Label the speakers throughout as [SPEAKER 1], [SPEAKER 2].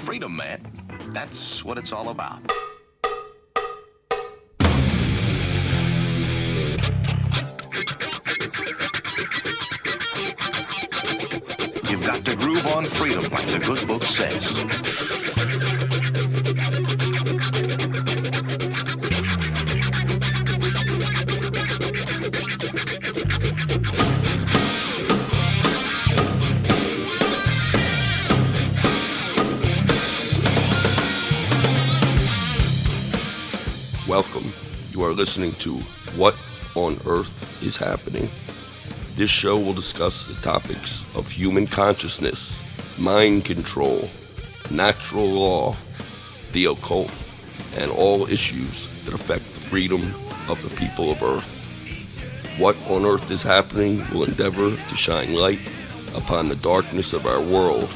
[SPEAKER 1] Freedom, man. That's what it's all about. You've got to groove on freedom, like the good book says.
[SPEAKER 2] Welcome. You are listening to What on Earth is Happening. This show will discuss the topics of human consciousness, mind control, natural law, the occult, and all issues that affect the freedom of the people of Earth. What on Earth is Happening will endeavor to shine light upon the darkness of our world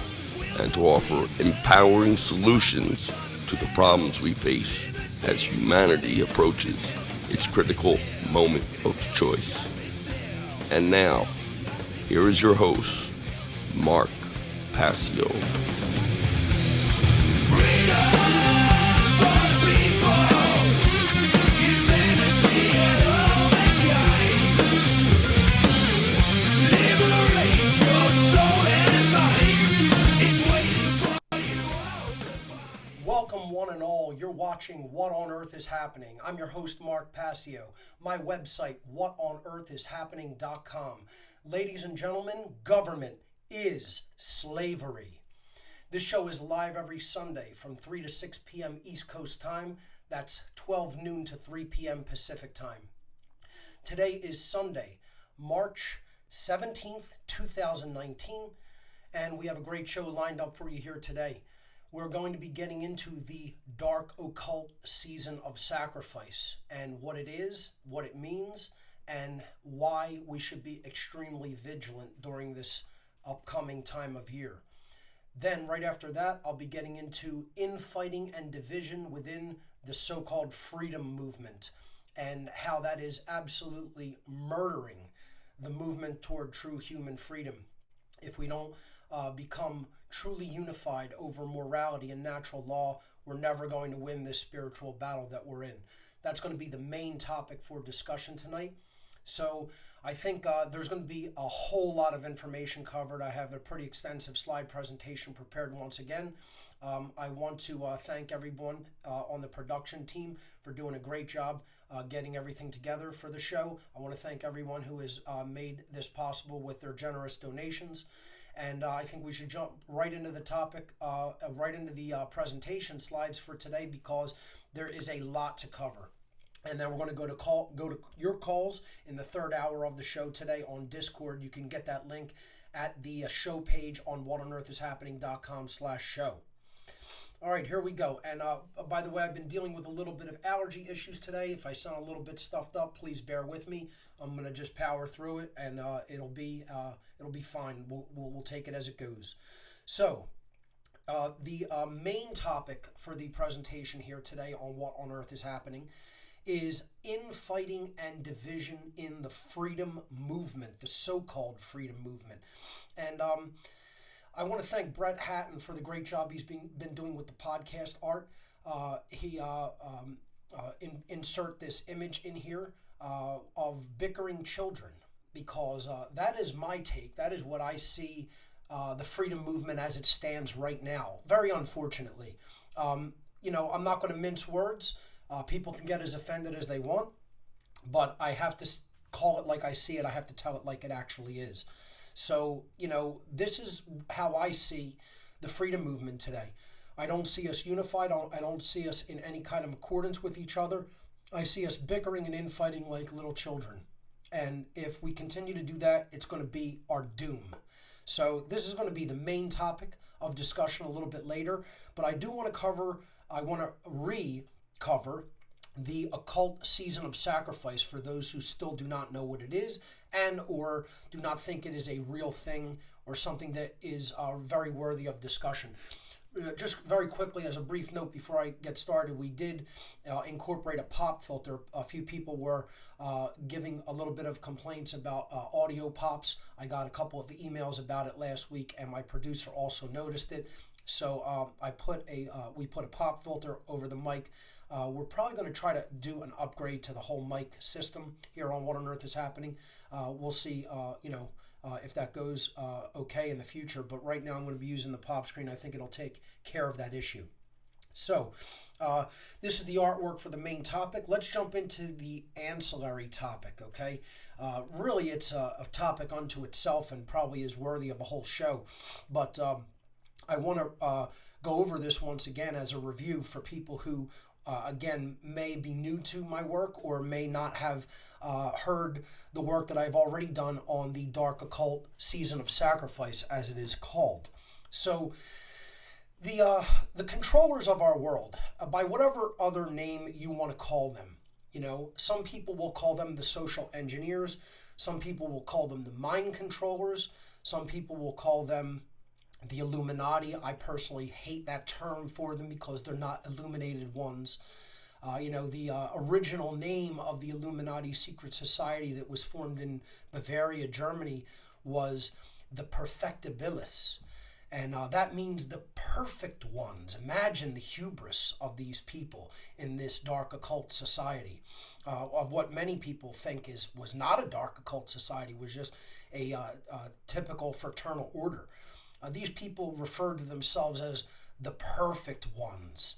[SPEAKER 2] and to offer empowering solutions to the problems we face as humanity approaches its critical moment of choice. And now, here is your host, Mark Passio.
[SPEAKER 3] Welcome one and all, you're watching What on Earth is Happening. I'm your host Mark Passio. My website, whatonearthishappening.com. Ladies and gentlemen, government is slavery. This show is live every Sunday from 3 to 6 p.m. East Coast time. That's 12 noon to 3 p.m. Pacific time. Today is Sunday, March 17th, 2019, and we have a great show lined up for you here today. We're going to be getting into the dark occult season of sacrifice and what it is, what it means, and why we should be extremely vigilant during this upcoming time of year. Then right after that, I'll be getting into infighting and division within the so-called freedom movement and how that is absolutely murdering the movement toward true human freedom. If we don't become truly unified over morality and natural law, we're never going to win this spiritual battle that we're in. That's going to be the main topic for discussion tonight. So I think there's going to be a whole lot of information covered. I have a pretty extensive slide presentation prepared once again. I want to thank everyone on the production team for doing a great job getting everything together for the show. I want to thank everyone who has made this possible with their generous donations. And I think we should jump right into the topic, right into the presentation slides for today, because there is a lot to cover. And then we're going to go to your calls in the third hour of the show today on Discord. You can get that link at the show page on whatonearthishappening.com/show. All right, here we go. And by the way, I've been dealing with a little bit of allergy issues today. If I sound a little bit stuffed up, please bear with me. I'm going to just power through it, and it'll be fine. We'll take it as it goes. So, the main topic for the presentation here today on What on Earth is Happening is infighting and division in the freedom movement, the so-called freedom movement. And I want to thank Brett Hatton for the great job he's been doing with the podcast art. He insert this image in here of bickering children, because that is my take. That is what I see the freedom movement as it stands right now. Very unfortunately. I'm not going to mince words. People can get as offended as they want, but I have to call it like I see it. I have to tell it like it actually is. So, this is how I see the freedom movement today. I don't see us unified. I don't see us in any kind of accordance with each other. I see us bickering and infighting like little children. And if we continue to do that, it's going to be our doom. So this is going to be the main topic of discussion a little bit later. But I do want to recover the occult season of sacrifice for those who still do not know what it is and or do not think it is a real thing or something that is very worthy of discussion. Just very quickly, as a brief note before I get started, we did incorporate a pop filter. A few people were giving a little bit of complaints about audio pops. I got a couple of emails about it last week, and my producer also noticed it. So we put a pop filter over the mic. We're probably going to try to do an upgrade to the whole mic system here on What on Earth is Happening. We'll see, if that goes okay in the future. But right now I'm going to be using the pop screen. I think it'll take care of that issue. So this is the artwork for the main topic. Let's jump into the ancillary topic, okay? Really, it's a topic unto itself and probably is worthy of a whole show. But I want to go over this once again as a review for people who, again, may be new to my work or may not have heard the work that I've already done on the Dark Occult Season of Sacrifice, as it is called. So the controllers of our world, by whatever other name you want to call them, some people will call them the social engineers, some people will call them the mind controllers, some people will call them the Illuminati. I personally hate that term for them because they're not illuminated ones. The original name of the Illuminati secret society that was formed in Bavaria, Germany, was the Perfectibilis. And that means the perfect ones. Imagine the hubris of these people in this dark occult society, of what many people think was not a dark occult society, was just a typical fraternal order. These people referred to themselves as the perfect ones,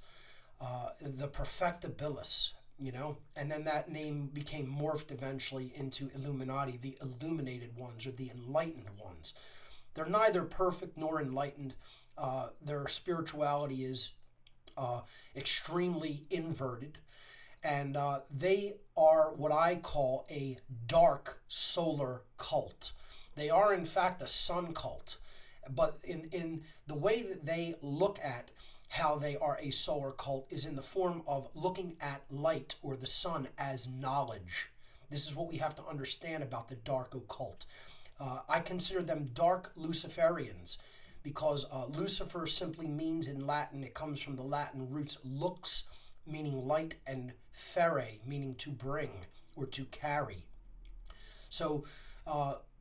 [SPEAKER 3] the Perfectibilis, and then that name became morphed eventually into Illuminati, the illuminated ones or the enlightened ones. They're neither perfect nor enlightened. Their spirituality is extremely inverted, and they are what I call a dark solar cult. They are, in fact, a sun cult, but in the way that they look at how they are a solar cult is in the form of looking at light or the sun as knowledge. This is what we have to understand about the dark occult. I consider them dark Luciferians because Lucifer simply means in Latin, it comes from the Latin roots lux, meaning light, and ferre, meaning to bring or to carry. So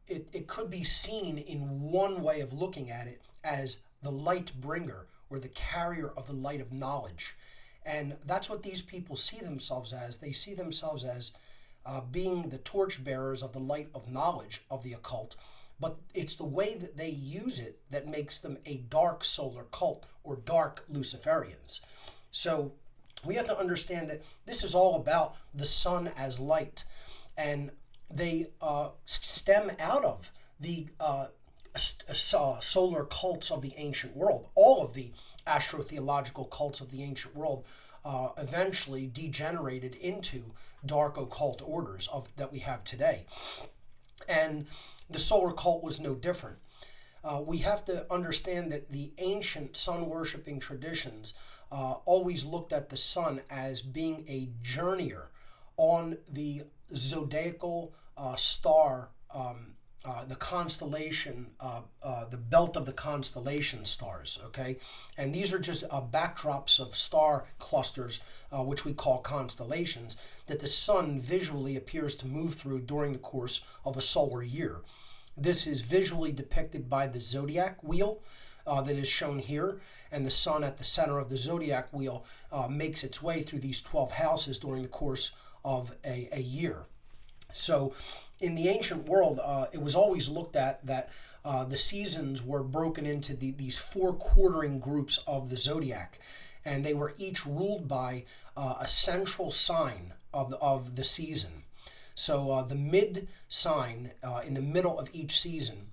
[SPEAKER 3] it could be seen in one way of looking at it as the light bringer or the carrier of the light of knowledge. And that's what these people see themselves as. They see themselves as being the torchbearers of the light of knowledge of the occult, but it's the way that they use it that makes them a dark solar cult or dark Luciferians. So we have to understand that this is all about the sun as light, and they stem out of the solar cults of the ancient world. All of the astrotheological cults of the ancient world eventually degenerated into dark occult orders that we have today. And the solar cult was no different. We have to understand that the ancient sun-worshipping traditions always looked at the sun as being a journeyer on the zodiacal star, the constellation, the belt of the constellation stars, okay? And these are just backdrops of star clusters, which we call constellations, that the sun visually appears to move through during the course of a solar year. This is visually depicted by the Zodiac wheel that is shown here, and the sun at the center of the Zodiac wheel makes its way through these 12 houses during the course of a year. So in the ancient world, it was always looked at that the seasons were broken into these four quartering groups of the zodiac, and they were each ruled by a central sign of the season. So the mid sign in the middle of each season,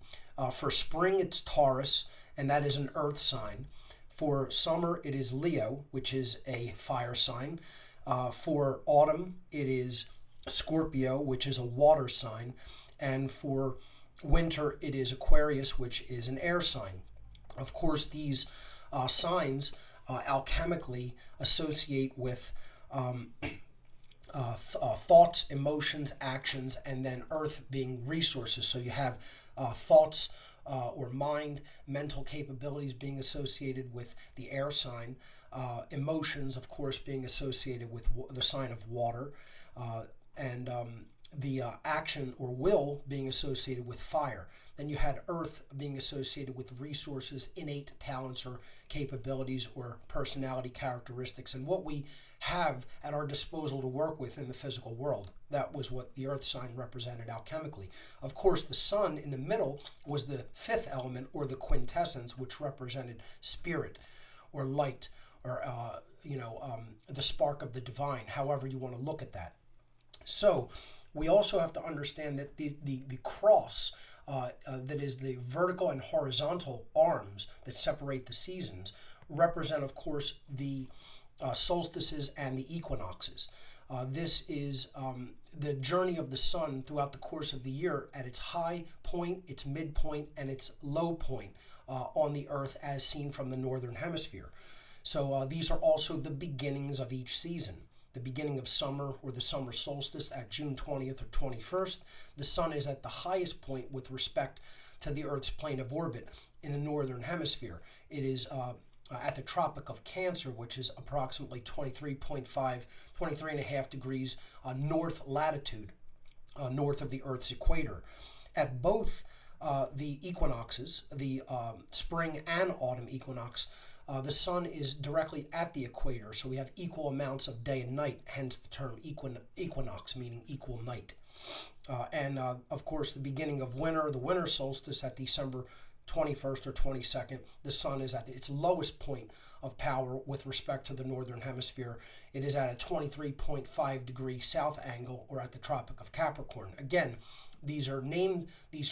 [SPEAKER 3] for spring it's Taurus, and that is an earth sign. For summer it is Leo, which is a fire sign. For autumn it is Scorpio, which is a water sign, and for winter it is Aquarius, which is an air sign. Of course, these signs alchemically associate with thoughts, emotions, actions, and then earth being resources. So you have thoughts or mind, mental capabilities being associated with the air sign, emotions, of course, being associated with the sign of water, and action or will being associated with fire. Then you had earth being associated with resources, innate talents or capabilities or personality characteristics, and what we have at our disposal to work with in the physical world. That was what the earth sign represented alchemically. Of course, the sun in the middle was the fifth element, or the quintessence, which represented spirit or light, or the spark of the divine, however you want to look at that. So we also have to understand that the cross, that is the vertical and horizontal arms that separate the seasons, represent, of course, the solstices and the equinoxes. This is the journey of the sun throughout the course of the year at its high point, its midpoint, and its low point on the earth as seen from the northern hemisphere. So these are also the beginnings of each season. The beginning of summer, or the summer solstice, at June 20th or 21st, the sun is at the highest point with respect to the Earth's plane of orbit in the northern hemisphere. It is at the Tropic of Cancer, which is approximately 23.5 degrees north latitude, north of the Earth's equator. At both the equinoxes, the spring and autumn equinox, the sun is directly at the equator, so we have equal amounts of day and night, hence the term equinox, meaning equal night. And of course, the beginning of winter, the winter solstice at December 21st or 22nd, the sun is at its lowest point of power with respect to the northern hemisphere. It is at a 23.5 degree south angle, or at the Tropic of Capricorn. Again, these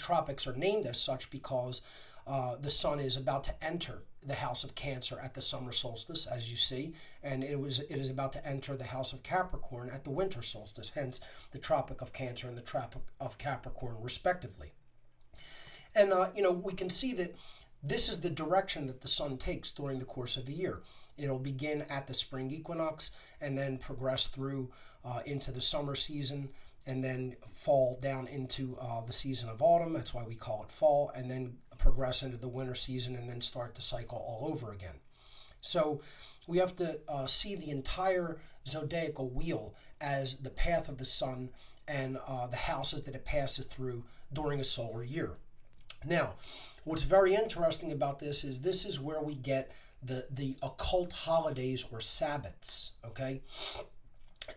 [SPEAKER 3] tropics are named as such because the sun is about to enter the house of Cancer at the summer solstice, as you see, and it is about to enter the house of Capricorn at the winter solstice, hence the Tropic of Cancer and the Tropic of Capricorn, respectively. And we can see that this is the direction that the sun takes during the course of the year. It'll begin at the spring equinox and then progress through into the summer season, and then fall down into the season of autumn. That's why we call it fall, and then progress into the winter season, and then start the cycle all over again. So we have to see the entire zodiacal wheel as the path of the sun and the houses that it passes through during a solar year. Now, what's very interesting about this is where we get the occult holidays, or Sabbats, okay?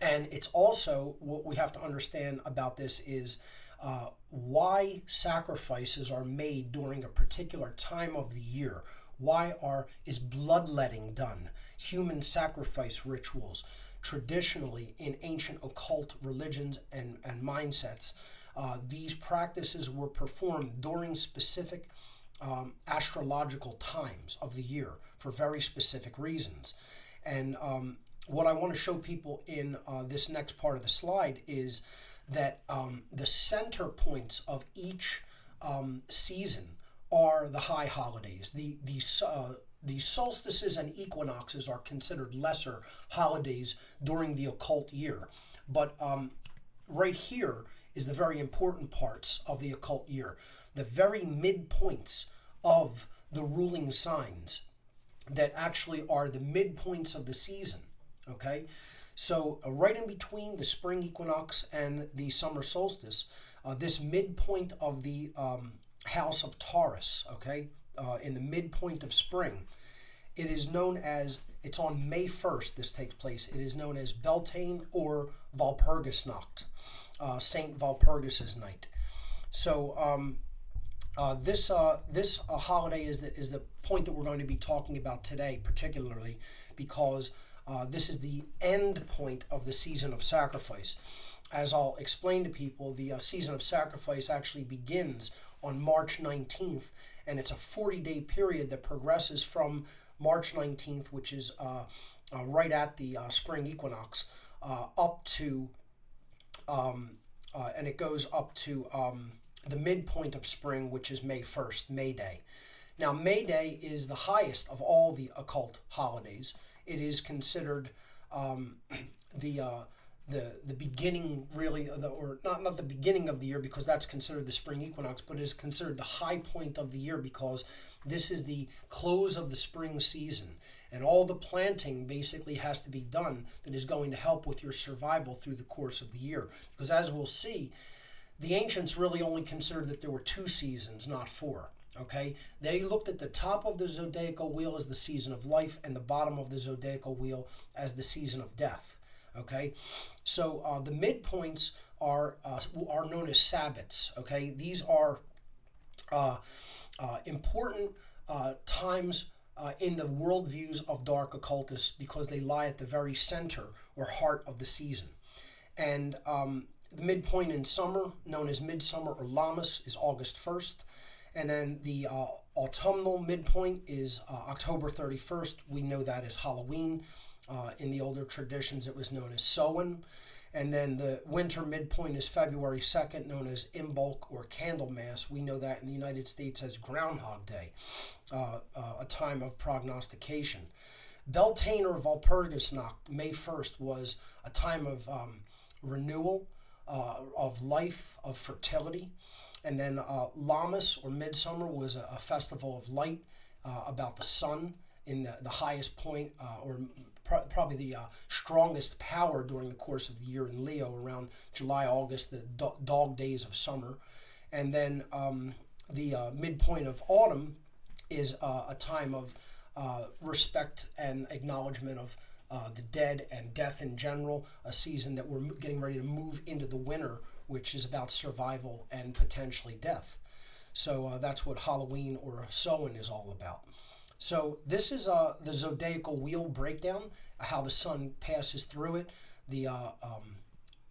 [SPEAKER 3] And it's also, what we have to understand about this is why sacrifices are made during a particular time of the year. Why is bloodletting done? Human sacrifice rituals. Traditionally, in ancient occult religions and mindsets, these practices were performed during specific astrological times of the year for very specific reasons. And what I want to show people in this next part of the slide is that the center points of each season are the high holidays. The solstices and equinoxes are considered lesser holidays during the occult year. But right here is the very important parts of the occult year. The very midpoints of the ruling signs that actually are the midpoints of the season. Okay, so right in between the spring equinox and the summer solstice, this midpoint of the house of Taurus, okay, in the midpoint of spring, it is known as, it's on May 1st this takes place, it is known as Beltane or Walpurgisnacht, Saint Walpurgis's night. So this holiday is the point that we're going to be talking about today, particularly because this is the end point of the season of sacrifice. As I'll explain to people, the season of sacrifice actually begins on March 19th, and it's a 40-day period that progresses from March 19th, which is right at the spring equinox, up to, and it goes up to the midpoint of spring, which is May 1st, May Day. Now, May Day is the highest of all the occult holidays. It is considered the the beginning really of or not the beginning of the year, because that's considered the spring equinox, but is considered the high point of the year because this is the close of the spring season, and all the planting basically has to be done that is going to help with your survival through the course of the year. Because as we'll see, the ancients really only considered that there were 2 seasons, not 4. Okay, they looked at the top of the zodiacal wheel as the season of life and the bottom of the zodiacal wheel as the season of death. Okay, so the midpoints are known as Sabbats. Okay, these are important times in the worldviews of dark occultists because they lie at the very center or heart of the season. And the midpoint in summer, known as midsummer or Lammas, is August 1st. And then the autumnal midpoint is October 31st. We know that as Halloween. In the older traditions, it was known as Samhain. And then the winter midpoint is February 2nd, known as Imbolc or Candlemas. We know that in the United States as Groundhog Day, a time of prognostication. Beltane or Walpurgisnacht, May 1st, was a time of renewal, of life, of fertility. And then Lammas or Midsummer was a festival of light about the sun in the highest point or probably the strongest power during the course of the year in Leo, around July, August, the dog days of summer. And then the midpoint of autumn is a time of respect and acknowledgement of the dead and death in general, a season that we're getting ready to move into the winter, which is about survival and potentially death. So that's what Halloween or Samhain is all about. So this is the zodiacal wheel breakdown, how the sun passes through it, the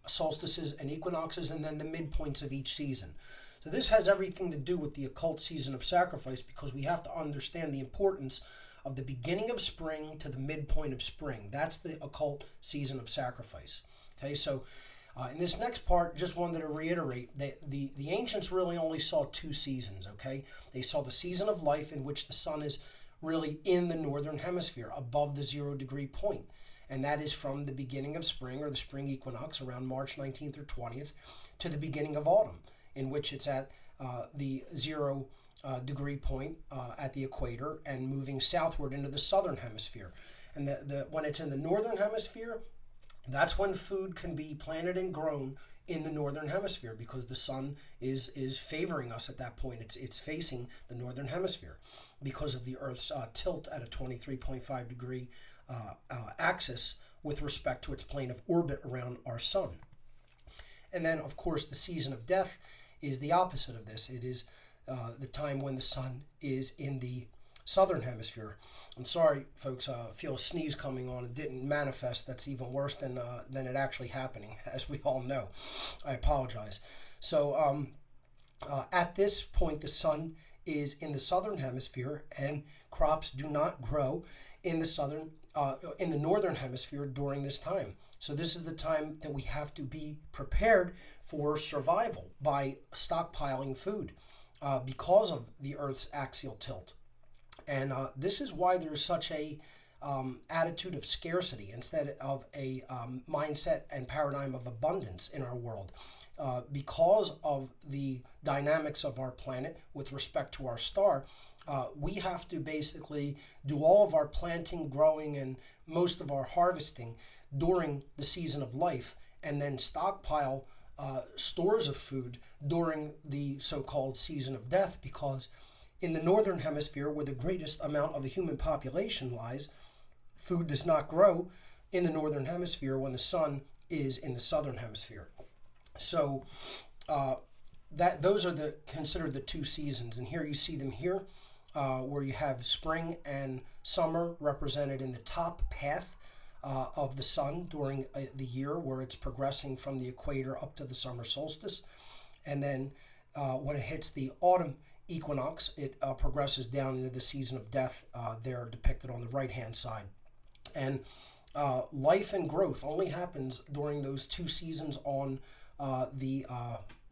[SPEAKER 3] solstices and equinoxes, and then the midpoints of each season. So this has everything to do with the occult season of sacrifice, because we have to understand the importance of the beginning of spring to the midpoint of spring. That's the occult season of sacrifice. Okay, so in this next part, just wanted to reiterate that the ancients really only saw 2 seasons, okay? They saw the season of life, in which the sun is really in the northern hemisphere, above the 0 degree point. And that is from the beginning of spring, or the spring equinox, around March 19th or 20th, to the beginning of autumn, in which it's at the 0 degree point at the equator and moving southward into the southern hemisphere. And when it's in the northern hemisphere, that's when food can be planted and grown in the northern hemisphere, because the sun is favoring us at that point. It's facing the northern hemisphere because of the Earth's tilt at a 23.5 degree axis with respect to its plane of orbit around our sun. And then, of course, the season of death is the opposite of this. It is the time when the sun is in the southern hemisphere. I'm sorry, folks, feel a sneeze coming on. It didn't manifest. That's even worse than it actually happening, as we all know. I apologize. So at this point, the sun is in the southern hemisphere, and crops do not grow in the northern hemisphere during this time. So this is the time that we have to be prepared for survival by stockpiling food because of the Earth's axial tilt. And this is why there's such a attitude of scarcity instead of a mindset and paradigm of abundance in our world. Because of the dynamics of our planet with respect to our star, we have to basically do all of our planting, growing, and most of our harvesting during the season of life, and then stockpile stores of food during the so-called season of death, because in the northern hemisphere, where the greatest amount of the human population lies, food does not grow in the northern hemisphere when the sun is in the southern hemisphere. So those are considered the 2 seasons, and here you see them here, where you have spring and summer represented in the top path of the sun during the year, where it's progressing from the equator up to the summer solstice. And then when it hits the autumn equinox, it progresses down into the season of death. They're depicted on the right-hand side. And life and growth only happens during those 2 seasons on the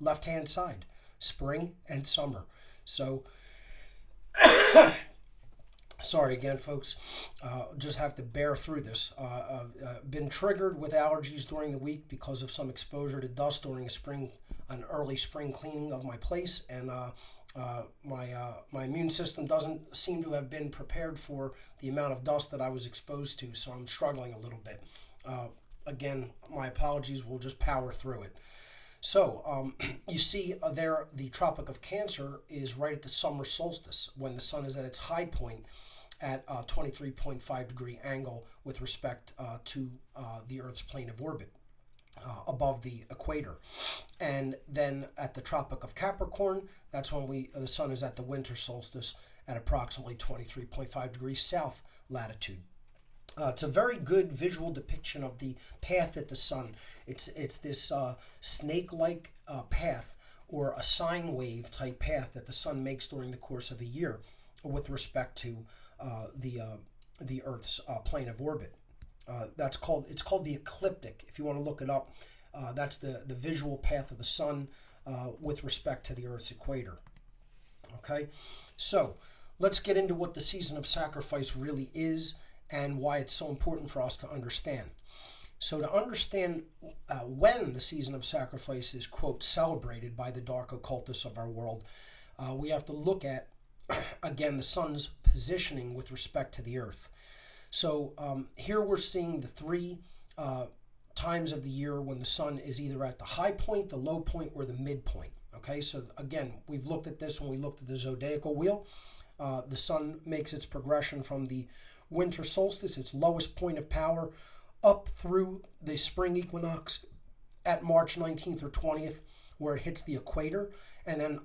[SPEAKER 3] left-hand side, spring and summer. So Sorry again, folks. Just have to bear through this. Been triggered with allergies during the week because of some exposure to dust during an early spring cleaning of my place, and my immune system doesn't seem to have been prepared for the amount of dust that I was exposed to, so I'm struggling a little bit. Again, my apologies. We'll just power through it. So you see there, the Tropic of Cancer is right at the summer solstice when the sun is at its high point at a 23.5 degree angle with respect to the Earth's plane of orbit above the equator. And then at the Tropic of Capricorn, that's when the sun is at the winter solstice at approximately 23.5 degrees south latitude. It's a very good visual depiction of the path at the sun. It's this snake-like path, or a sine wave type path that the sun makes during the course of a year with respect to the Earth's plane of orbit. It's called the ecliptic. If you want to look it up, that's the visual path of the sun with respect to the Earth's equator. Okay, so let's get into what the season of sacrifice really is and why it's so important for us to understand. So to understand when the season of sacrifice is, quote, celebrated by the dark occultists of our world, we have to look at, again, the sun's positioning with respect to the earth. So here we're seeing the three times of the year when the sun is either at the high point, the low point, or the midpoint. Okay, so again, we've looked at this when we looked at the zodiacal wheel. The sun makes its progression from the winter solstice, its lowest point of power, up through the spring equinox at March 19th or 20th, where it hits the equator, and then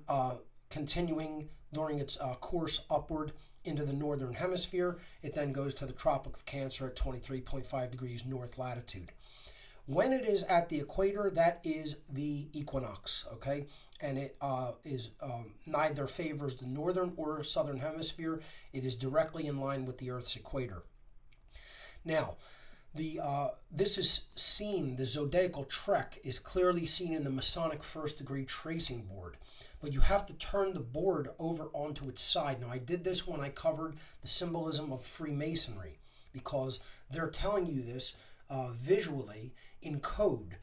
[SPEAKER 3] continuing during its course upward into the northern hemisphere. It then goes to the Tropic of Cancer at 23.5 degrees north latitude. When it is at the equator, that is the equinox, okay? And it neither favors the northern or southern hemisphere. It is directly in line with the Earth's equator. Now, this is seen, the zodiacal trek is clearly seen in the Masonic first degree tracing board, but you have to turn the board over onto its side. Now, I did this when I covered the symbolism of Freemasonry, because they're telling you this visually in code,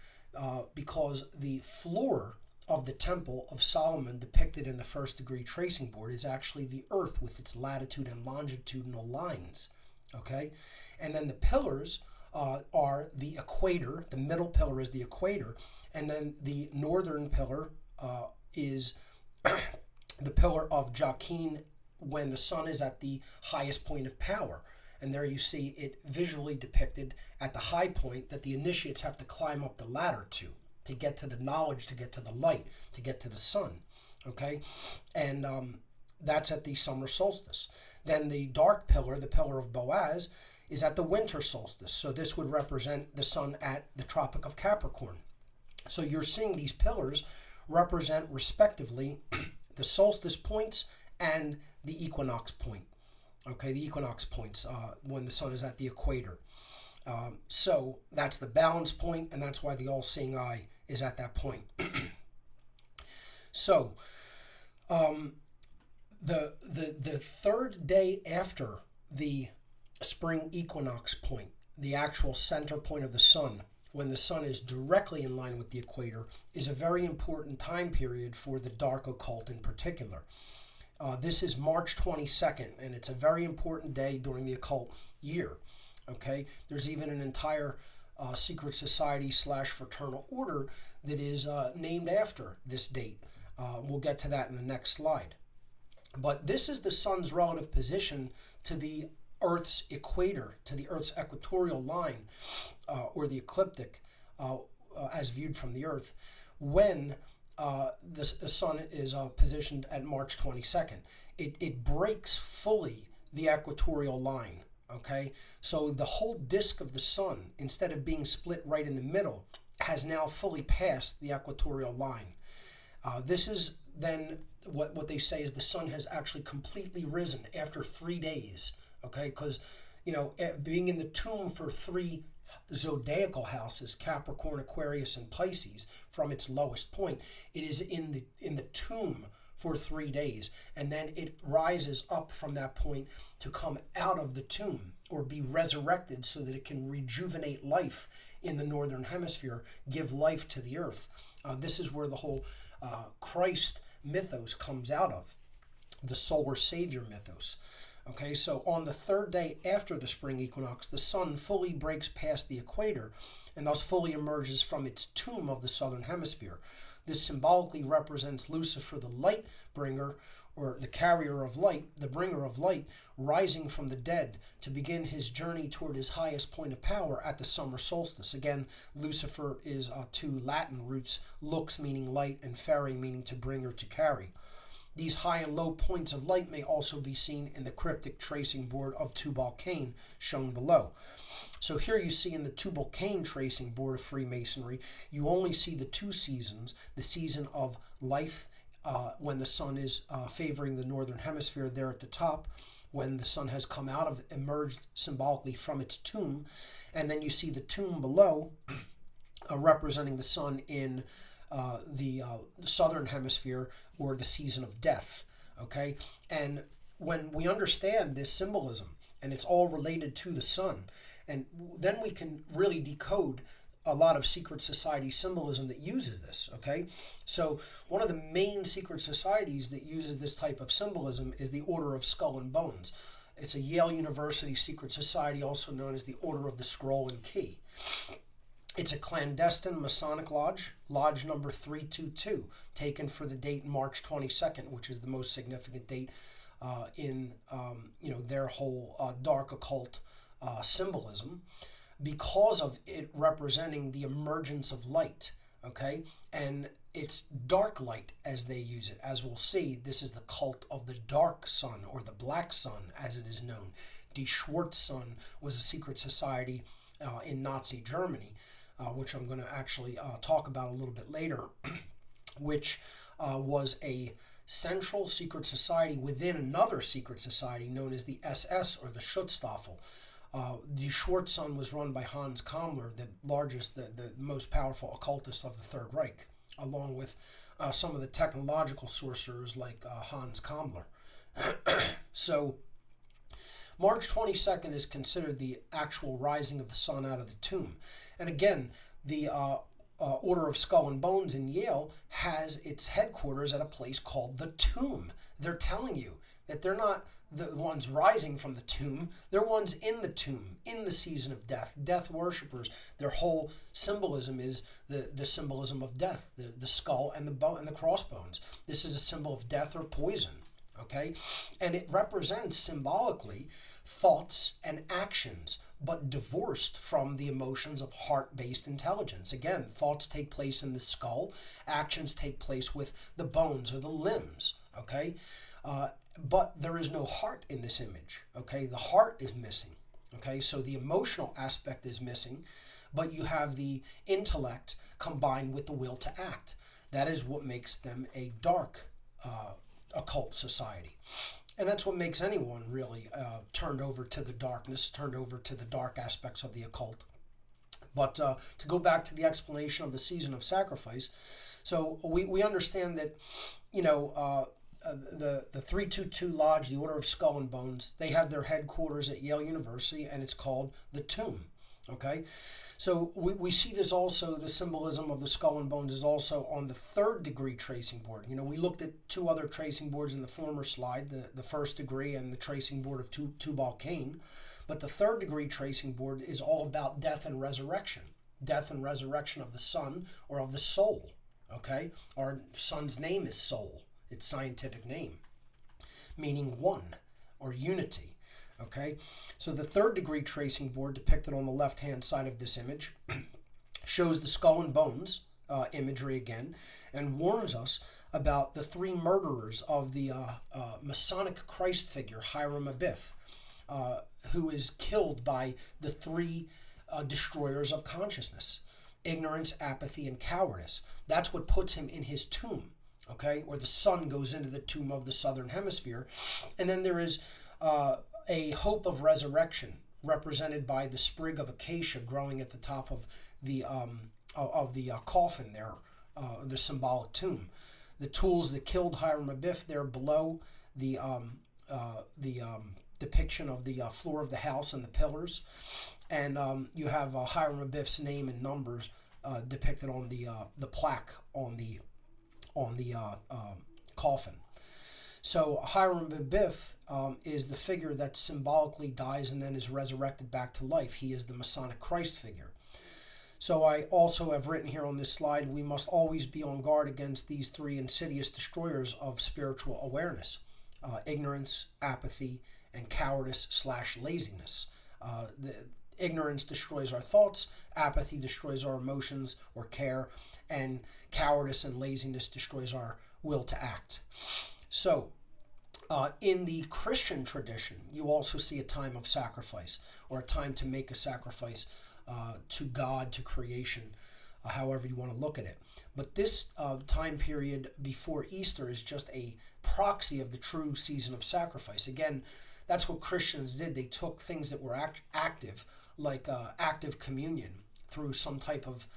[SPEAKER 3] because the floor of the Temple of Solomon depicted in the first degree tracing board is actually the earth with its latitude and longitudinal lines, okay? And then the pillars are the equator. The middle pillar is the equator, and then the northern pillar is the pillar of Joachim when the sun is at the highest point of power. And there you see it visually depicted at the high point that the initiates have to climb up the ladder to get to the knowledge, to get to the light, to get to the sun, okay? And that's at the summer solstice. Then the dark pillar, the pillar of Boaz, is at the winter solstice. So this would represent the sun at the Tropic of Capricorn. So you're seeing these pillars represent respectively the solstice points and the equinox point. Okay, the equinox points when the sun is at the equator. So that's the balance point, and that's why the all-seeing eye is at that point. So the third day after the spring equinox point, the actual center point of the sun, when the sun is directly in line with the equator, is a very important time period for the dark occult in particular. This is March 22nd, and it's a very important day during the occult year. Okay, there's even an entire secret society / fraternal order that is named after this date. We'll get to that in the next slide. But this is the sun's relative position to the Earth's equator, to the Earth's equatorial line, or the ecliptic, as viewed from the Earth, when the sun is positioned at March 22nd. It breaks fully the equatorial line, okay? So the whole disk of the sun, instead of being split right in the middle, has now fully passed the equatorial line. This is then what they say is the sun has actually completely risen after 3 days, okay? Because, you know, being in the tomb for 3 zodiacal houses, Capricorn, Aquarius, and Pisces, from its lowest point, it is in the tomb for 3 days, and then it rises up from that point to come out of the tomb or be resurrected so that it can rejuvenate life in the northern hemisphere, give life to the earth. This is where the whole Christ mythos comes out of, the solar savior mythos. Okay, so on the third day after the spring equinox, the sun fully breaks past the equator and thus fully emerges from its tomb of the southern hemisphere. This symbolically represents Lucifer, the light bringer, or the carrier of light, the bringer of light, rising from the dead to begin his journey toward his highest point of power at the summer solstice. Again, Lucifer is two Latin roots, lux meaning light and ferre meaning to bring or to carry. These high and low points of light may also be seen in the cryptic tracing board of Tubal-Cain shown below. So here you see in the Tubal-Cain tracing board of Freemasonry, you only see the two seasons, the season of life when the sun is favoring the northern hemisphere there at the top, when the sun has come out of, emerged symbolically from its tomb, and then you see the tomb below representing the sun in the southern hemisphere, or the season of death. Okay, and when we understand this symbolism, and it's all related to the sun, and then we can really decode a lot of secret society symbolism that uses this. Okay, so one of the main secret societies that uses this type of symbolism is the Order of Skull and Bones. It's a Yale University secret society, also known as the Order of the Scroll and Key. It's a clandestine Masonic lodge, lodge number 322, taken for the date March 22nd, which is the most significant date in their whole dark occult symbolism, because of it representing the emergence of light. Okay, and it's dark light as they use it. As we'll see, this is the cult of the dark sun, or the black sun as it is known. Die Schwarze Sun was a secret society in Nazi Germany, which I'm going to actually talk about a little bit later, which was a central secret society within another secret society known as the SS, or the Schutzstaffel. The Schwarze Sun was run by Hans Kammler, the largest, the most powerful occultist of the Third Reich, along with some of the technological sorcerers like Hans Kammler. So March 22nd is considered the actual rising of the sun out of the tomb. And again, the Order of Skull and Bones in Yale has its headquarters at a place called the Tomb. They're telling you that they're not the ones rising from the tomb, they're ones in the tomb, in the season of death, death worshippers. Their whole symbolism is the symbolism of death, the skull and the crossbones. This is a symbol of death or poison. Okay, and it represents symbolically thoughts and actions, but divorced from the emotions of heart-based intelligence. Again, thoughts take place in the skull, actions take place with the bones or the limbs. Okay, but there is no heart in this image. Okay, the heart is missing. Okay, so the emotional aspect is missing, but you have the intellect combined with the will to act. That is what makes them a dark occult society. And that's what makes anyone really turned over to the darkness, turned over to the dark aspects of the occult. But to go back to the explanation of the season of sacrifice, so we understand that, the 322 Lodge, the Order of Skull and Bones, they have their headquarters at Yale University, and it's called the Tomb. Okay, so we see this also, the symbolism of the skull and bones is also on the third degree tracing board. We looked at two other tracing boards in the former slide, the first degree and the tracing board of Tubal-Cain, but the third degree tracing board is all about death and resurrection of the sun or of the soul. Okay, our sun's name is soul, its scientific name, meaning one or unity. Okay, so the third degree tracing board depicted on the left hand side of this image shows the skull and bones imagery again, and warns us about the three murderers of the Masonic Christ figure Hiram Abiff, who is killed by the three destroyers of consciousness: ignorance, apathy, and cowardice. That's what puts him in his tomb. Okay, or the sun goes into the tomb of the southern hemisphere, and then there is a hope of resurrection represented by the sprig of acacia growing at the top of the coffin there, the symbolic tomb. the tools that killed Hiram Abiff there below the depiction of the floor of the house and the pillars. And you have Hiram Abiff's name and numbers depicted on the plaque on the coffin. So Hiram Abiff is the figure that symbolically dies and then is resurrected back to life. He is the Masonic Christ figure. So I also have written here on this slide, we must always be on guard against these three insidious destroyers of spiritual awareness: ignorance, apathy, and cowardice/laziness. The ignorance destroys our thoughts, apathy destroys our emotions or care, and cowardice and laziness destroys our will to act. So, in the Christian tradition, you also see a time of sacrifice, or a time to make a sacrifice to God, to creation, however you want to look at it. But this time period before Easter is just a proxy of the true season of sacrifice. Again, that's what Christians did. They took things that were active, like active communion through some type of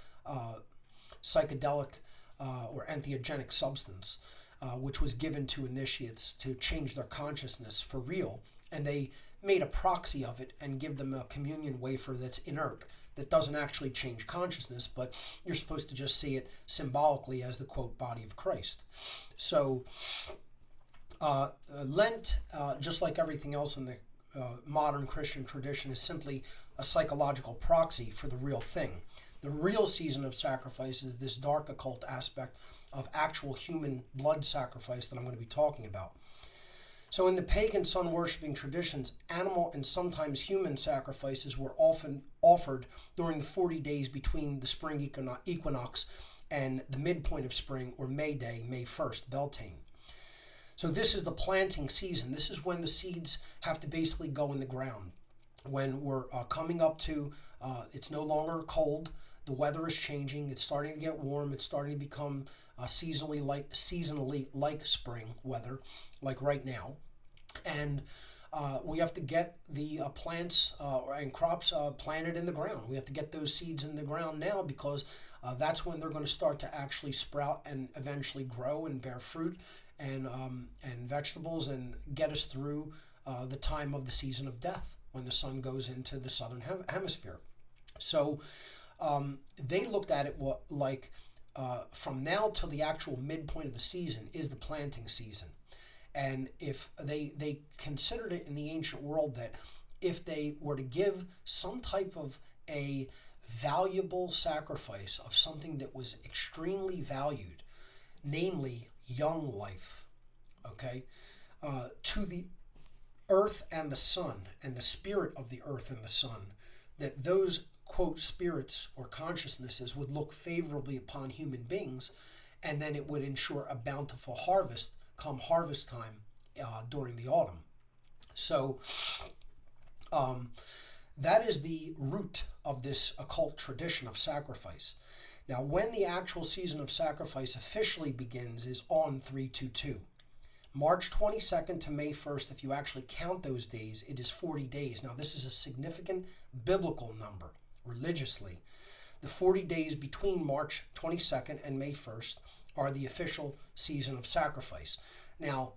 [SPEAKER 3] psychedelic or entheogenic substance, which was given to initiates to change their consciousness for real. And they made a proxy of it and give them a communion wafer that's inert, that doesn't actually change consciousness, but you're supposed to just see it symbolically as the, quote, body of Christ. So Lent, just like everything else in the modern Christian tradition, is simply a psychological proxy for the real thing. The real season of sacrifice is this dark occult aspect of actual human blood sacrifice that I'm going to be talking about. So in the pagan sun-worshipping traditions, animal and sometimes human sacrifices were often offered during the 40 days between the spring equinox and the midpoint of spring, or May Day, May 1st, Beltane. So this is the planting season. This is when the seeds have to basically go in the ground. When we're coming up to, it's no longer cold, the weather is changing, it's starting to get warm, it's starting to become seasonally like spring weather, like right now. And we have to get the plants and crops planted in the ground. We have to get those seeds in the ground now, because that's when they're going to start to actually sprout and eventually grow and bear fruit and vegetables, and get us through the time of the season of death, when the sun goes into the southern hemisphere. So they looked at it like from now till the actual midpoint of the season is the planting season. And if they considered it in the ancient world that if they were to give some type of a valuable sacrifice of something that was extremely valued, namely young life, okay, to the earth and the sun and the spirit of the earth and the sun, that those, quote, spirits or consciousnesses would look favorably upon human beings, and then it would ensure a bountiful harvest come harvest time during the autumn. So that is the root of this occult tradition of sacrifice. Now, when the actual season of sacrifice officially begins is on 322. March 22nd to May 1st, if you actually count those days, it is 40 days. Now, this is a significant biblical number religiously. The 40 days between March 22nd and May 1st are the official season of sacrifice. Now,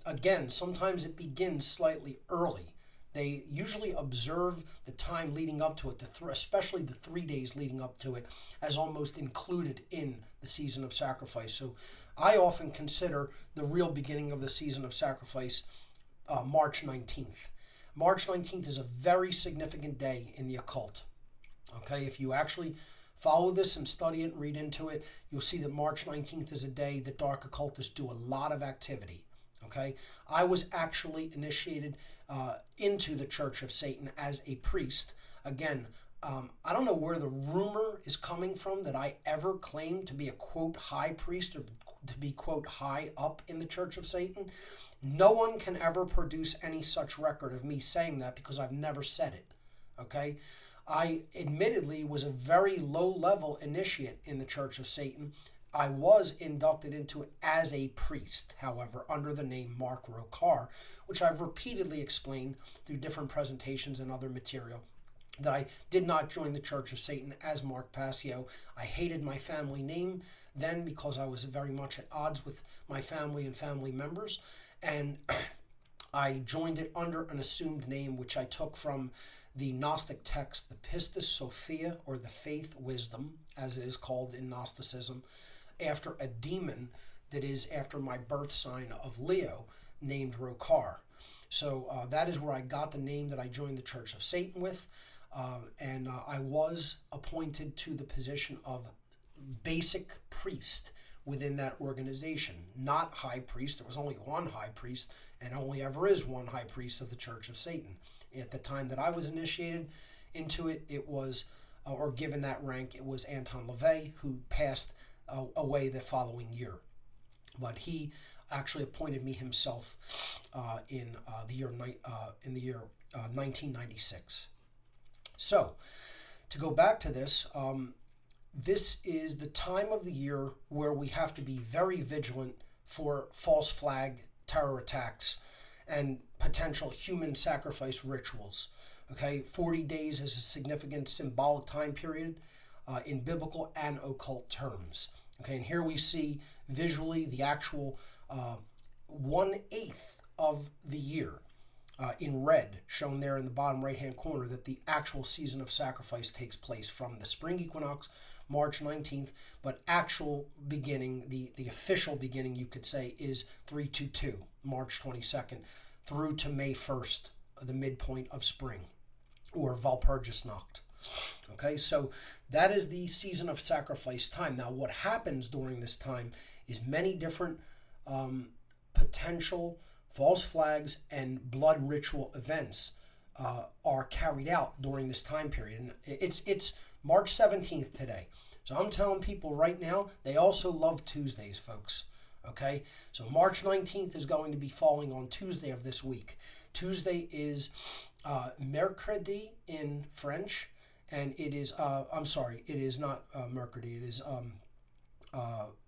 [SPEAKER 3] again, sometimes it begins slightly early. They usually observe the time leading up to it, especially the 3 days leading up to it, as almost included in the season of sacrifice. So I often consider the real beginning of the season of sacrifice March 19th. March 19th is a very significant day in the occult. Okay, if you actually follow this and study it and read into it, you'll see that March 19th is a day that dark occultists do a lot of activity. Okay, I was actually initiated into the Church of Satan as a priest. Again, I don't know where the rumor is coming from that I ever claimed to be a, quote, high priest, or to be, quote, high up in the Church of Satan. No one can ever produce any such record of me saying that, because I've never said it. Okay, I admittedly was a very low-level initiate in the Church of Satan. I was inducted into it as a priest, however, under the name Mark Rokar, which I've repeatedly explained through different presentations and other material, that I did not join the Church of Satan as Mark Passio. I hated my family name. then because I was very much at odds with my family and family members, and I joined it under an assumed name, which I took from the Gnostic text, the Pistis Sophia, or the Faith Wisdom, as it is called in Gnosticism, after a demon that is after my birth sign of Leo, named Rokar. So that is where I got the name that I joined the Church of Satan with, and I was appointed to the position of basic priest within that organization, not high priest. There was only one high priest, and only ever is one high priest of the Church of Satan. At the time that I was initiated into it, it was, or given that rank, it was Anton LaVey, who passed away the following year. But he actually appointed me himself in the year 1996. So, to go back to this, this is the time of the year where we have to be very vigilant for false flag terror attacks and potential human sacrifice rituals. Okay, 40 days is a significant symbolic time period in biblical and occult terms. Okay, and here we see visually the actual 1/8 of the year in red, shown there in the bottom right-hand corner, that the actual season of sacrifice takes place from the spring equinox, March 19th, but actual beginning, the official beginning, you could say, is 322, March 22nd, through to May 1st, the midpoint of spring, or Walpurgisnacht. Okay, so that is the season of sacrifice time. Now, what happens during this time is many different potential false flags and blood ritual events are carried out during this time period. And it's March 17th today. So I'm telling people right now, they also love Tuesdays, folks. Okay, so March 19th is going to be falling on Tuesday of this week. Tuesday is Mercredi in French, and it is, it is not Mercredi, it is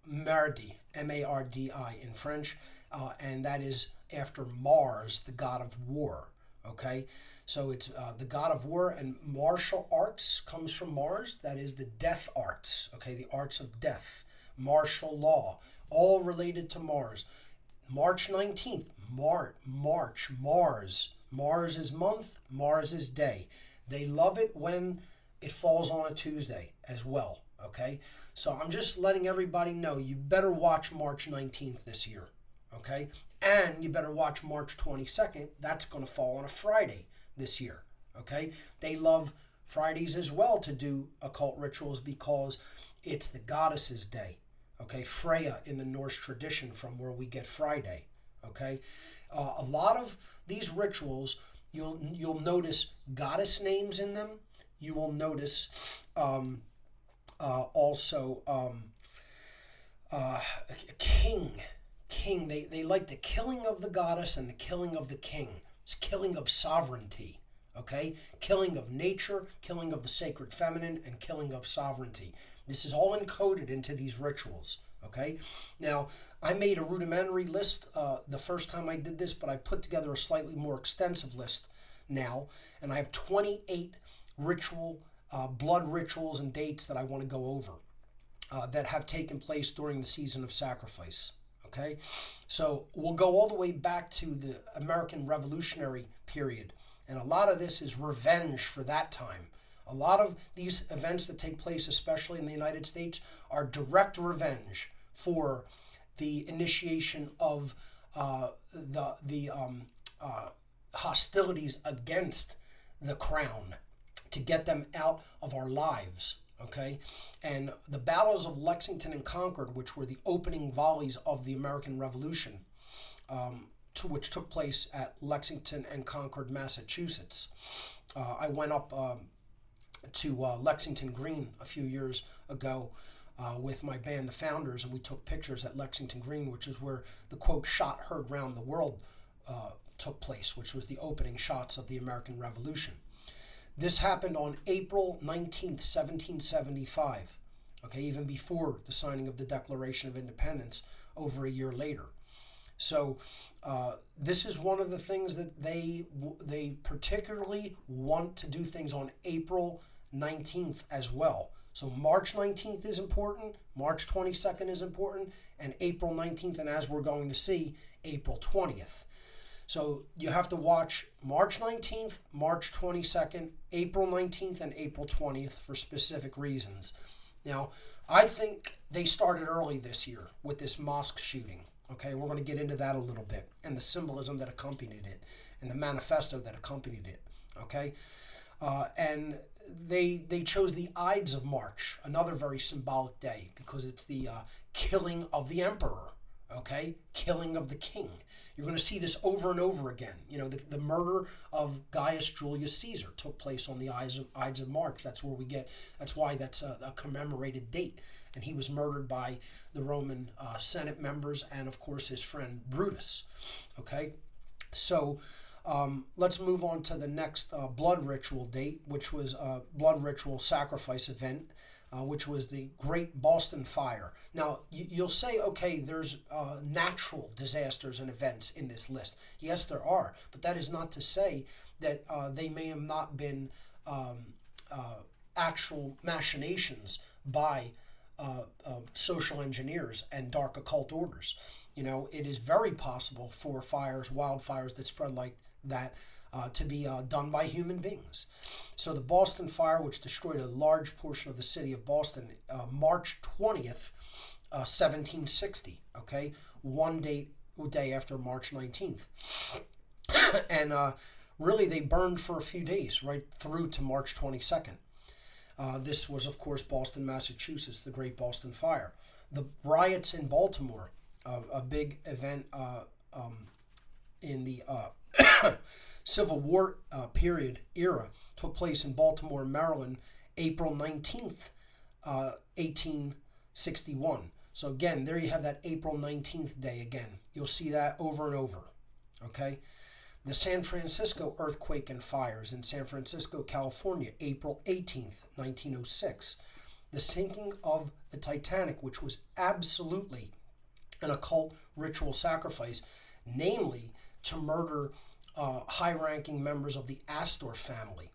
[SPEAKER 3] Mardi, M-A-R-D-I in French, and that is after Mars, the god of war. Okay, so it's the god of war, and martial arts comes from Mars. That is the death arts, okay, the arts of death, martial law, all related to Mars. March 19th, March, Mars. Mars is month, Mars is day. They love it when it falls on a Tuesday as well, okay? So I'm just letting everybody know, you better watch March 19th this year, okay? And you better watch March 22nd. That's going to fall on a Friday this year, okay? They love Fridays as well to do occult rituals because it's the goddess's day, okay? Freya in the Norse tradition, from where we get Friday, okay? A lot of these rituals, you'll notice goddess names in them. You will notice also king. They like the killing of the goddess and the killing of the king. It's killing of sovereignty, okay? Killing of nature, killing of the sacred feminine, and killing of sovereignty. This is all encoded into these rituals, okay? Now, I made a rudimentary list the first time I did this, but I put together a slightly more extensive list now, and I have 28 blood rituals and dates that I want to go over that have taken place during the season of sacrifice. Okay, so we'll go all the way back to the American Revolutionary period, and a lot of this is revenge for that time. A lot of these events that take place, especially in the United States, are direct revenge for the initiation of the hostilities against the crown to get them out of our lives. Okay, and the battles of Lexington and Concord, which were the opening volleys of the American Revolution, which took place at Lexington and Concord, Massachusetts. I went up to Lexington Green a few years ago with my band, the Founders, and we took pictures at Lexington Green, which is where the quote "shot heard round the world" took place, which was the opening shots of the American Revolution. This happened on April 19th, 1775, okay, even before the signing of the Declaration of Independence over a year later. So this is one of the things that they particularly want to do things on April 19th as well. So March 19th is important, March 22nd is important, and April 19th, and as we're going to see, April 20th. So you have to watch March 19th, March 22nd, April 19th, and April 20th for specific reasons. Now, I think they started early this year with this mosque shooting. Okay, we're going to get into that a little bit, and the symbolism that accompanied it, and the manifesto that accompanied it. Okay, and they chose the Ides of March, another very symbolic day, because it's the killing of the emperor. Okay, killing of the king. You're going to see this over and over again. You know, the murder of Gaius Julius Caesar took place on the Ides of March. That's where we get. That's why that's a commemorated date. And he was murdered by the Roman Senate members and, of course, his friend Brutus. Okay, so let's move on to the next blood ritual date, which was a blood ritual sacrifice event. Which was the Great Boston Fire. Now, you'll say, okay, there's natural disasters and events in this list. Yes, there are, but that is not to say that they may have not been actual machinations by social engineers and dark occult orders. You know, it is very possible for fires, wildfires that spread like that, to be done by human beings. So the Boston Fire, which destroyed a large portion of the city of Boston, March 20th, 1760, okay? One day after March 19th. And really they burned for a few days, right through to March 22nd. This was, of course, Boston, Massachusetts, the Great Boston Fire. The riots in Baltimore, a big event in the Civil War era, took place in Baltimore, Maryland, April 19th, 1861. So again, there you have that April 19th day again. You'll see that over and over, okay? The San Francisco earthquake and fires in San Francisco, California, April 18th, 1906. The sinking of the Titanic, which was absolutely an occult ritual sacrifice, namely to murder high-ranking members of the Astor family,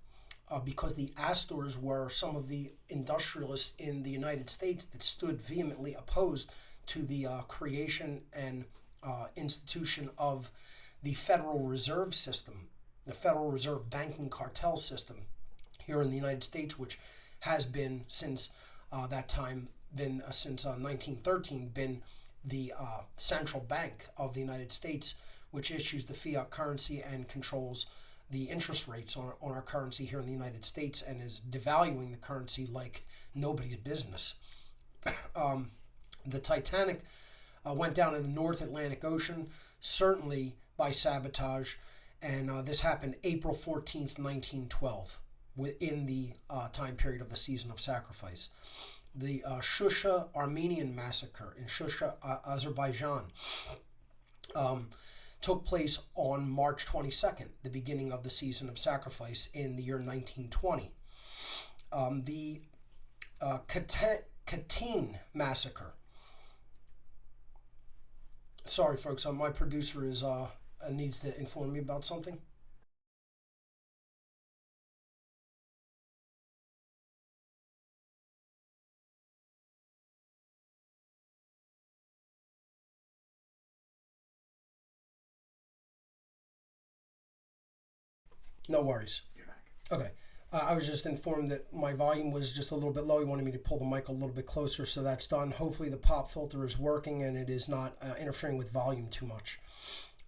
[SPEAKER 3] because the Astors were some of the industrialists in the United States that stood vehemently opposed to the creation and institution of the Federal Reserve System, the Federal Reserve banking cartel system here in the United States, which has been since that time, since 1913, been the central bank of the United States, which issues the fiat currency and controls the interest rates on our currency here in the United States, and is devaluing the currency like nobody's business. The Titanic went down in the North Atlantic Ocean, certainly by sabotage, and this happened April 14th, 1912, within the time period of the season of sacrifice. The Shusha Armenian massacre in Shusha, Azerbaijan, took place on March 22nd, the beginning of the season of sacrifice in the year 1920. The Katyn massacre. Sorry, folks, my producer is needs to inform me about something. No worries.
[SPEAKER 4] You're back.
[SPEAKER 3] Okay. I was just informed that my volume was just a little bit low. He wanted me to pull the mic a little bit closer, so that's done. Hopefully the pop filter is working and it is not interfering with volume too much.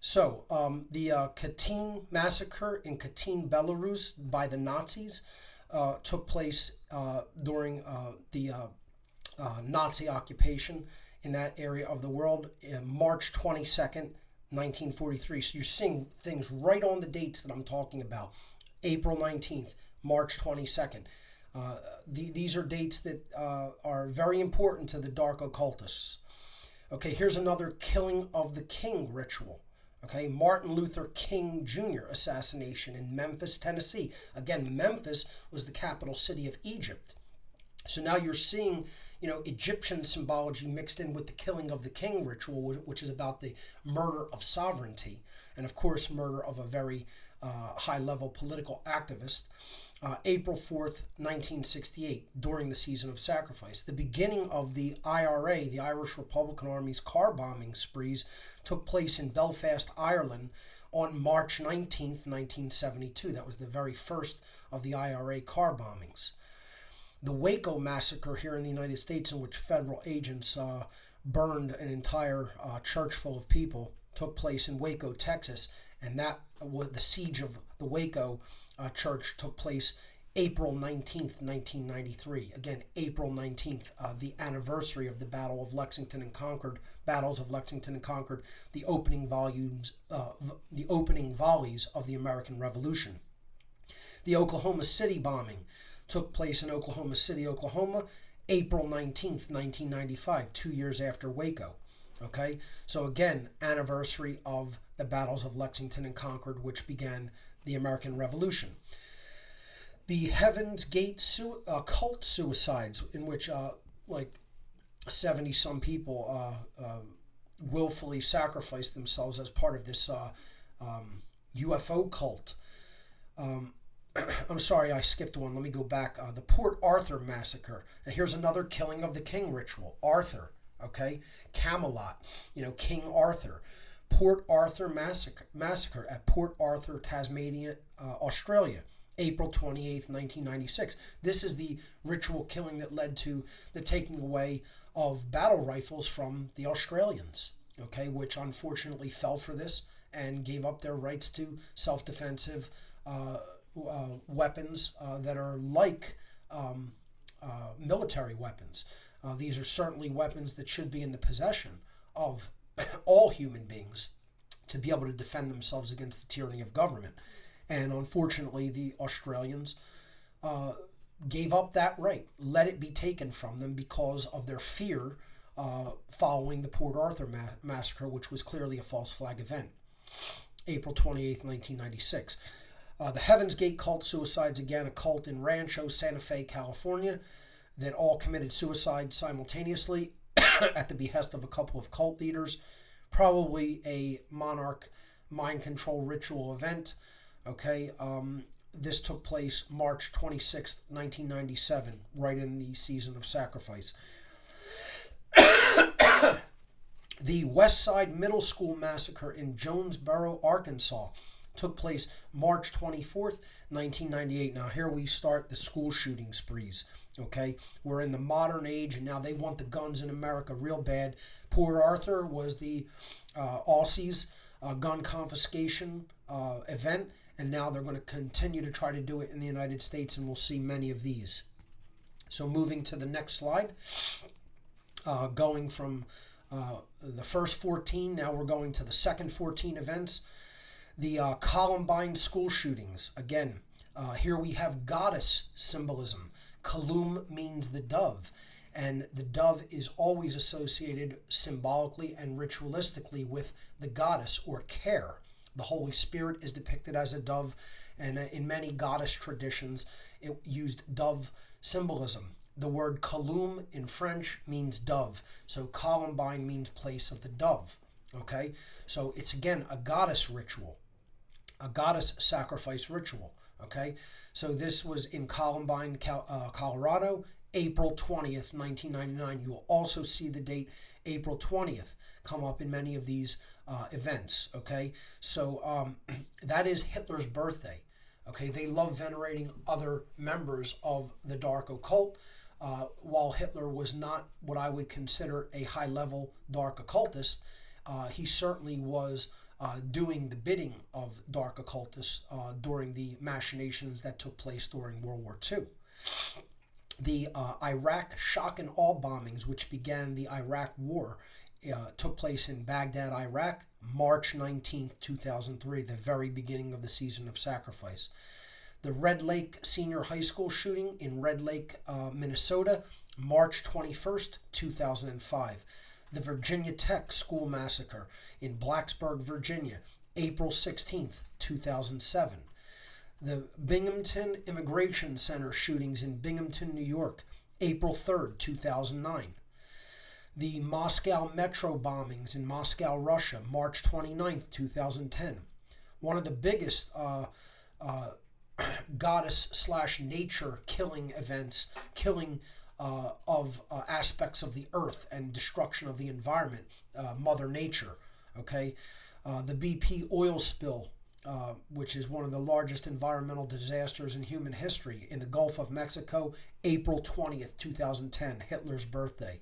[SPEAKER 3] So, the Katyn massacre in Katyn, Belarus by the Nazis took place during the Nazi occupation in that area of the world, March 22nd, 1943. So you're seeing things right on the dates that I'm talking about. April 19th, March 22nd. These are dates that are very important to the dark occultists. Okay, here's another killing of the king ritual. Okay, Martin Luther King Jr. assassination in Memphis, Tennessee. Again, Memphis was the capital city of Egypt. So now you're seeing, Egyptian symbology mixed in with the killing of the king ritual, which is about the murder of sovereignty. and of course murder of a very high-level political activist. April 4th, 1968, during the season of sacrifice. The beginning of the IRA, the Irish Republican Army's car bombing sprees, took place in Belfast, Ireland on March 19th, 1972. That was the very first of the IRA car bombings. The Waco massacre here in the United States, in which federal agents burned an entire church full of people, took place in Waco, Texas, and that was the siege of the Waco church took place April 19th, 1993. Again, April 19th, the anniversary of the Battle of Lexington and Concord, battles of Lexington and Concord, the opening volleys of the American Revolution. The Oklahoma City bombing took place in Oklahoma City, Oklahoma, April 19th, 1995, 2 years after Waco. Okay, so again, anniversary of the battles of Lexington and Concord, which began the American Revolution. The Heaven's Gate cult suicides, in which like 70-some people willfully sacrificed themselves as part of this UFO cult. I'm sorry, I skipped one. Let me go back. The Port Arthur massacre. And here's another killing of the king ritual. Arthur, okay? Camelot, King Arthur. Port Arthur massacre at Port Arthur, Tasmania, Australia, April 28th, 1996. This is the ritual killing that led to the taking away of battle rifles from the Australians, okay, which unfortunately fell for this and gave up their rights to self-defensive weapons that are like military weapons. These are certainly weapons that should be in the possession of all human beings to be able to defend themselves against the tyranny of government. And unfortunately, the Australians gave up that right, let it be taken from them because of their fear following the Port Arthur massacre, which was clearly a false flag event. April 28th, 1996. The Heaven's Gate cult suicides, again, a cult in Rancho Santa Fe, California, that all committed suicide simultaneously at the behest of a couple of cult leaders, probably a monarch mind control ritual event. Okay, this took place March 26th, 1997, right in the season of sacrifice. The West Side Middle School massacre in Jonesboro, Arkansas, took place March 24th, 1998. Now here we start the school shooting sprees. Okay, we're in the modern age, and now they want the guns in America real bad. Port Arthur was the Aussies gun confiscation event, and now they're going to continue to try to do it in the United States, and we'll see many of these. So moving to the next slide, going from the first 14, now we're going to the second 14 events. The Columbine school shootings, again, here we have goddess symbolism. Kalum means the dove, and the dove is always associated symbolically and ritualistically with the goddess or care. The Holy Spirit is depicted as a dove, and in many goddess traditions, it used dove symbolism. The word Kalum in French means dove, so Columbine means place of the dove. Okay, so it's again a goddess ritual, a goddess sacrifice ritual. Okay, so this was in Columbine, Colorado, April 20th, 1999. You will also see the date April 20th come up in many of these events. Okay, so that is Hitler's birthday. Okay, they love venerating other members of the dark occult. While Hitler was not what I would consider a high-level dark occultist, he certainly was doing the bidding of dark occultists during the machinations that took place during World War II. The Iraq shock and awe bombings, which began the Iraq War, took place in Baghdad, Iraq, March 19th, 2003, the very beginning of the season of sacrifice. The Red Lake Senior High School shooting in Red Lake, Minnesota, March 21st, 2005. The Virginia Tech School Massacre in Blacksburg, Virginia, April 16th, 2007. The Binghamton Immigration Center shootings in Binghamton, New York, April 3rd, 2009. The Moscow metro bombings in Moscow, Russia, March 29th, 2010. One of the biggest goddess/nature killing events, killing of aspects of the earth and destruction of the environment, Mother Nature. Okay, the BP oil spill, which is one of the largest environmental disasters in human history in the Gulf of Mexico, April 20th, 2010, Hitler's birthday.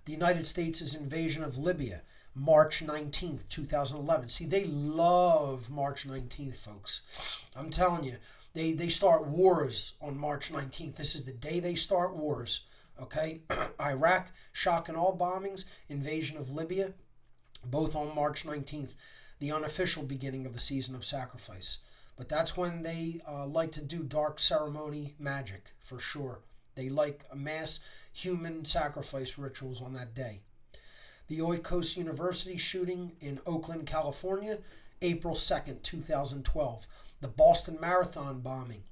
[SPEAKER 3] The United States' invasion of Libya, March 19th, 2011. See, they love March 19th, folks. I'm telling you, they start wars on March 19th. This is the day they start wars. Okay? Iraq, shock and awe bombings, invasion of Libya, both on March 19th, the unofficial beginning of the season of sacrifice. But that's when they like to do dark ceremony magic, for sure. They like mass human sacrifice rituals on that day. The Oikos University shooting in Oakland, California, April 2nd, 2012. The Boston Marathon bombing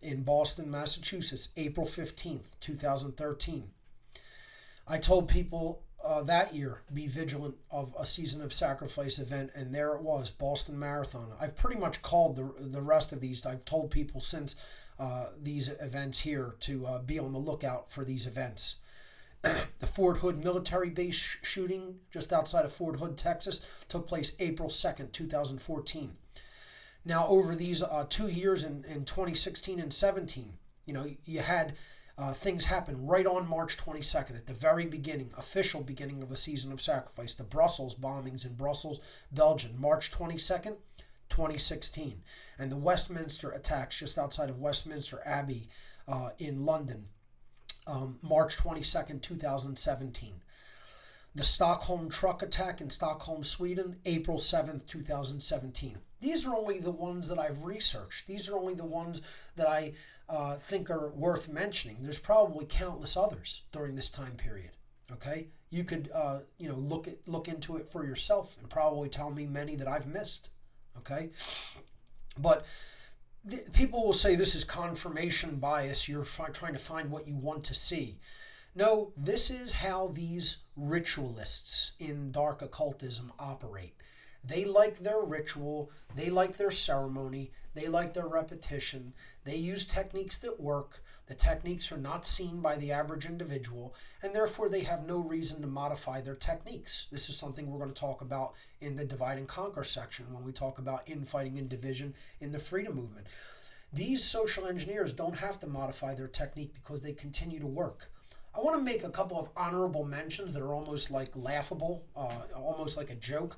[SPEAKER 3] in Boston, Massachusetts, April 15th, 2013. I told people that year, be vigilant of a season of sacrifice event, and there it was, Boston Marathon. I've pretty much called the rest of these. I've told people since these events here to be on the lookout for these events. The Fort Hood military base shooting just outside of Fort Hood, Texas, took place April 2nd, 2014. Now, over these 2 years in 2016 and 17, you had things happen right on March 22nd, at the very beginning, official beginning of the season of sacrifice. The Brussels bombings in Brussels, Belgium, March 22nd, 2016. And the Westminster attacks just outside of Westminster Abbey in London, March 22nd, 2017. The Stockholm truck attack in Stockholm, Sweden, April 7th, 2017. These are only the ones that I've researched. These are only the ones that I think are worth mentioning. There's probably countless others during this time period. Okay, you could look into it for yourself and probably tell me many that I've missed. Okay, but people will say this is confirmation bias. You're trying to find what you want to see. No, this is how these ritualists in dark occultism operate. They like their ritual, they like their ceremony, they like their repetition. They use techniques that work. The techniques are not seen by the average individual, and therefore they have no reason to modify their techniques. This is something we're going to talk about in the Divide and Conquer section when we talk about infighting and division in the freedom movement. These social engineers don't have to modify their technique because they continue to work. I want to make a couple of honorable mentions that are almost like laughable, almost like a joke.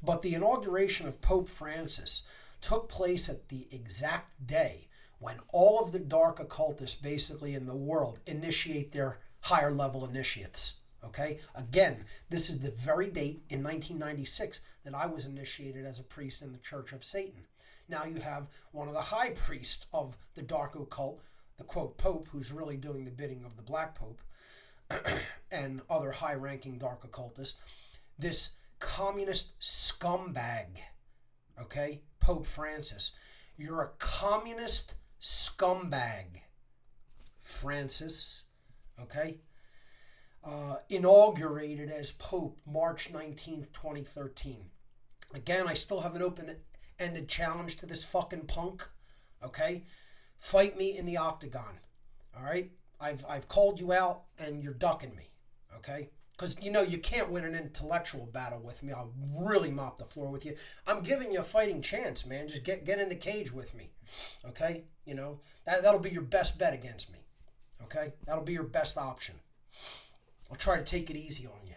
[SPEAKER 3] But the inauguration of Pope Francis took place at the exact day when all of the dark occultists basically in the world initiate their higher level initiates. Okay? Again, this is the very date in 1996 that I was initiated as a priest in the Church of Satan. Now you have one of the high priests of the dark occult, the quote Pope, who's really doing the bidding of the Black Pope, and other high-ranking dark occultists, this communist scumbag, okay, Pope Francis. You're a communist scumbag, Francis, okay? Inaugurated as Pope March 19th, 2013. Again, I still have an open-ended challenge to this fucking punk, okay? Fight me in the octagon, all right? I've called you out and you're ducking me, okay? Because, you can't win an intellectual battle with me. I'll really mop the floor with you. I'm giving you a fighting chance, man. Just get in the cage with me, okay? That'll be your best bet against me, okay? That'll be your best option. I'll try to take it easy on you.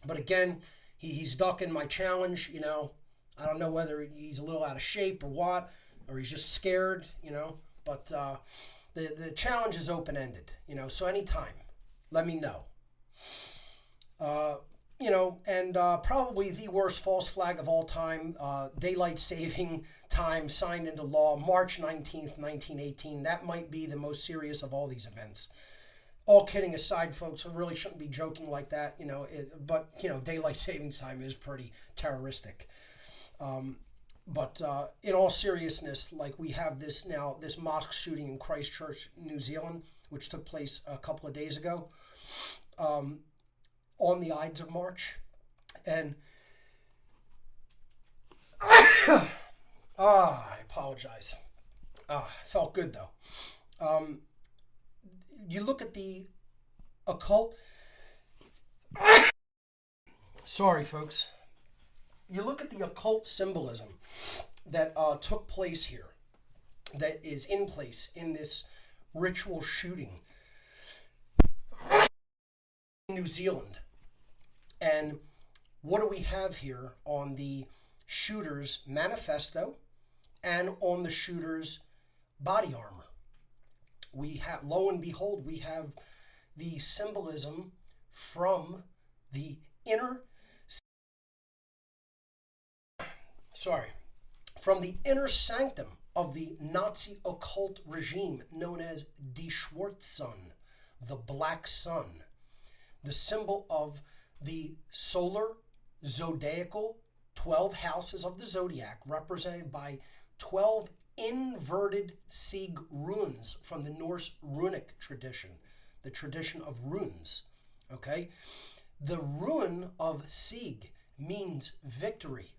[SPEAKER 3] But again, he's ducking my challenge, I don't know whether he's a little out of shape or what, or he's just scared, but the challenge is open-ended, so anytime, let me know. And probably the worst false flag of all time, daylight saving time signed into law, March 19th, 1918. That might be the most serious of all these events. All kidding aside, folks, I really shouldn't be joking like that, but daylight savings time is pretty terroristic. But in all seriousness, like we have this mosque shooting in Christchurch, New Zealand, which took place a couple of days ago. on the Ides of March. And I apologize. Felt good though. You look at the occult. Sorry, folks. You look at the occult symbolism that took place here, that is in place in this ritual shooting in New Zealand. And what do we have here on the shooter's manifesto and on the shooter's body armor? We have, lo and behold, we have the symbolism from the inner sanctum of the Nazi occult regime known as Die Schwarzsonne, the Black Sun, the symbol of the solar zodiacal 12 houses of the zodiac, represented by 12 inverted Sieg runes from the Norse runic tradition, the tradition of runes. Okay, the rune of Sieg means victory,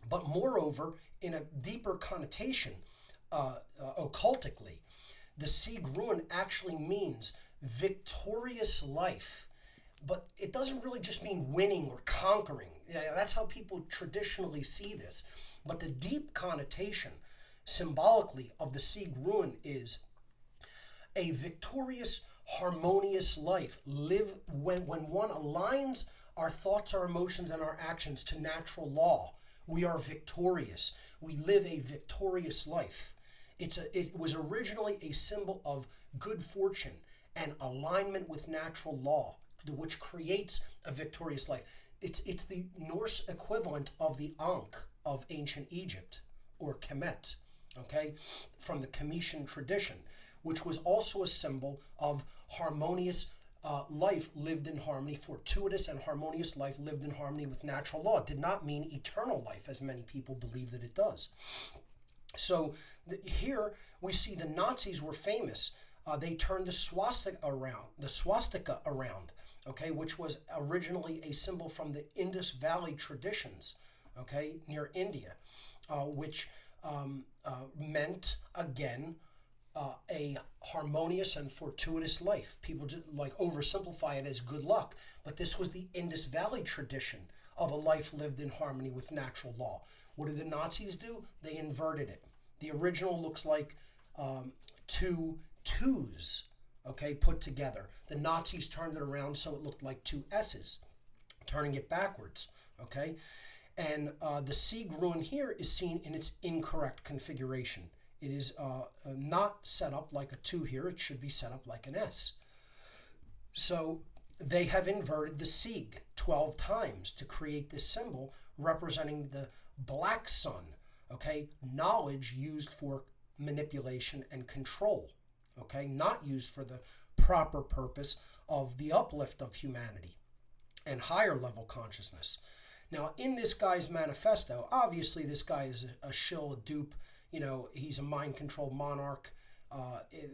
[SPEAKER 3] but moreover, in a deeper connotation, occultically, the Sieg rune actually means victorious life. But it doesn't really just mean winning or conquering. That's how people traditionally see this. But the deep connotation, symbolically, of the Sieg rune is a victorious, harmonious life. Live when one aligns our thoughts, our emotions, and our actions to natural law, we are victorious. We live a victorious life. It was originally a symbol of good fortune and alignment with natural law, which creates a victorious life. It's the Norse equivalent of the Ankh of ancient Egypt, or Kemet, okay, from the Cometian tradition, which was also a symbol of harmonious life lived in harmony, fortuitous and harmonious life lived in harmony with natural law. It did not mean eternal life, as many people believe that it does. So here we see the Nazis were famous. They turned the swastika around, okay, which was originally a symbol from the Indus Valley traditions, okay, near India, which meant, again, a harmonious and fortuitous life. People just like oversimplify it as good luck, but this was the Indus Valley tradition of a life lived in harmony with natural law. What did the Nazis do? They inverted it. The original looks like two twos, okay, put together. The Nazis turned it around so it looked like two S's, turning it backwards, okay? And the Sieg rune here is seen in its incorrect configuration. It is not set up like a 2 here. It should be set up like an S. So they have inverted the Sieg 12 times to create this symbol representing the Black Sun, okay? Knowledge used for manipulation and control, okay? Not used for the proper purpose of the uplift of humanity and higher level consciousness. Now, in this guy's manifesto, obviously this guy is a shill, a dupe. You know, he's a mind-controlled monarch.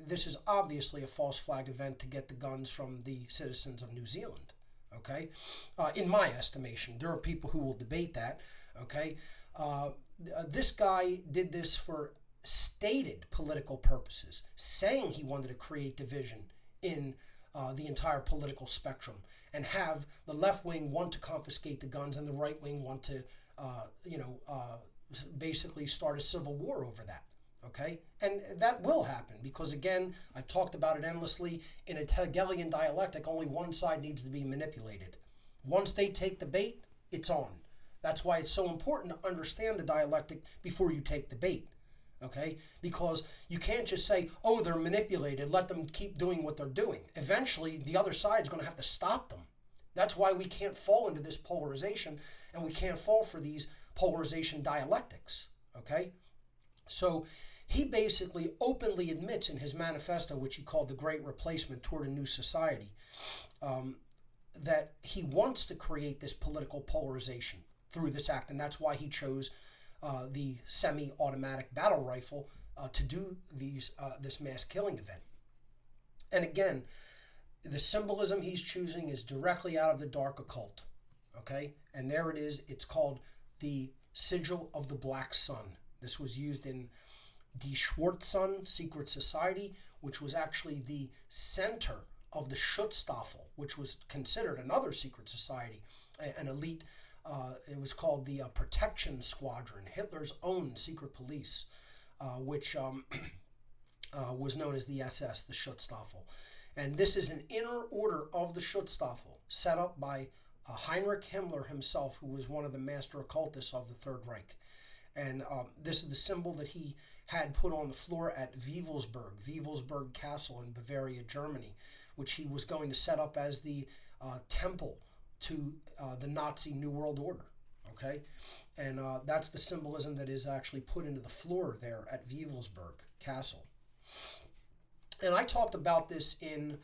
[SPEAKER 3] This is obviously a false flag event to get the guns from the citizens of New Zealand, okay? In my estimation. There are people who will debate that, okay? This guy did this for stated political purposes, saying he wanted to create division in the entire political spectrum and have the left wing want to confiscate the guns and the right wing want to, basically start a civil war over that, okay? And that will happen because, again, I've talked about it endlessly. In a Hegelian dialectic, only one side needs to be manipulated. Once they take the bait, it's on. That's why it's so important to understand the dialectic before you take the bait, okay? Because you can't just say, oh, they're manipulated, let them keep doing what they're doing. Eventually, the other side's going to have to stop them. That's why we can't fall into this polarization, and we can't fall for these polarization dialectics, okay? So he basically openly admits in his manifesto, which he called the Great Replacement Toward a New Society, that he wants to create this political polarization through this act, and that's why he chose the semi-automatic battle rifle to do this mass killing event. And again, the symbolism he's choosing is directly out of the dark occult. Okay? And there it is. It's called the Sigil of the Black Sun. This was used in Die Schwarzsonne Secret Society, which was actually the center of the Schutzstaffel, which was considered another secret society, an elite. It was called the Protection Squadron, Hitler's own secret police, which was known as the SS, the Schutzstaffel. And this is an inner order of the Schutzstaffel set up by Heinrich Himmler himself, who was one of the master occultists of the Third Reich. And this is the symbol that he had put on the floor at Wewelsburg Castle in Bavaria, Germany, which he was going to set up as the temple to the Nazi New World Order. Okay? And that's the symbolism that is actually put into the floor there at Wewelsburg Castle. And I talked about this in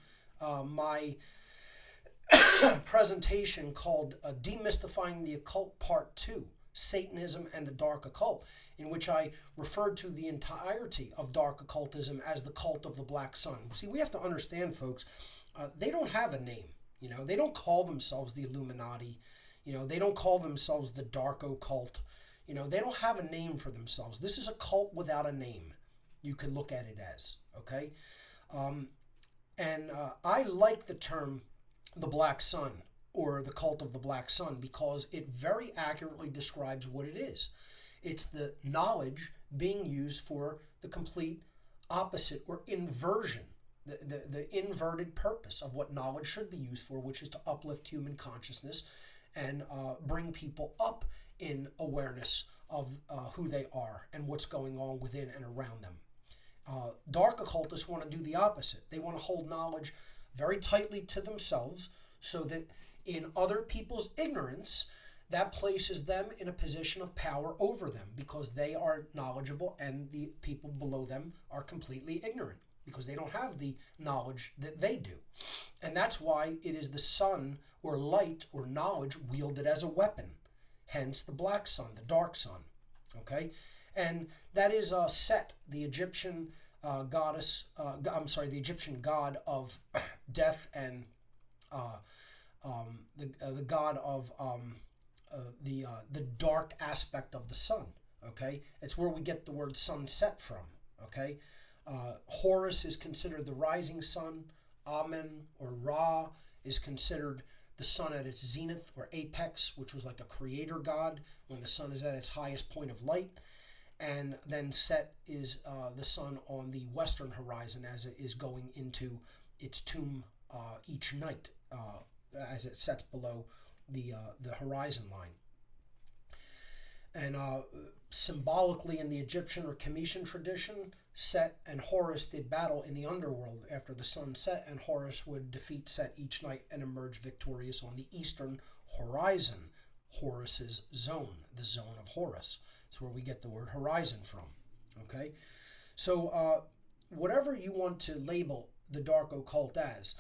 [SPEAKER 3] my presentation called Demystifying the Occult Part 2, Satanism and the Dark Occult, in which I referred to the entirety of dark occultism as the cult of the Black Sun. See, we have to understand, folks, they don't have a name. You know, they don't call themselves the Illuminati. You know, they don't call themselves the Dark Occult. You know, they don't have a name for themselves. This is a cult without a name. You could look at it as, okay? I like the term the Black Sun, or the cult of the Black Sun, because it very accurately describes what it is. It's the knowledge being used for the complete opposite or inversion, the inverted purpose of what knowledge should be used for, which is to uplift human consciousness and bring people up in awareness of who they are and what's going on within and around them. Dark occultists want to do the opposite. They want to hold knowledge very tightly to themselves so that in other people's ignorance, that places them in a position of power over them because they are knowledgeable and the people below them are completely ignorant because they don't have the knowledge that they do. And that's why it is the sun or light or knowledge wielded as a weapon, hence the black sun, the dark sun. Okay? And that is Set, the Egyptian the Egyptian god of death and the god of the dark aspect of the sun. Okay, it's where we get the word sunset from. Okay, Horus is considered the rising sun. Amen or Ra is considered the sun at its zenith or apex, which was like a creator god when the sun is at its highest point of light. And then Set is the sun on the western horizon as it is going into its tomb each night as it sets below the horizon line. And symbolically in the Egyptian or Cometian tradition, Set and Horus did battle in the underworld after the sun set, and Horus would defeat Set each night and emerge victorious on the eastern horizon, Horus's zone, the zone of Horus. That's where we get the word horizon from. Okay, so whatever you want to label the dark occult as,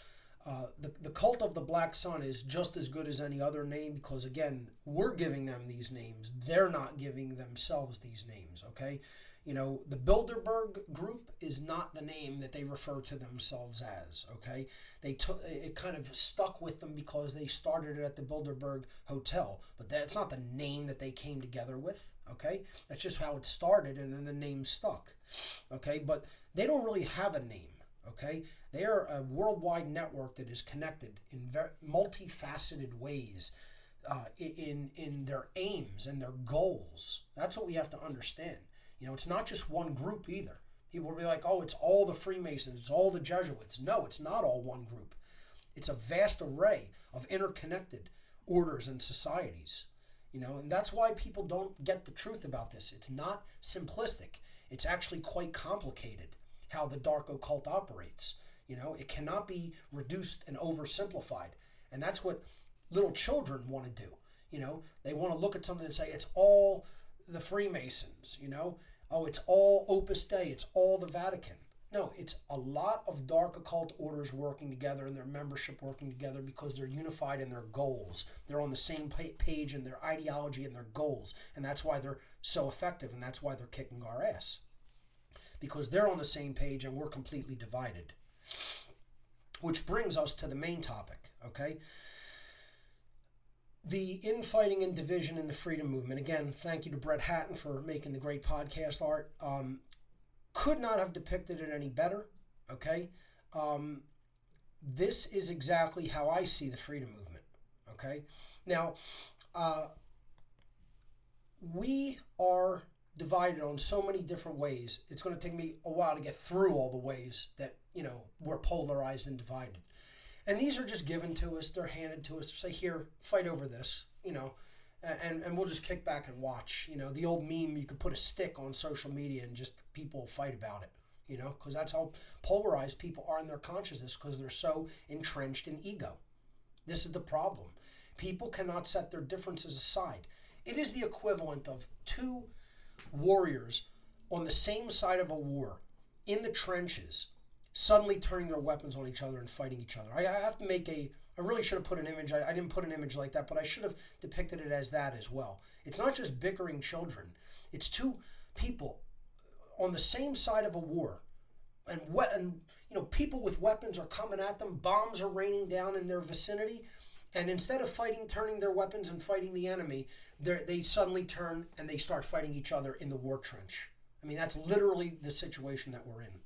[SPEAKER 3] the cult of the Black Sun is just as good as any other name because, again, we're giving them these names. They're not giving themselves these names, okay? You know, the Bilderberg group is not the name that they refer to themselves as, okay? It kind of stuck with them because they started it at the Bilderberg Hotel, but that's not the name that they came together with, okay? That's just how it started, and then the name stuck, okay? But they don't really have a name. Okay, they are a worldwide network that is connected in multifaceted ways in their aims and their goals. That's what we have to understand. You know, it's not just one group either. People will be like, oh, it's all the Freemasons, it's all the Jesuits. No, it's not all one group. It's a vast array of interconnected orders and societies. You know, and that's why people don't get the truth about this. It's not simplistic. It's actually quite complicated how the dark occult operates. You know, it cannot be reduced and oversimplified. And that's what little children want to do. You know, they want to look at something and say, it's all the Freemasons, you know, oh, it's all Opus Dei, it's all the Vatican. No, it's a lot of dark occult orders working together and their membership working together because they're unified in their goals. They're on the same page in their ideology and their goals. And that's why they're so effective, and that's why they're kicking our ass. Because they're on the same page and we're completely divided. Which brings us to the main topic, okay? The infighting and division in the freedom movement. Again, thank you to Brett Hatton for making the great podcast art. Could not have depicted it any better, okay? This is exactly how I see the freedom movement, okay? Now, we are divided on so many different ways. It's going to take me a while to get through all the ways that, we're polarized and divided. And these are just given to us. They're handed to us. They say, here, fight over this, and we'll just kick back and watch. The old meme, you could put a stick on social media and just people fight about it, because that's how polarized people are in their consciousness, because they're so entrenched in ego. This is the problem. People cannot set their differences aside. It is the equivalent of two warriors on the same side of a war in the trenches suddenly turning their weapons on each other and fighting each other. I have to make I really should have put an image. I didn't put an image like that, but I should have depicted it as that as well. It's not just bickering children. It's two people on the same side of a war, and people with weapons are coming at them. Bombs are raining down in their vicinity, and instead of turning their weapons and fighting the enemy, they suddenly turn and they start fighting each other in the war trench. I mean, that's literally the situation that we're in.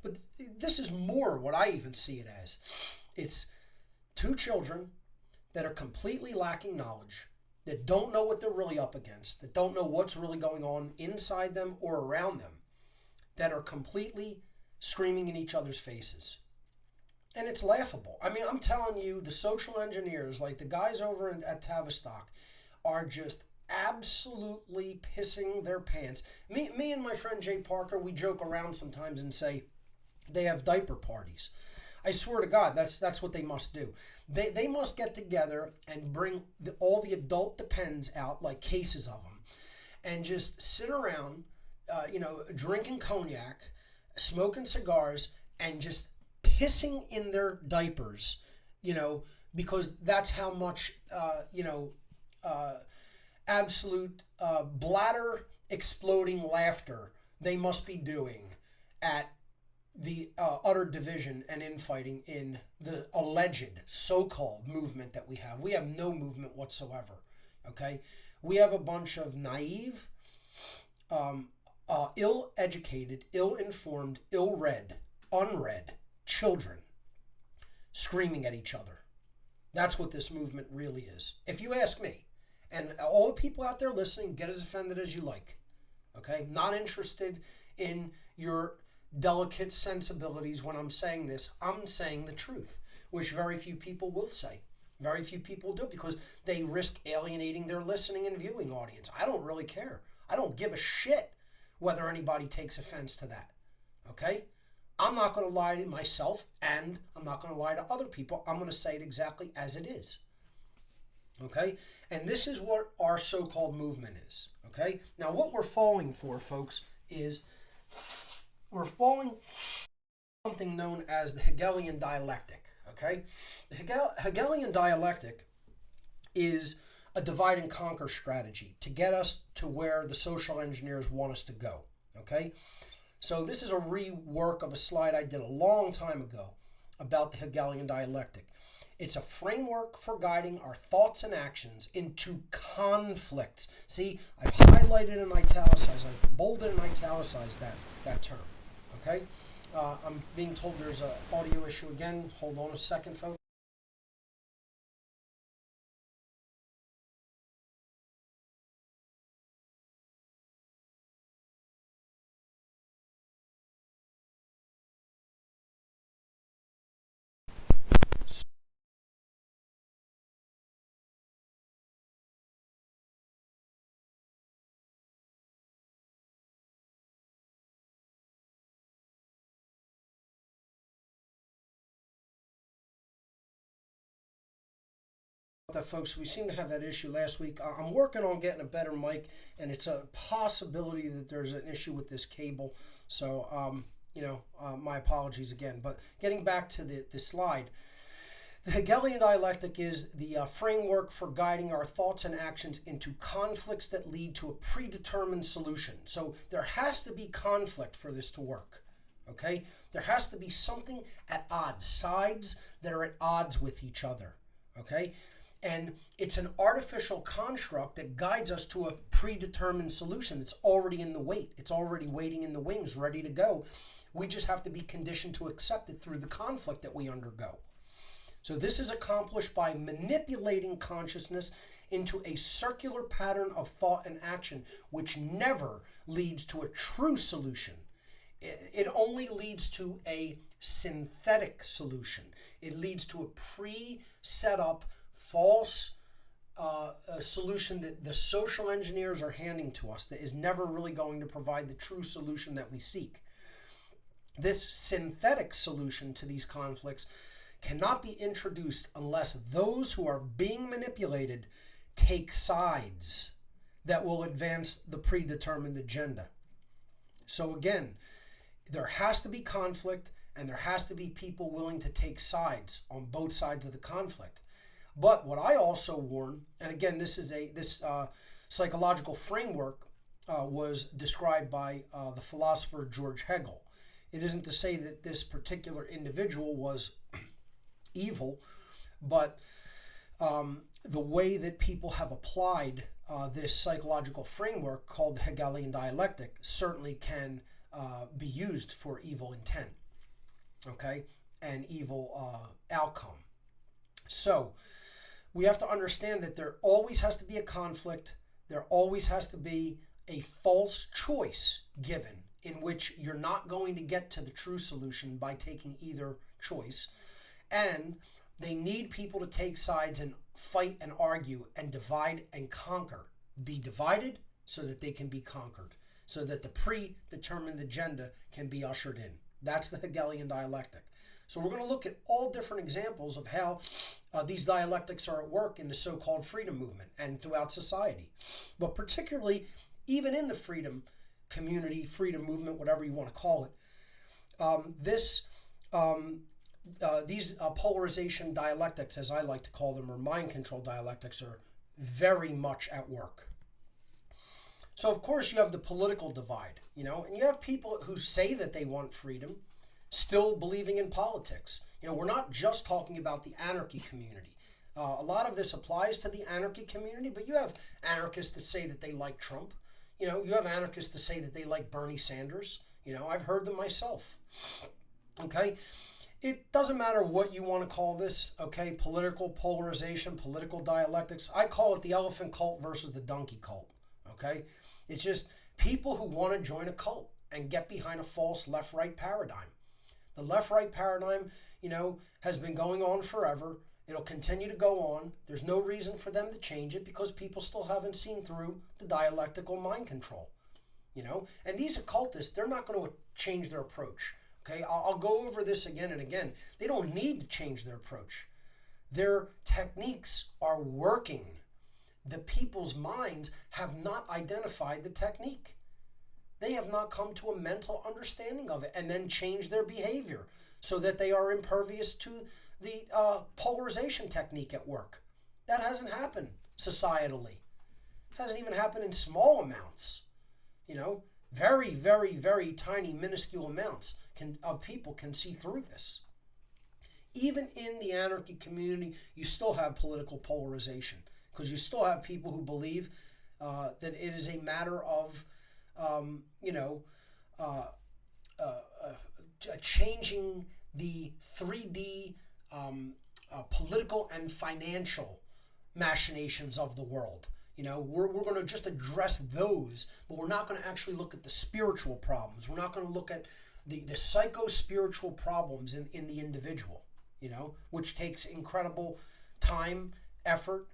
[SPEAKER 3] But this is more what I even see it as. It's two children that are completely lacking knowledge, that don't know what they're really up against, that don't know what's really going on inside them or around them, that are completely screaming in each other's faces. And it's laughable. I mean, I'm telling you, the social engineers, like the guys over at Tavistock, are just absolutely pissing their pants. Me and my friend Jay Parker, we joke around sometimes and say they have diaper parties. I swear to God, that's what they must do. They must get together and bring all the adult depends out, like cases of them, and just sit around, drinking cognac, smoking cigars, and just pissing in their diapers, because that's how much, absolute bladder exploding laughter they must be doing at the utter division and infighting in the alleged so-called movement that we have. We have no movement whatsoever, okay? We have a bunch of naive, ill-educated, ill-informed, ill-read, unread children screaming at each other. That's what this movement really is, if you ask me. And all the people out there listening, get as offended as you like, okay? Not interested in your delicate sensibilities when I'm saying this. I'm saying the truth, which very few people will say. Very few people do, because they risk alienating their listening and viewing audience. I don't really care. I don't give a shit whether anybody takes offense to that, okay? I'm not going to lie to myself, and I'm not going to lie to other people. I'm going to say it exactly as it is, okay? And this is what our so-called movement is, okay? Now, what we're falling for, folks, is we're falling something known as the Hegelian Dialectic, okay? The Hegelian Dialectic is a divide and conquer strategy to get us to where the social engineers want us to go, okay? So this is a rework of a slide I did a long time ago about the Hegelian Dialectic. It's a framework for guiding our thoughts and actions into conflicts. See, I've highlighted and italicized, I've bolded and italicized that term, okay? I'm being told there's an audio issue again. Hold on a second, folks. That, folks, we seem to have that issue last week. I'm working on getting a better mic, and it's a possibility that there's an issue with this cable. So, my apologies again. But getting back to the slide, the Hegelian Dialectic is the framework for guiding our thoughts and actions into conflicts that lead to a predetermined solution. So there has to be conflict for this to work, okay? There has to be something at odds, sides that are at odds with each other, okay? And it's an artificial construct that guides us to a predetermined solution that's already in the wait. It's already waiting in the wings, ready to go. We just have to be conditioned to accept it through the conflict that we undergo. So this is accomplished by manipulating consciousness into a circular pattern of thought and action, which never leads to a true solution. It only leads to a synthetic solution. It leads to a pre-set up false solution that the social engineers are handing to us that is never really going to provide the true solution that we seek. This synthetic solution to these conflicts cannot be introduced unless those who are being manipulated take sides that will advance the predetermined agenda. So again, there has to be conflict, and there has to be people willing to take sides on both sides of the conflict. But what I also warn, and again, this psychological framework was described by the philosopher George Hegel. It isn't to say that this particular individual was evil, but the way that people have applied this psychological framework called the Hegelian Dialectic certainly can be used for evil intent, okay, and evil outcome. So we have to understand that there always has to be a conflict. There always has to be a false choice given in which you're not going to get to the true solution by taking either choice. And they need people to take sides and fight and argue and divide and conquer. Be divided so that they can be conquered, so that the predetermined agenda can be ushered in. That's the Hegelian dialectic. So we're going to look at all different examples of how these dialectics are at work in the so-called freedom movement and throughout society. But particularly, even in the freedom community, freedom movement, whatever you want to call it, these polarization dialectics, as I like to call them, or mind control dialectics, are very much at work. So of course you have the political divide, and you have people who say that they want freedom, still believing in politics. We're not just talking about the anarchy community. A lot of this applies to the anarchy community, but you have anarchists that say that they like Trump. You have anarchists that say that they like Bernie Sanders. I've heard them myself. Okay? It doesn't matter what you want to call this, okay? Political polarization, political dialectics. I call it the elephant cult versus the donkey cult, okay? It's just people who want to join a cult and get behind a false left-right paradigm. The left-right paradigm, has been going on forever. It'll continue to go on. There's no reason for them to change it because people still haven't seen through the dialectical mind control, And these occultists, they're not going to change their approach. Okay, I'll go over this again and again. They don't need to change their approach. Their techniques are working. The people's minds have not identified the technique. They have not come to a mental understanding of it and then changed their behavior so that they are impervious to the polarization technique at work. That hasn't happened societally. It hasn't even happened in small amounts. Very, very, very tiny, minuscule amounts of people can see through this. Even in the anarchy community, you still have political polarization because you still have people who believe that it is a matter of, changing the 3D political and financial machinations of the world. We're going to just address those, but we're not going to actually look at the spiritual problems. We're not going to look at the psycho-spiritual problems in the individual, which takes incredible time, effort,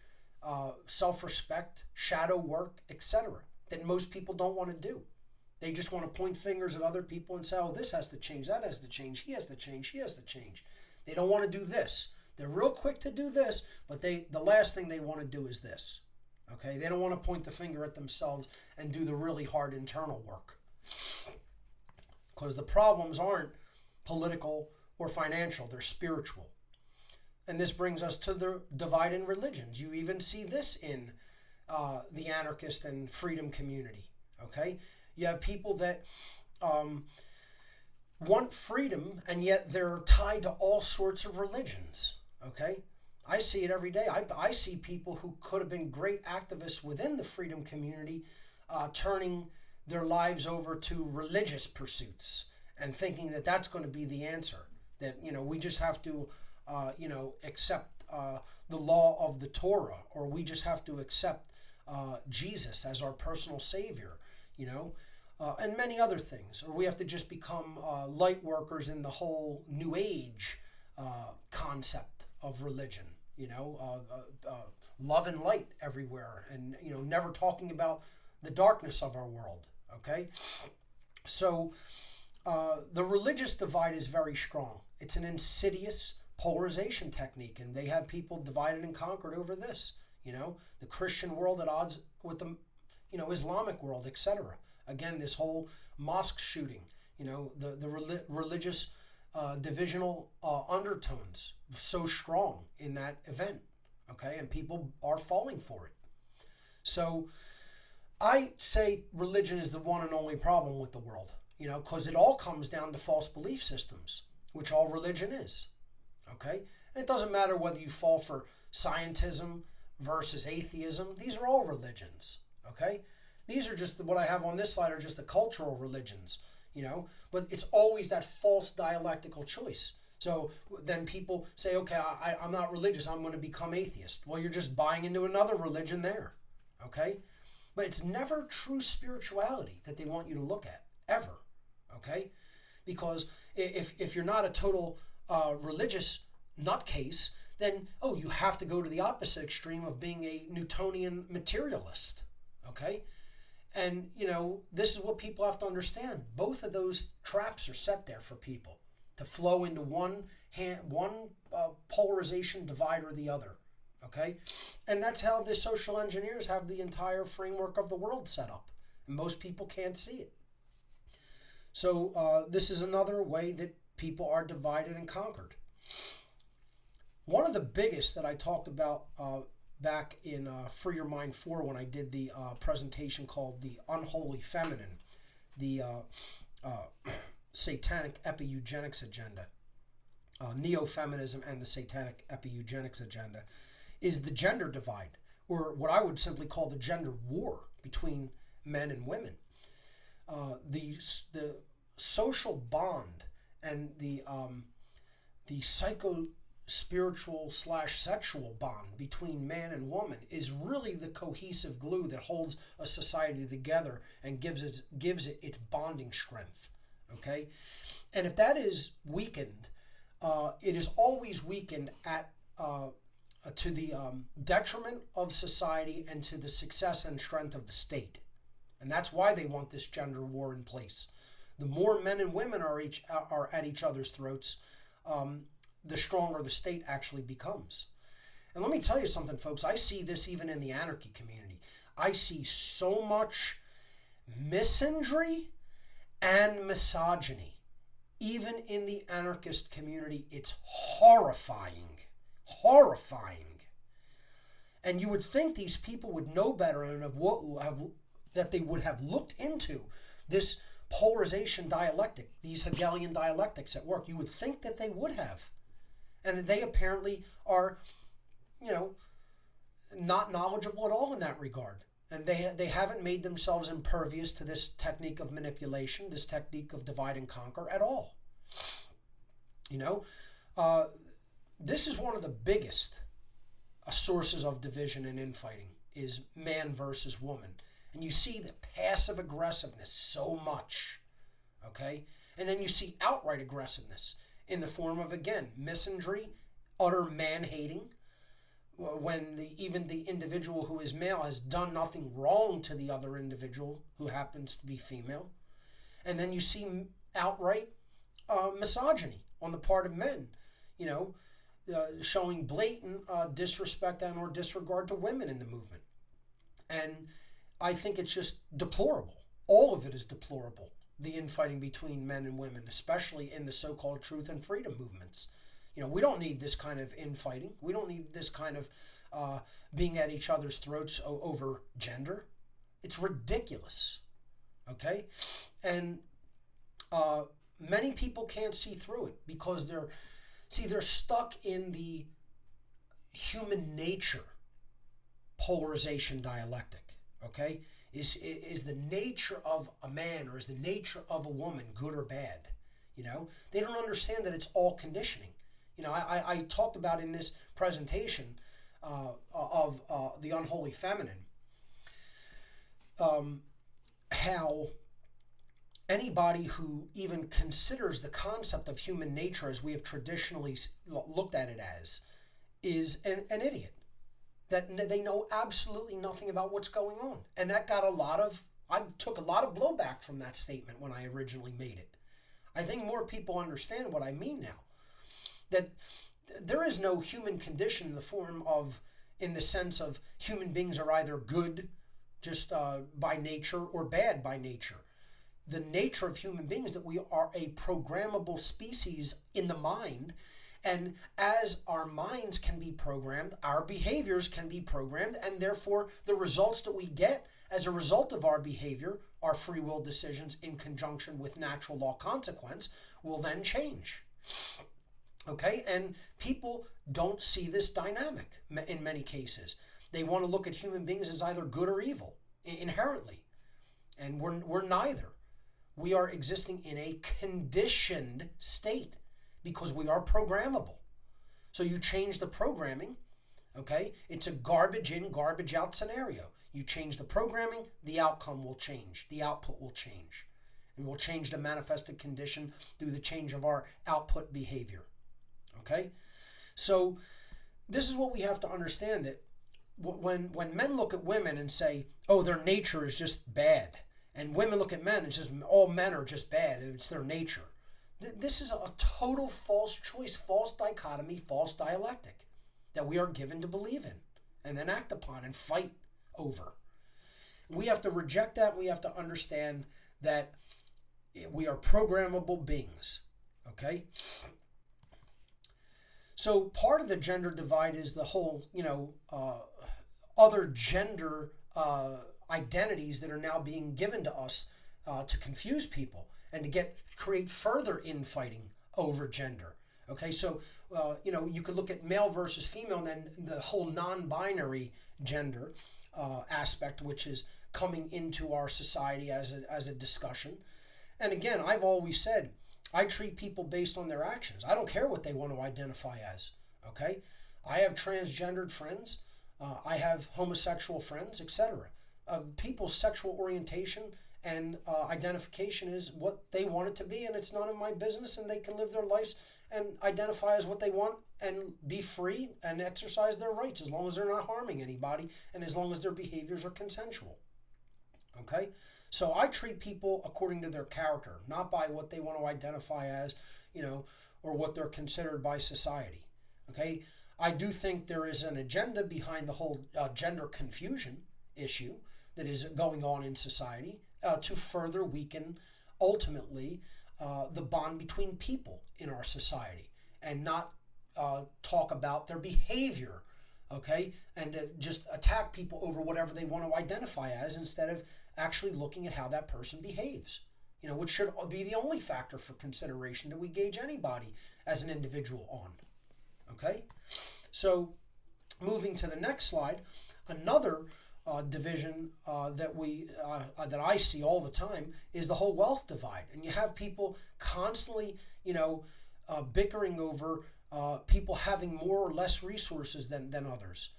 [SPEAKER 3] self-respect, shadow work, etc., that most people don't want to do. They just want to point fingers at other people and say, oh, this has to change, that has to change, he has to change, she has to change. They don't want to do this. They're real quick to do this, but the last thing they want to do is this. Okay, they don't want to point the finger at themselves and do the really hard internal work. Because the problems aren't political or financial, they're spiritual. And this brings us to the divide in religions. You even see this in the anarchist and freedom community. Okay, you have people that want freedom, and yet they're tied to all sorts of religions, okay? I see it every day. I see people who could have been great activists within the freedom community turning their lives over to religious pursuits and thinking that that's going to be the answer, that, we just have to, accept the law of the Torah, or we just have to accept Jesus as our personal savior, and many other things, or we have to just become light workers in the whole New Age concept of religion, love and light everywhere, and never talking about the darkness of our world. Okay, so the religious divide is very strong. It's an insidious polarization technique, and they have people divided and conquered over this. The Christian world at odds with the Islamic world, etc. Again, this whole mosque shooting, the religious divisional undertones so strong in that event, okay, and people are falling for it. So I say religion is the one and only problem with the world, because it all comes down to false belief systems, which all religion is, okay? And it doesn't matter whether you fall for scientism versus atheism. These are all religions, okay? These are just what I have on this slide are just the cultural religions, but it's always that false dialectical choice. So then people say, okay, I'm not religious, I'm going to become atheist. Well, you're just buying into another religion there, okay? But it's never true spirituality that they want you to look at, ever, okay? Because if you're not a total religious nutcase, then, you have to go to the opposite extreme of being a Newtonian materialist, okay? And, this is what people have to understand. Both of those traps are set there for people to flow into one polarization divide or the other, okay? And that's how the social engineers have the entire framework of the world set up. And most people can't see it. So this is another way that people are divided and conquered. One of the biggest that I talked about back in Free Your Mind 4 when I did the presentation called The Unholy Feminine, the Satanic Epi-Eugenics Agenda, Neo-Feminism and the Satanic Epi-Eugenics Agenda, is the gender divide, or what I would simply call the gender war between men and women. The social bond and the psycho-spiritual / sexual bond between man and woman is really the cohesive glue that holds a society together and gives it its bonding strength. Okay, and if that is weakened, it is always weakened to the detriment of society and to the success and strength of the state. And that's why they want this gender war in place. The more men and women are at each other's throats, the stronger the state actually becomes. And let me tell you something, folks. I see this even in the anarchy community. I see so much misandry and misogyny. Even in the anarchist community, it's horrifying. Horrifying. And you would think these people would know better and that they would have looked into this polarization dialectic, these Hegelian dialectics at work. You would think that they would have. And they apparently are, not knowledgeable at all in that regard. And they haven't made themselves impervious to this technique of manipulation, this technique of divide and conquer at all. This is one of the biggest sources of division and infighting, is man versus woman. And you see the passive aggressiveness so much, okay? And then you see outright aggressiveness in the form of, again, misandry, utter man-hating, when even the individual who is male has done nothing wrong to the other individual who happens to be female. And then you see outright misogyny on the part of men, showing blatant disrespect and or disregard to women in the movement. And I think it's just deplorable. All of it is deplorable, the infighting between men and women, especially in the so-called truth and freedom movements. We don't need this kind of infighting. We don't need this kind of being at each other's throats over gender. It's ridiculous, okay? And many people can't see through it because they're stuck in the human nature polarization dialectic. Okay, is the nature of a man or is the nature of a woman good or bad? They don't understand that it's all conditioning. I talked about in this presentation of the unholy feminine, how anybody who even considers the concept of human nature as we have traditionally looked at it as is an idiot. That they know absolutely nothing about what's going on. And that got I took a lot of blowback from that statement when I originally made it. I think more people understand what I mean now. That there is no human condition in the sense of human beings are either good just by nature or bad by nature. The nature of human beings is that we are a programmable species in the mind, and as our minds can be programmed, our behaviors can be programmed, and therefore the results that we get as a result of our behavior, our free will decisions in conjunction with natural law consequence, will then change. Okay, and people don't see this dynamic in many cases. They want to look at human beings as either good or evil inherently, and we're neither. We are existing in a conditioned state because we are programmable. So you change the programming, okay? It's a garbage in, garbage out scenario. You change the programming, the outcome will change, the output will change. And we'll change the manifested condition through the change of our output behavior. Okay, so this is what we have to understand, that when men look at women and say, oh, their nature is just bad, and women look at men and says all men are just bad, it's their nature. This is a total false choice, false dichotomy, false dialectic that we are given to believe in and then act upon and fight over. We have to reject that. We have to understand that we are programmable beings. Okay. So part of the gender divide is the whole, other gender identities that are now being given to us to confuse people and to create further infighting over gender. Okay, so you could look at male versus female, and then the whole non-binary gender aspect, which is coming into our society as a discussion. And again, I've always said, I treat people based on their actions. I don't care what they want to identify as, okay? I have transgendered friends. I have homosexual friends, etc. People's sexual orientation and identification is what they want it to be, and it's none of my business, and they can live their lives and identify as what they want and be free and exercise their rights as long as they're not harming anybody and as long as their behaviors are consensual, okay? So I treat people according to their character, not by what they want to identify as, or what they're considered by society. Okay, I do think there is an agenda behind the whole gender confusion issue that is going on in society to further weaken, ultimately, the bond between people in our society and not talk about their behavior, okay, and just attack people over whatever they want to identify as instead of actually looking at how that person behaves, which should be the only factor for consideration that we gauge anybody as an individual on. Okay, so moving to the next slide, another division that I see all the time is the whole wealth divide, and you have people constantly, bickering over people having more or less resources than others,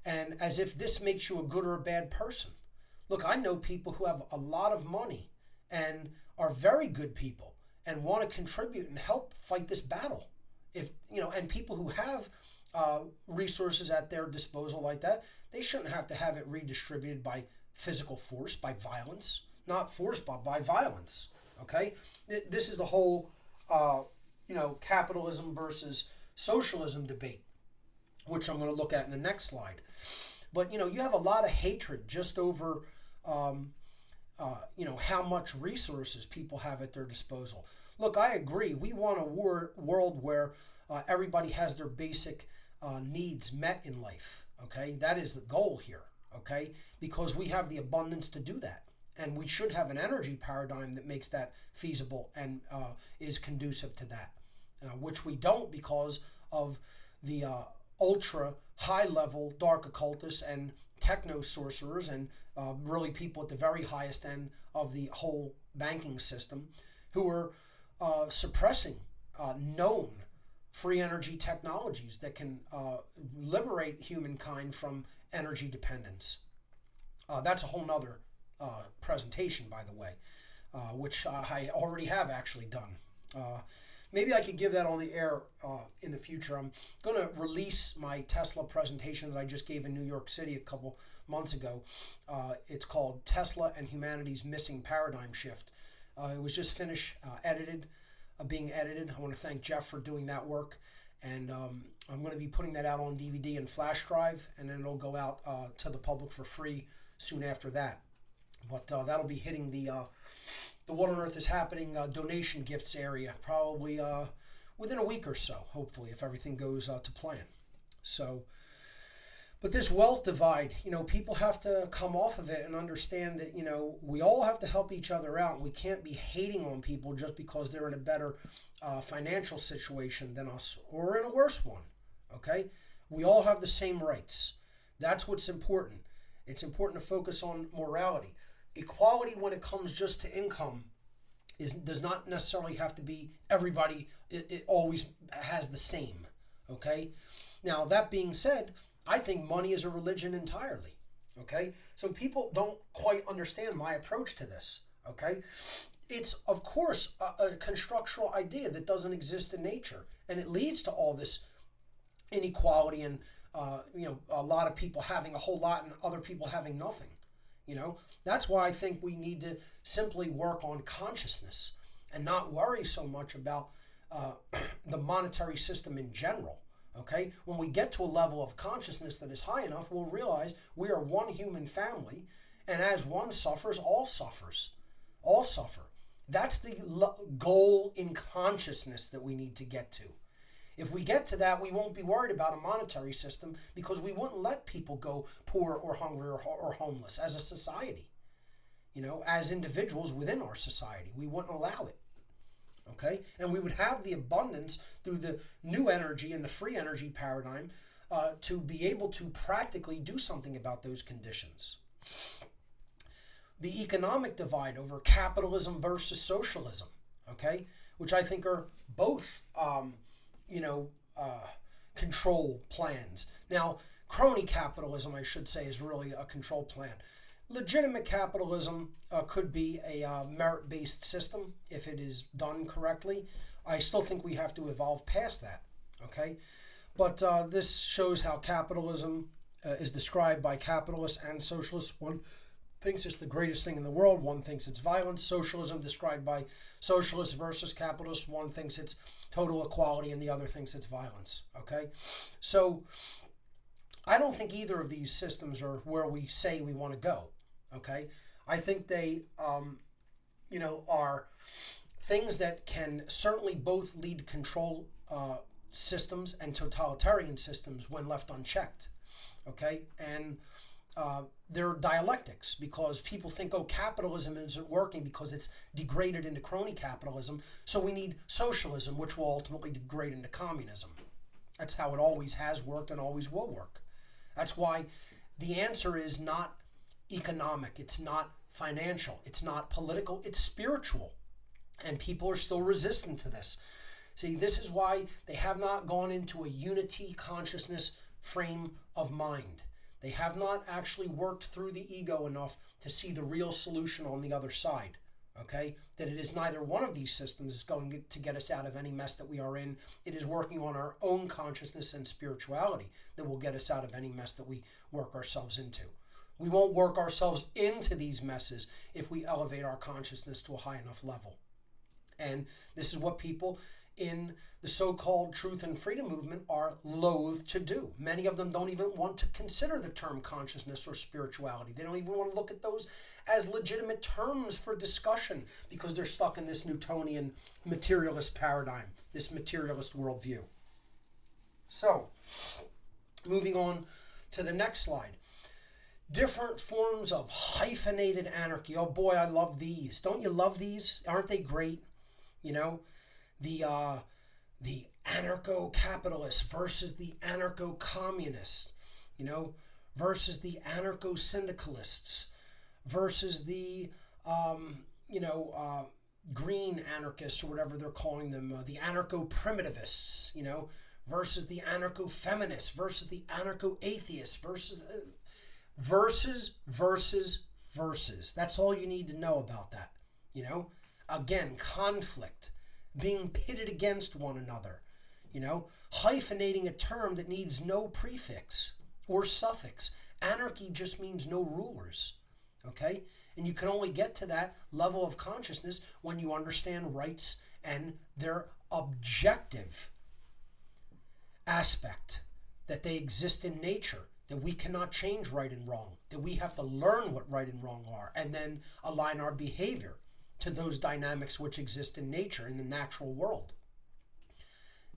[SPEAKER 3] and as if this makes you a good or a bad person. Look, I know people who have a lot of money and are very good people and want to contribute and help fight this battle. And people who have resources at their disposal like that, they shouldn't have to have it redistributed by physical force, by violence, not force, but by violence. Okay, this is the whole, capitalism versus socialism debate, which I'm going to look at in the next slide. But you have a lot of hatred just over how much resources people have at their disposal. Look, I agree. We want a world where everybody has their basic needs met in life. Okay, that is the goal here. Okay, because we have the abundance to do that, And we should have an energy paradigm that makes that feasible and is conducive to that, which we don't because of the ultra high level dark occultists and techno sorcerers and really people at the very highest end of the whole banking system who are suppressing known free energy technologies that can liberate humankind from energy dependence. That's a whole nother presentation, by the way, which I already have actually done. Maybe I could give that on the air in the future. I'm going to release my Tesla presentation that I just gave in New York City a couple months ago. It's called Tesla and Humanity's Missing Paradigm Shift. It was just finished, being edited. I want to thank Jeff for doing that work. And I'm going to be putting that out on DVD and flash drive, and then it'll go out to the public for free soon after that. But that'll be hitting the What on Earth is Happening donation gifts area probably within a week or so, hopefully, if everything goes to plan. So, but this wealth divide, people have to come off of it and understand that, we all have to help each other out. We can't be hating on people just because they're in a better financial situation than us or in a worse one, okay? We all have the same rights. That's what's important. It's important to focus on morality. Equality when it comes just to income does not necessarily have to be everybody. It always has the same, okay? Now, that being said, I think money is a religion entirely, okay? So people don't quite understand my approach to this, okay? It's, of course, a constructural idea that doesn't exist in nature, and it leads to all this inequality and, a lot of people having a whole lot and other people having nothing. That's why I think we need to simply work on consciousness and not worry so much about the monetary system in general, okay? When we get to a level of consciousness that is high enough, we'll realize we are one human family, and as one suffers, all suffers. All suffer. That's the goal in consciousness that we need to get to. If we get to that, we won't be worried about a monetary system because we wouldn't let people go poor or hungry or homeless as a society. As individuals within our society, we wouldn't allow it. Okay? And we would have the abundance through the new energy and the free energy paradigm to be able to practically do something about those conditions. The economic divide over capitalism versus socialism, okay? Which I think are both control plans. Now, crony capitalism, I should say, is really a control plan. Legitimate capitalism could be a merit-based system if it is done correctly. I still think we have to evolve past that, okay? But this shows how capitalism is described by capitalists and socialists. One thinks it's the greatest thing in the world. One thinks it's violence. Socialism described by socialists versus capitalists. One thinks it's total equality and the other thinks it's violence, okay? So I don't think either of these systems are where we say we want to go, okay? I think they, are things that can certainly both lead to control systems and totalitarian systems when left unchecked, okay? And they're dialectics because people think, capitalism isn't working because it's degraded into crony capitalism, so we need socialism, which will ultimately degrade into communism. That's how it always has worked and always will work. That's why the answer is not economic, it's not financial, it's not political, it's spiritual. And people are still resistant to this. See, this is why they have not gone into a unity consciousness frame of mind. They have not actually worked through the ego enough to see the real solution on the other side, okay? That it is neither one of these systems is going to get us out of any mess that we are in. It is working on our own consciousness and spirituality that will get us out of any mess that we work ourselves into. We won't work ourselves into these messes if we elevate our consciousness to a high enough level. And this is what people in the so-called truth and freedom movement are loath to do. Many of them don't even want to consider the term consciousness or spirituality. They don't even want to look at those as legitimate terms for discussion because they're stuck in this Newtonian materialist paradigm, this materialist worldview. So, moving on to the next slide. Different forms of hyphenated anarchy. Oh boy, I love these. Don't you love these? Aren't they great? You know, the anarcho-capitalist versus the anarcho-communist, you know, versus the anarcho-syndicalists, versus the, green anarchists, or whatever they're calling them, the anarcho-primitivists, you know, versus the anarcho-feminists, versus the anarcho-atheists, versus. That's all you need to know about that, you know. Again, conflict, being pitted against one another, you know, hyphenating a term that needs no prefix or suffix. Anarchy just means no rulers, okay? And you can only get to that level of consciousness when you understand rights and their objective aspect, that they exist in nature, that we cannot change right and wrong, that we have to learn what right and wrong are, and then align our behavior to those dynamics which exist in nature, in the natural world.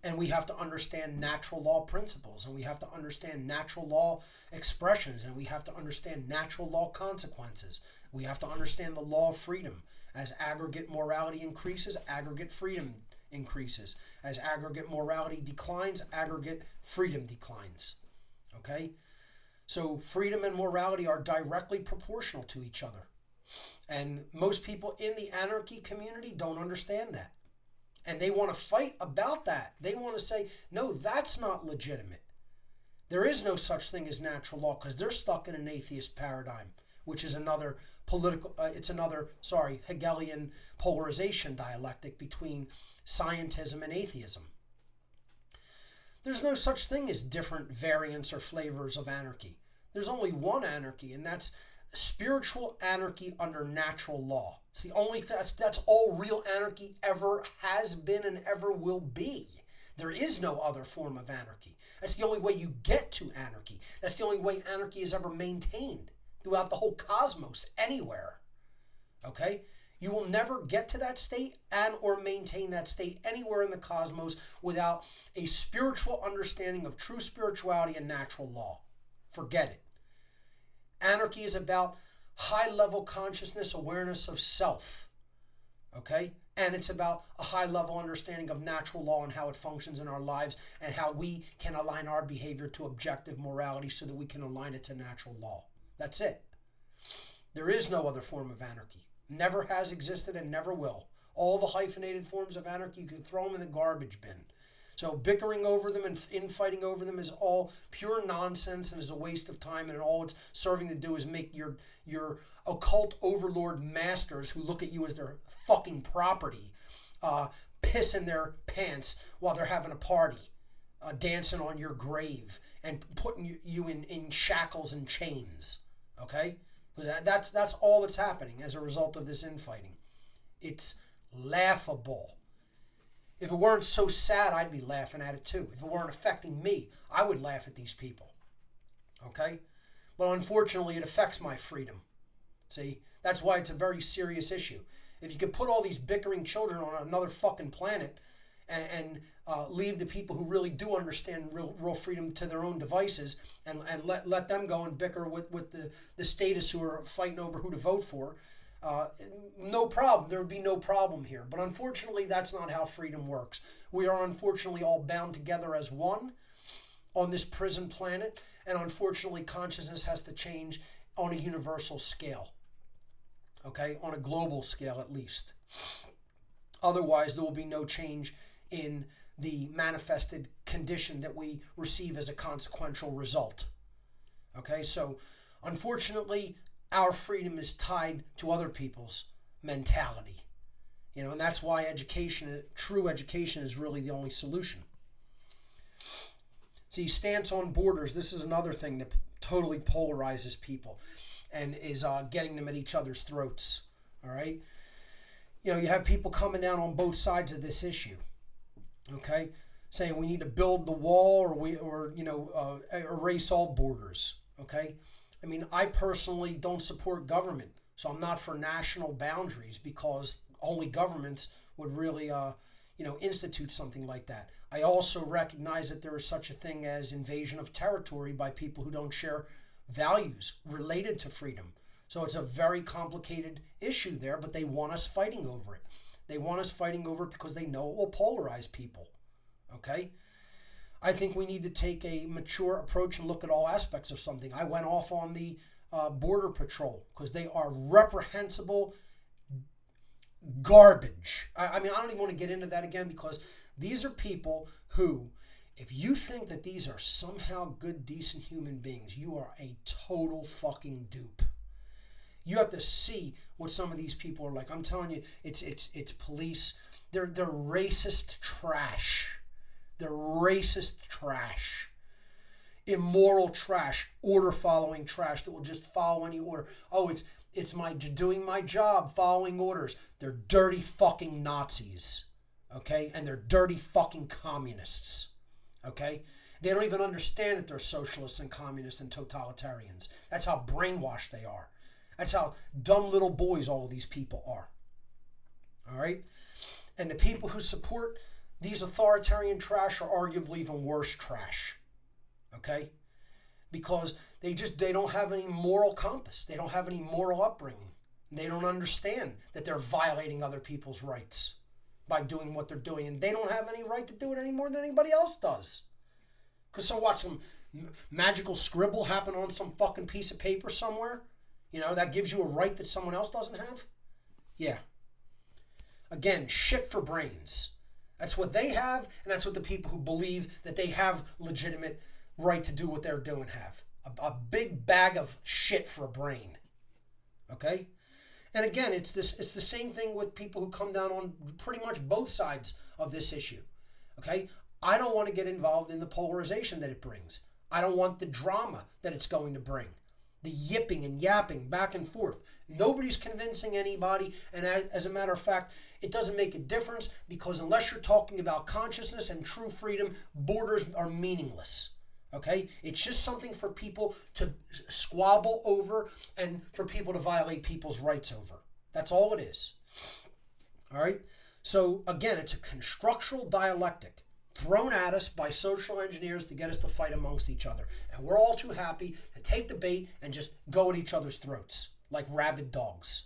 [SPEAKER 3] And we have to understand natural law principles, and we have to understand natural law expressions, and we have to understand natural law consequences. We have to understand the law of freedom. As aggregate morality increases, aggregate freedom increases. As aggregate morality declines, aggregate freedom declines. Okay? So freedom and morality are directly proportional to each other. And most people in the anarchy community don't understand that. And they want to fight about that. They want to say, no, that's not legitimate. There is no such thing as natural law, because they're stuck in an atheist paradigm, which is another Hegelian polarization dialectic between scientism and atheism. There's no such thing as different variants or flavors of anarchy. There's only one anarchy, and that's spiritual anarchy under natural law. It's the only thing, that's all real anarchy ever has been and ever will be. There is no other form of anarchy. That's the only way you get to anarchy. That's the only way anarchy is ever maintained throughout the whole cosmos, anywhere. Okay? You will never get to that state and or maintain that state anywhere in the cosmos without a spiritual understanding of true spirituality and natural law. Forget it. Anarchy is about high-level consciousness, awareness of self, okay? And it's about a high-level understanding of natural law and how it functions in our lives, and how we can align our behavior to objective morality so that we can align it to natural law. That's it. There is no other form of anarchy. Never has existed and never will. All the hyphenated forms of anarchy, you can throw them in the garbage bin. So bickering over them and infighting over them is all pure nonsense and is a waste of time, and all it's serving to do is make your occult overlord masters, who look at you as their fucking property, piss in their pants while they're having a party, dancing on your grave and putting you in shackles and chains. Okay? That's all that's happening as a result of this infighting. It's laughable. If it weren't so sad, I'd be laughing at it too. If it weren't affecting me, I would laugh at these people. Okay? But unfortunately, it affects my freedom. See? That's why it's a very serious issue. If you could put all these bickering children on another fucking planet and leave the people who really do understand real freedom to their own devices, and let them go and bicker with the statists who are fighting over who to vote for, no problem. There would be no problem here. But unfortunately, that's not how freedom works. We are unfortunately all bound together as one on this prison planet, and unfortunately, consciousness has to change on a universal scale. Okay? On a global scale, at least. Otherwise, there will be no change in the manifested condition that we receive as a consequential result. Okay? So, unfortunately, our freedom is tied to other people's mentality. You know, and that's why true education is really the only solution. See, stance on borders, this is another thing that totally polarizes people and is getting them at each other's throats. All right? You know, you have people coming down on both sides of this issue. Okay? Saying we need to build the wall or erase all borders. Okay? I mean, I personally don't support government, so I'm not for national boundaries, because only governments would really, institute something like that. I also recognize that there is such a thing as invasion of territory by people who don't share values related to freedom. So it's a very complicated issue there, but they want us fighting over it. They want us fighting over it because they know it will polarize people. Okay? I think we need to take a mature approach and look at all aspects of something. I went off on the Border Patrol because they are reprehensible garbage. I mean, I don't even want to get into that again, because these are people who, if you think that these are somehow good, decent human beings, you are a total fucking dupe. You have to see what some of these people are like. I'm telling you, it's police. They're racist trash. They're racist trash. Immoral trash. Order following trash that will just follow any order. Oh, it's my doing my job, following orders. They're dirty fucking Nazis. Okay? And they're dirty fucking communists. Okay? They don't even understand that they're socialists and communists and totalitarians. That's how brainwashed they are. That's how dumb little boys all of these people are. All right? And the people who support these authoritarian trash are arguably even worse trash. Okay? Because they don't have any moral compass. They don't have any moral upbringing. They don't understand that they're violating other people's rights by doing what they're doing. And they don't have any right to do it any more than anybody else does. Because so what, some magical scribble happened on some fucking piece of paper somewhere? You know, that gives you a right that someone else doesn't have? Yeah. Again, shit for brains. That's what they have, and that's what the people who believe that they have legitimate right to do what they're doing have. A big bag of shit for a brain. Okay? And again, it's the same thing with people who come down on pretty much both sides of this issue. Okay? I don't want to get involved in the polarization that it brings. I don't want the drama that it's going to bring. The yipping and yapping back and forth. Nobody's convincing anybody, and as a matter of fact, it doesn't make a difference, because unless you're talking about consciousness and true freedom, borders are meaningless. Okay? It's just something for people to squabble over and for people to violate people's rights over. That's all it is. All right? So again, it's a constructural dialectic thrown at us by social engineers to get us to fight amongst each other. And we're all too happy to take the bait and just go at each other's throats like rabid dogs.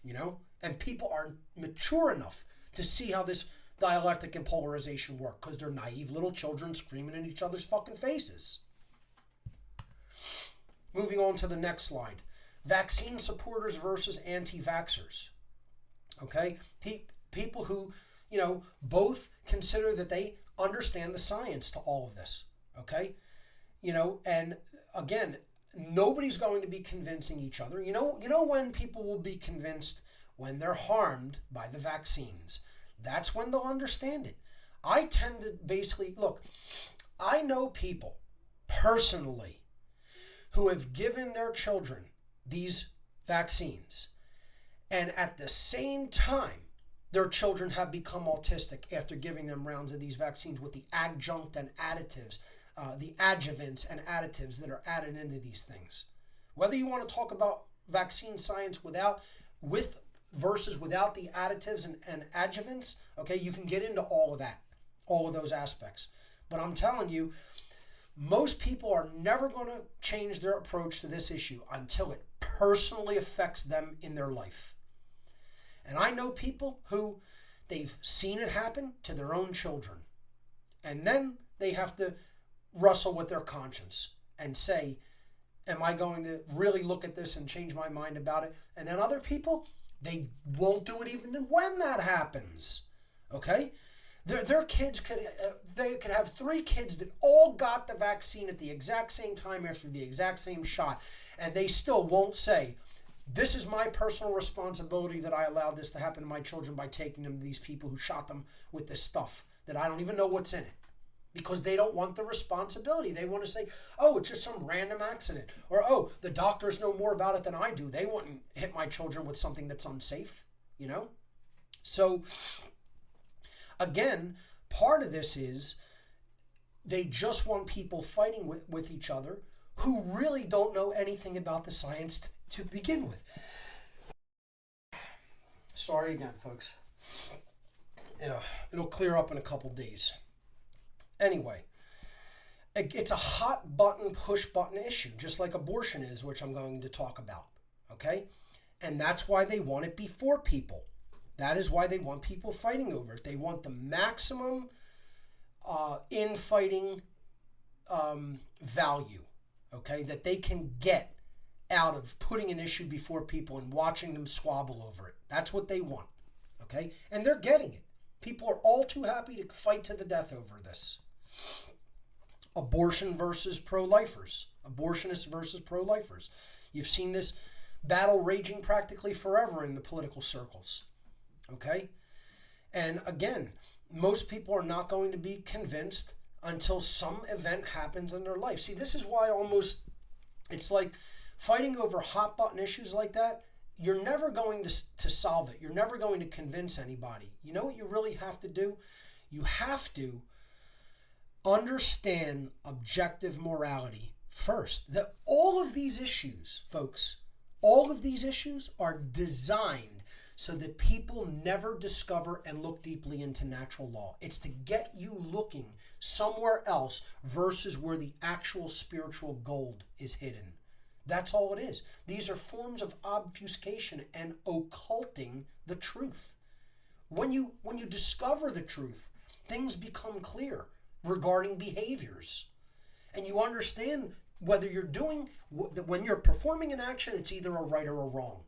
[SPEAKER 3] You know? And people aren't mature enough to see how this dialectic and polarization work, because they're naive little children screaming in each other's fucking faces. Moving on to the next slide. Vaccine supporters versus anti-vaxxers. Okay? People who, you know, both consider that they understand the science to all of this. Okay? You know, and again, nobody's going to be convincing each other. You know when people will be convinced? When they're harmed by the vaccines. That's when they'll understand it. I tend to basically, look, I know people personally who have given their children these vaccines, and at the same time, their children have become autistic after giving them rounds of these vaccines with the adjunct and additives, the adjuvants and additives that are added into these things. Whether you want to talk about vaccine science with versus without the additives and adjuvants, okay, you can get into all of that, all of those aspects. But I'm telling you, most people are never going to change their approach to this issue until it personally affects them in their life. And I know people who they've seen it happen to their own children. And then they have to wrestle with their conscience and say, am I going to really look at this and change my mind about it? And then other people, they won't do it even when that happens. Okay? Their kids they could have 3 kids that all got the vaccine at the exact same time after the exact same shot, and they still won't say, this is my personal responsibility that I allowed this to happen to my children by taking them to these people who shot them with this stuff that I don't even know what's in it. Because they don't want the responsibility. They want to say, oh, it's just some random accident. Or, oh, the doctors know more about it than I do. They wouldn't hit my children with something that's unsafe, you know? So, again, part of this is they just want people fighting with each other who really don't know anything about the science to begin with. Sorry again, folks. Yeah, it'll clear up in a couple days. Anyway, it's a hot button, push button issue, just like abortion is, which I'm going to talk about. Okay? And that's why they want it before people. That is why they want people fighting over it. They want the maximum infighting value, okay, that they can get out of putting an issue before people and watching them squabble over it. That's what they want, okay? And they're getting it. People are all too happy to fight to the death over this. Abortion versus pro-lifers. Abortionists versus pro-lifers. You've seen this battle raging practically forever in the political circles, okay? And again, most people are not going to be convinced until some event happens in their life. See, this is why it's like fighting over hot button issues like that. You're never going to solve it. You're never going to convince anybody. You know what you really have to do? You have to understand objective morality first. That all of these issues, folks, all of these issues are designed so that people never discover and look deeply into natural law. It's to get you looking somewhere else versus where the actual spiritual gold is hidden. That's all it is. These are forms of obfuscation and occulting the truth. When you discover the truth, things become clear regarding behaviors. And you understand whether you're doing, when you're performing an action, it's either a right or a wrong.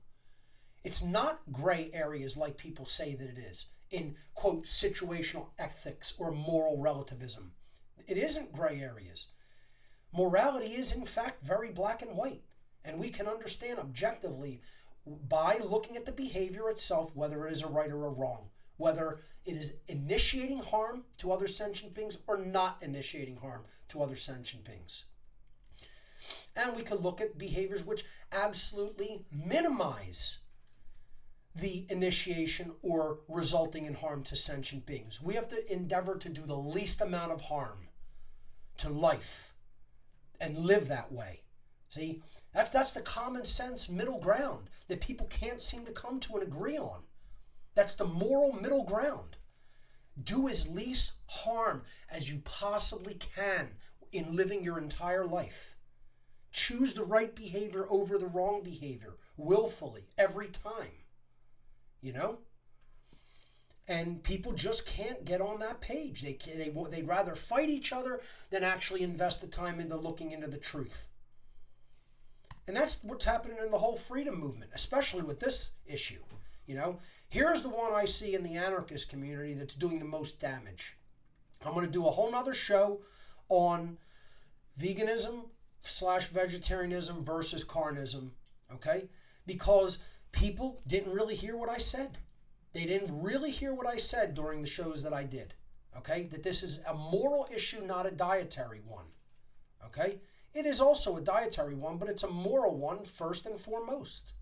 [SPEAKER 3] It's not gray areas like people say that it is in, quote, situational ethics or moral relativism. It isn't gray areas. Morality is, in fact, very black and white. And we can understand objectively by looking at the behavior itself whether it is a right or a wrong, whether it is initiating harm to other sentient beings or not initiating harm to other sentient beings. And we can look at behaviors which absolutely minimize the initiation or resulting in harm to sentient beings. We have to endeavor to do the least amount of harm to life and live that way. See, that's the common sense middle ground that people can't seem to come to and agree on. That's the moral middle ground. Do as least harm as you possibly can in living your entire life. Choose the right behavior over the wrong behavior willfully every time. You know? And people just can't get on that page. They'd rather fight each other than actually invest the time into looking into the truth. And that's what's happening in the whole freedom movement, especially with this issue. You know, here's the one I see in the anarchist community that's doing the most damage. I'm going to do a whole nother show on veganism/vegetarianism versus carnism, okay? Because people didn't really hear what I said. They didn't really hear what I said during the shows that I did, okay? That this is a moral issue, not a dietary one, okay? It is also a dietary one, but it's a moral one first and foremost,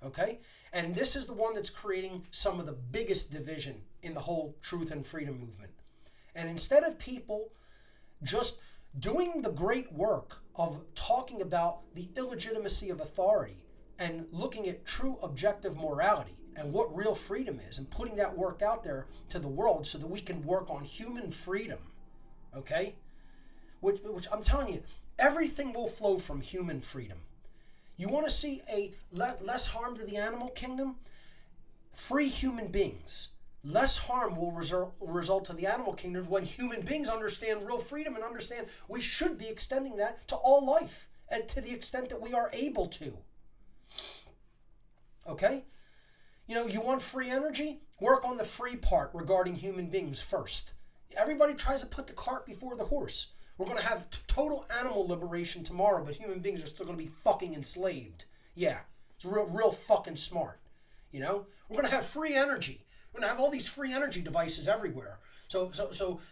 [SPEAKER 3] okay? And this is the one that's creating some of the biggest division in the whole truth and freedom movement. And instead of people just doing the great work of talking about the illegitimacy of authority and looking at true objective morality and what real freedom is and putting that work out there to the world so that we can work on human freedom, okay? Which I'm telling you, everything will flow from human freedom. You want to see a less harm to the animal kingdom? Free human beings. Less harm will result to the animal kingdom when human beings understand real freedom and understand we should be extending that to all life and to the extent that we are able to. Okay? You know, you want free energy? Work on the free part regarding human beings first. Everybody tries to put the cart before the horse. We're going to have total animal liberation tomorrow, but human beings are still going to be fucking enslaved. Yeah, it's real fucking smart. You know? We're going to have free energy. We're going to have all these free energy devices everywhere. So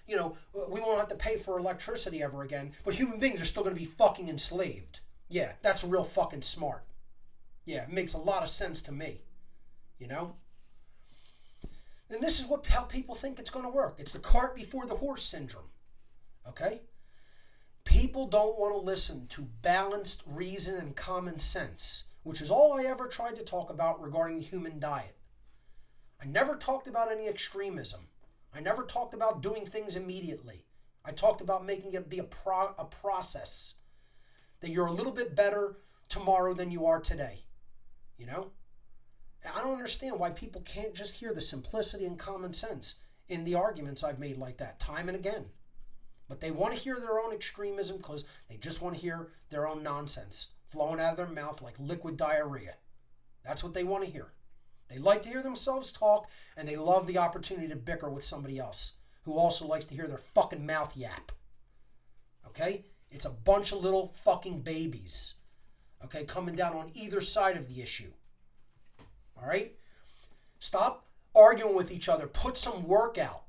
[SPEAKER 3] you know, we won't have to pay for electricity ever again, but human beings are still going to be fucking enslaved. Yeah, that's real fucking smart. Yeah, it makes a lot of sense to me. You know? And this is how people think it's going to work. It's the cart before the horse syndrome. Okay? People don't want to listen to balanced reason and common sense, which is all I ever tried to talk about regarding the human diet. I never talked about any extremism. I never talked about doing things immediately. I talked about making it be a process. That you're a little bit better tomorrow than you are today. You know? I don't understand why people can't just hear the simplicity and common sense in the arguments I've made like that time and again. But they want to hear their own extremism because they just want to hear their own nonsense flowing out of their mouth like liquid diarrhea. That's what they want to hear. They like to hear themselves talk, and they love the opportunity to bicker with somebody else who also likes to hear their fucking mouth yap. Okay? It's a bunch of little fucking babies. Okay? Coming down on either side of the issue. All right? Stop arguing with each other. Put some work out.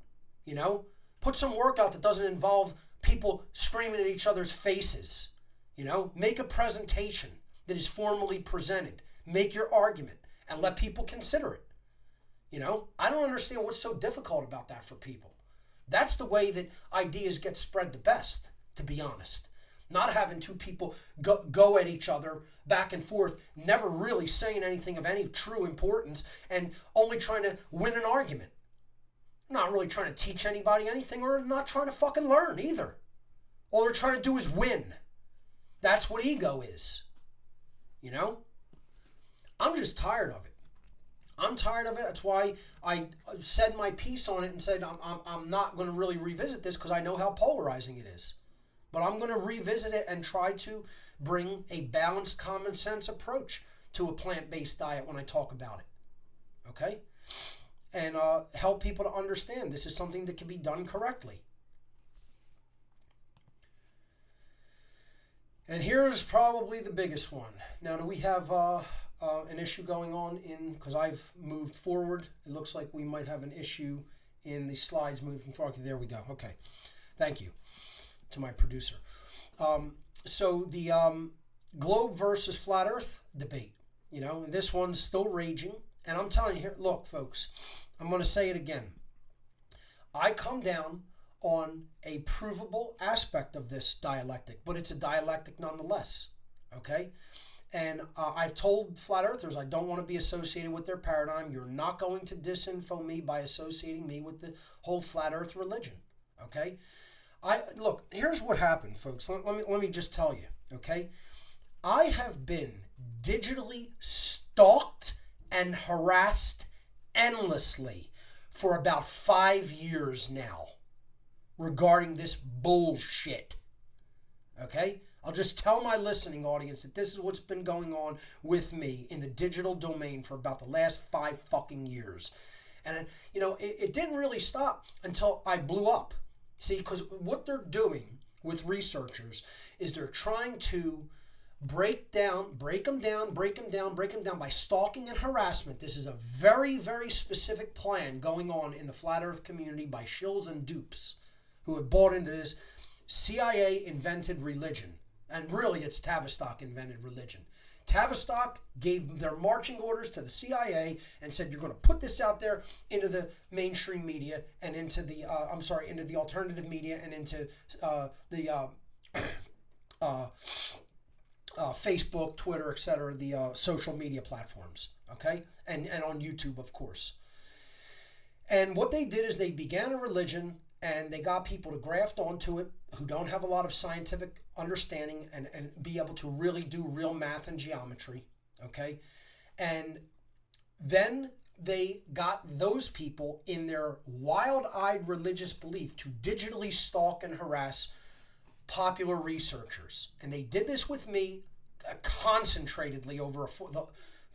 [SPEAKER 3] You know? Put some work out that doesn't involve people screaming at each other's faces. You know? Make a presentation that is formally presented. Make your argument and let people consider it. You know? I don't understand what's so difficult about that for people. That's the way that ideas get spread the best, to be honest. Not having two people go at each other back and forth, never really saying anything of any true importance, and only trying to win an argument. Not really trying to teach anybody anything, or not trying to fucking learn either. All they're trying to do is win. That's what ego is. You know? I'm just tired of it. I'm tired of it. That's why I said my piece on it and said I'm not going to really revisit this because I know how polarizing it is. But I'm going to revisit it and try to bring a balanced, common sense approach to a plant-based diet when I talk about it. Okay? And help people to understand this is something that can be done correctly. And here's probably the biggest one. Now, do we have an issue going on because I've moved forward. It looks like we might have an issue in the slides moving forward. There we go. Okay. Thank you to my producer. So the globe versus flat earth debate, you know, and this one's still raging. And I'm telling you here, look, folks, I'm going to say it again. I come down on a provable aspect of this dialectic, but it's a dialectic nonetheless. Okay? And I've told flat earthers I don't want to be associated with their paradigm. You're not going to disinfo me by associating me with the whole flat earth religion. Okay? Look, here's what happened, folks. Let me just tell you. Okay? I have been digitally stalked and harassed endlessly for about 5 years now regarding this bullshit. Okay? I'll just tell my listening audience that this is what's been going on with me in the digital domain for about the last 5 fucking years. And, you know, it didn't really stop until I blew up. See, because what they're doing with researchers is they're trying to break them down by stalking and harassment. This is a very, very specific plan going on in the flat earth community by shills and dupes who have bought into this CIA invented religion. And really, it's Tavistock invented religion. Tavistock gave their marching orders to the CIA and said, you're going to put this out there into the mainstream media and into the, into the alternative media and into the Facebook, Twitter, etc., the social media platforms, okay? And on YouTube, of course. And what they did is they began a religion and they got people to graft onto it who don't have a lot of scientific understanding and be able to really do real math and geometry, okay? And then they got those people in their wild-eyed religious belief to digitally stalk and harass popular researchers. And they did this with me concentratedly over the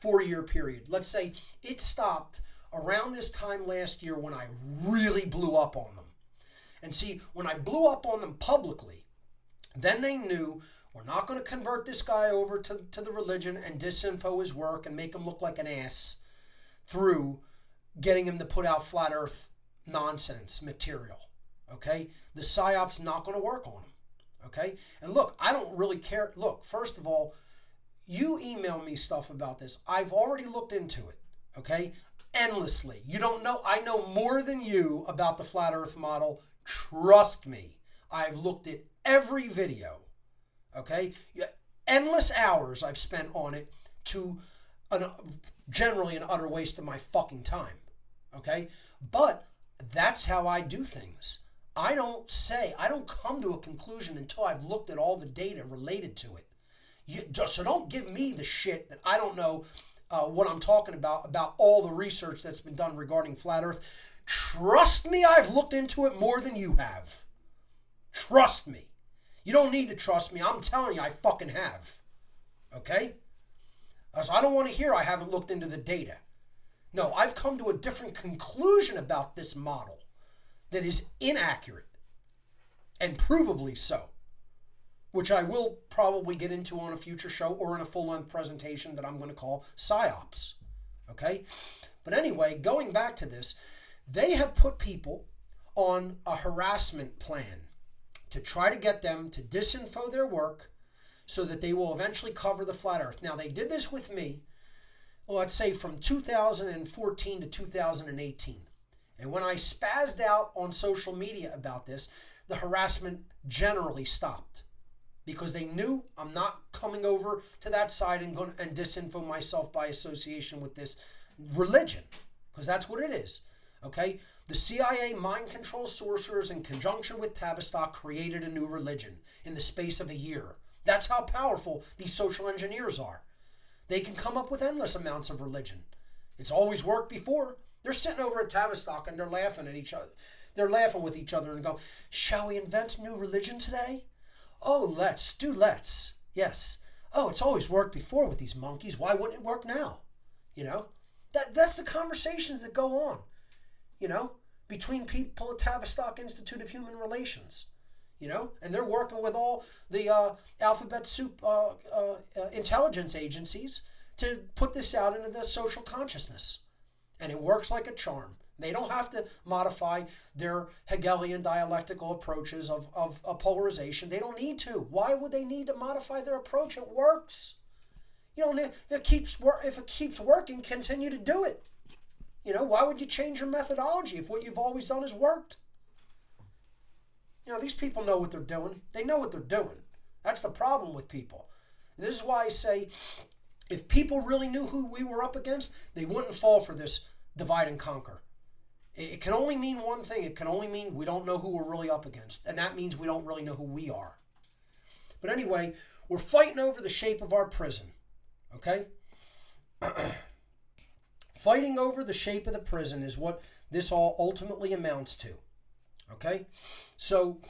[SPEAKER 3] 4-year period. Let's say it stopped around this time last year when I really blew up on them. And see, when I blew up on them publicly, then they knew we're not going to convert this guy over to the religion and disinfo his work and make him look like an ass through getting him to put out flat earth nonsense material. Okay? The Psy-Ops not going to work on him. Okay? And look, I don't really care. Look, first of all, you email me stuff about this. I've already looked into it. Okay? Endlessly. You don't know. I know more than you about the flat earth model. Trust me. I've looked at every video. Okay? Endless hours I've spent on it to generally an utter waste of my fucking time. Okay? But that's how I do things. I don't come to a conclusion until I've looked at all the data related to it. So don't give me the shit that I don't know what I'm talking about all the research that's been done regarding flat earth. Trust me, I've looked into it more than you have. Trust me. You don't need to trust me. I'm telling you, I fucking have. Okay? So I don't want to hear I haven't looked into the data. No, I've come to a different conclusion about this model that is inaccurate and provably so, which I will probably get into on a future show or in a full-length presentation that I'm going to call Psy-Ops. Okay? But anyway, going back to this, they have put people on a harassment plan to try to get them to disinfo their work so that they will eventually cover the flat earth. Now, they did this with me, well, let's say from 2014 to 2018. And when I spazzed out on social media about this, the harassment generally stopped because they knew I'm not coming over to that side and disinfo myself by association with this religion, because that's what it is. Okay? The CIA mind control sorcerers in conjunction with Tavistock created a new religion in the space of a year. That's how powerful these social engineers are. They can come up with endless amounts of religion. It's always worked before. They're sitting over at Tavistock and they're laughing at each other. They're laughing with each other and go, shall we invent a new religion today? Oh, let's. Yes. Oh, it's always worked before with these monkeys. Why wouldn't it work now? You know, that's the conversations that go on, you know, between people at Tavistock Institute of Human Relations, you know, and they're working with all the alphabet soup intelligence agencies to put this out into the social consciousness. And it works like a charm. They don't have to modify their Hegelian dialectical approaches of polarization. They don't need to. Why would they need to modify their approach? It works. You know, if it keeps working, continue to do it. You know, why would you change your methodology if what you've always done has worked? You know, these people know what they're doing. They know what they're doing. That's the problem with people. This is why I say, if people really knew who we were up against, they wouldn't fall for this divide and conquer. It can only mean one thing. It can only mean we don't know who we're really up against. And that means we don't really know who we are. But anyway, we're fighting over the shape of our prison. Okay? Fighting over the shape of the prison is what this all ultimately amounts to. Okay? So,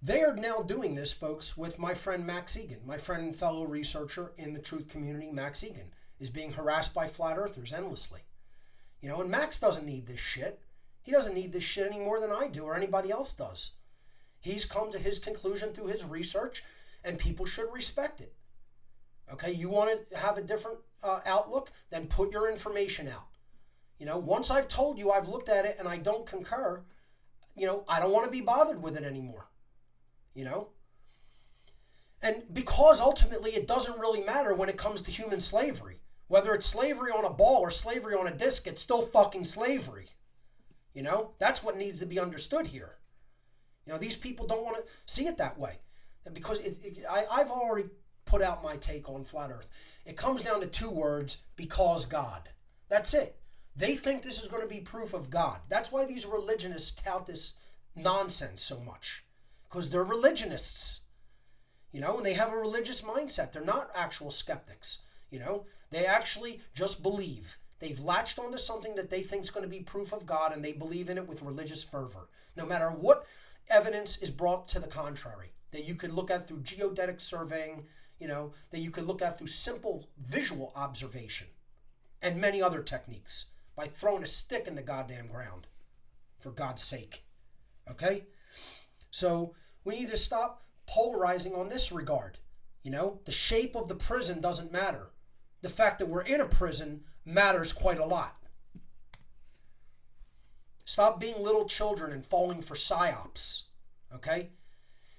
[SPEAKER 3] they are now doing this, folks, with my friend Max Egan. My friend and fellow researcher in the truth community, Max Egan, is being harassed by flat earthers endlessly. You know, and Max doesn't need this shit. He doesn't need this shit any more than I do or anybody else does. He's come to his conclusion through his research, and people should respect it. Okay, you want to have a different outlook, then put your information out. You know, once I've told you I've looked at it and I don't concur, you know, I don't want to be bothered with it anymore. You know? And because ultimately it doesn't really matter when it comes to human slavery. Whether it's slavery on a ball or slavery on a disc, it's still fucking slavery. You know? That's what needs to be understood here. You know, these people don't want to see it that way. Because I've already put out my take on flat earth. It comes down to two words: because God. That's it. They think this is going to be proof of God. That's why these religionists tout this nonsense so much. Because they're religionists. You know, and they have a religious mindset. They're not actual skeptics. You know, they actually just believe. They've latched onto something that they think is going to be proof of God, and they believe in it with religious fervor. No matter what evidence is brought to the contrary, that you could look at through geodetic surveying, you know, that you could look at through simple visual observation, and many other techniques, by throwing a stick in the goddamn ground, for God's sake. Okay? So we need to stop polarizing on this regard. You know, the shape of the prison doesn't matter. The fact that we're in a prison matters quite a lot. Stop being little children and falling for Psy-Ops. Okay?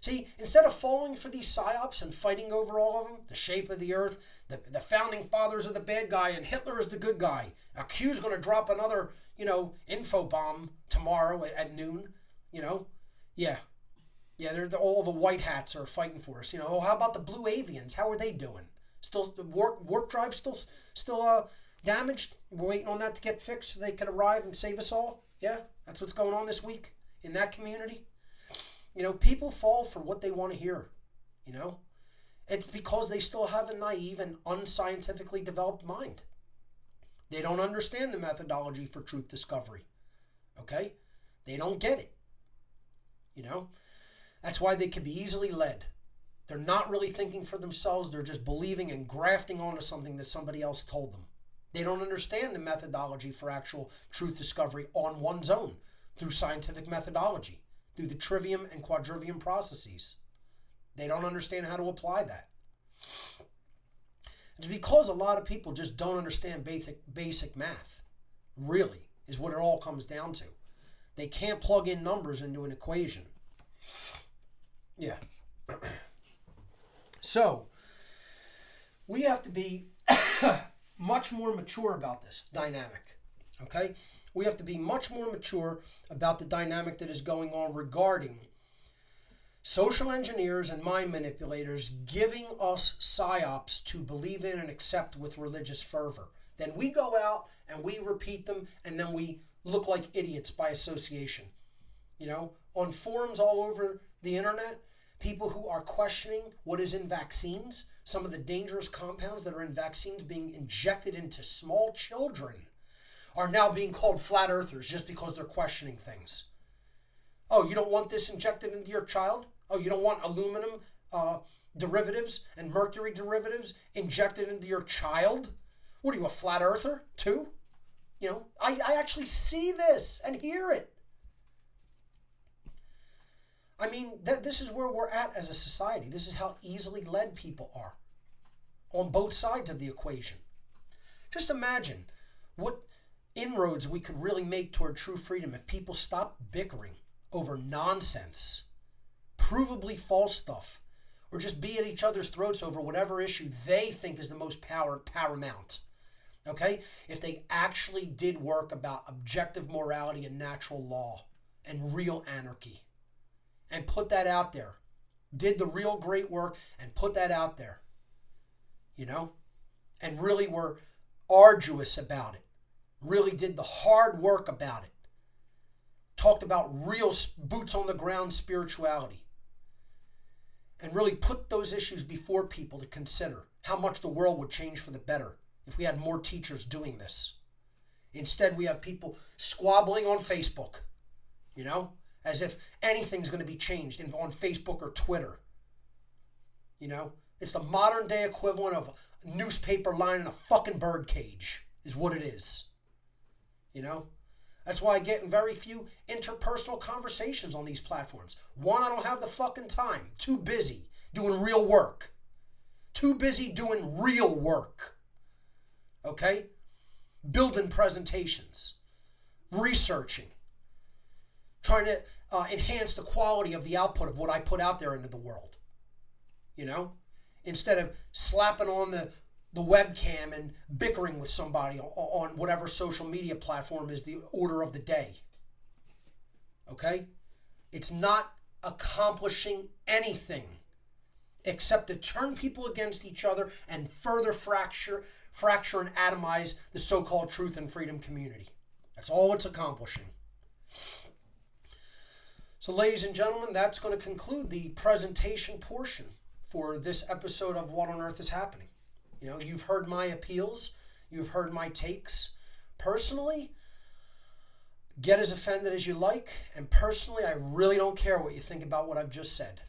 [SPEAKER 3] See, instead of falling for these Psy-Ops and fighting over all of them, the shape of the earth, the founding fathers are the bad guy and Hitler is the good guy. Q's going to drop another, you know, info bomb tomorrow at noon. You know? Yeah, all the white hats are fighting for us. You know, how about the blue avians? How are they doing? Still, warp drive still damaged? We're waiting on that to get fixed so they can arrive and save us all? Yeah, that's what's going on this week? in that community, people fall for what they want to hear, It's because they still have a naive and unscientifically developed mind. They don't understand the methodology for truth discovery, okay? They don't get it, That's why they can be easily led. They're not really thinking for themselves. They're just believing and grafting onto something that somebody else told them. They don't understand the methodology for actual truth discovery on one's own through scientific methodology, through the trivium and quadrivium processes. They don't understand how to apply that. It's because a lot of people just don't understand basic math, really, is what it all comes down to. They can't plug in numbers into an equation. Yeah. So, we have to be much more mature about this dynamic, okay? We have to be much more mature about the dynamic that is going on regarding social engineers and mind manipulators giving us Psy-Ops to believe in and accept with religious fervor. Then we go out and we repeat them, and then we look like idiots by association. On forums all over the internet, people who are questioning what is in vaccines, some of the dangerous compounds that are in vaccines being injected into small children, are now being called flat earthers just because they're questioning things. Oh, you don't want this injected into your child? Oh, you don't want aluminum derivatives and mercury derivatives injected into your child? What are you, a flat earther too? I actually see this and hear it. I mean, this is where we're at as a society. This is how easily led people are on both sides of the equation. Just imagine what inroads we could really make toward true freedom if people stopped bickering over nonsense, provably false stuff, or just be at each other's throats over whatever issue they think is the most paramount. Okay? If they actually did work about objective morality and natural law and real anarchy, and put that out there, did the real great work and put that out there, and really were arduous about it, really did the hard work about it, talked about real boots on the ground spirituality, and really put those issues before people to consider how much the world would change for the better if we had more teachers doing this. Instead, we have people squabbling on Facebook, as if anything's going to be changed on Facebook or Twitter. It's the modern day equivalent of a newspaper line in a fucking bird cage is what it is. That's why I get in very few interpersonal conversations on these platforms. One, I don't have the fucking time. Too busy doing real work. Okay? Building presentations. Researching. Trying to enhance the quality of the output of what I put out there into the world. Instead of slapping on the webcam and bickering with somebody on whatever social media platform is the order of the day. Okay? It's not accomplishing anything except to turn people against each other and further fracture and atomize the so-called truth and freedom community. That's all it's accomplishing. So, ladies and gentlemen, that's going to conclude the presentation portion for this episode of What on Earth is Happening. You've heard my appeals. You've heard my takes. Personally, get as offended as you like. And personally, I really don't care what you think about what I've just said.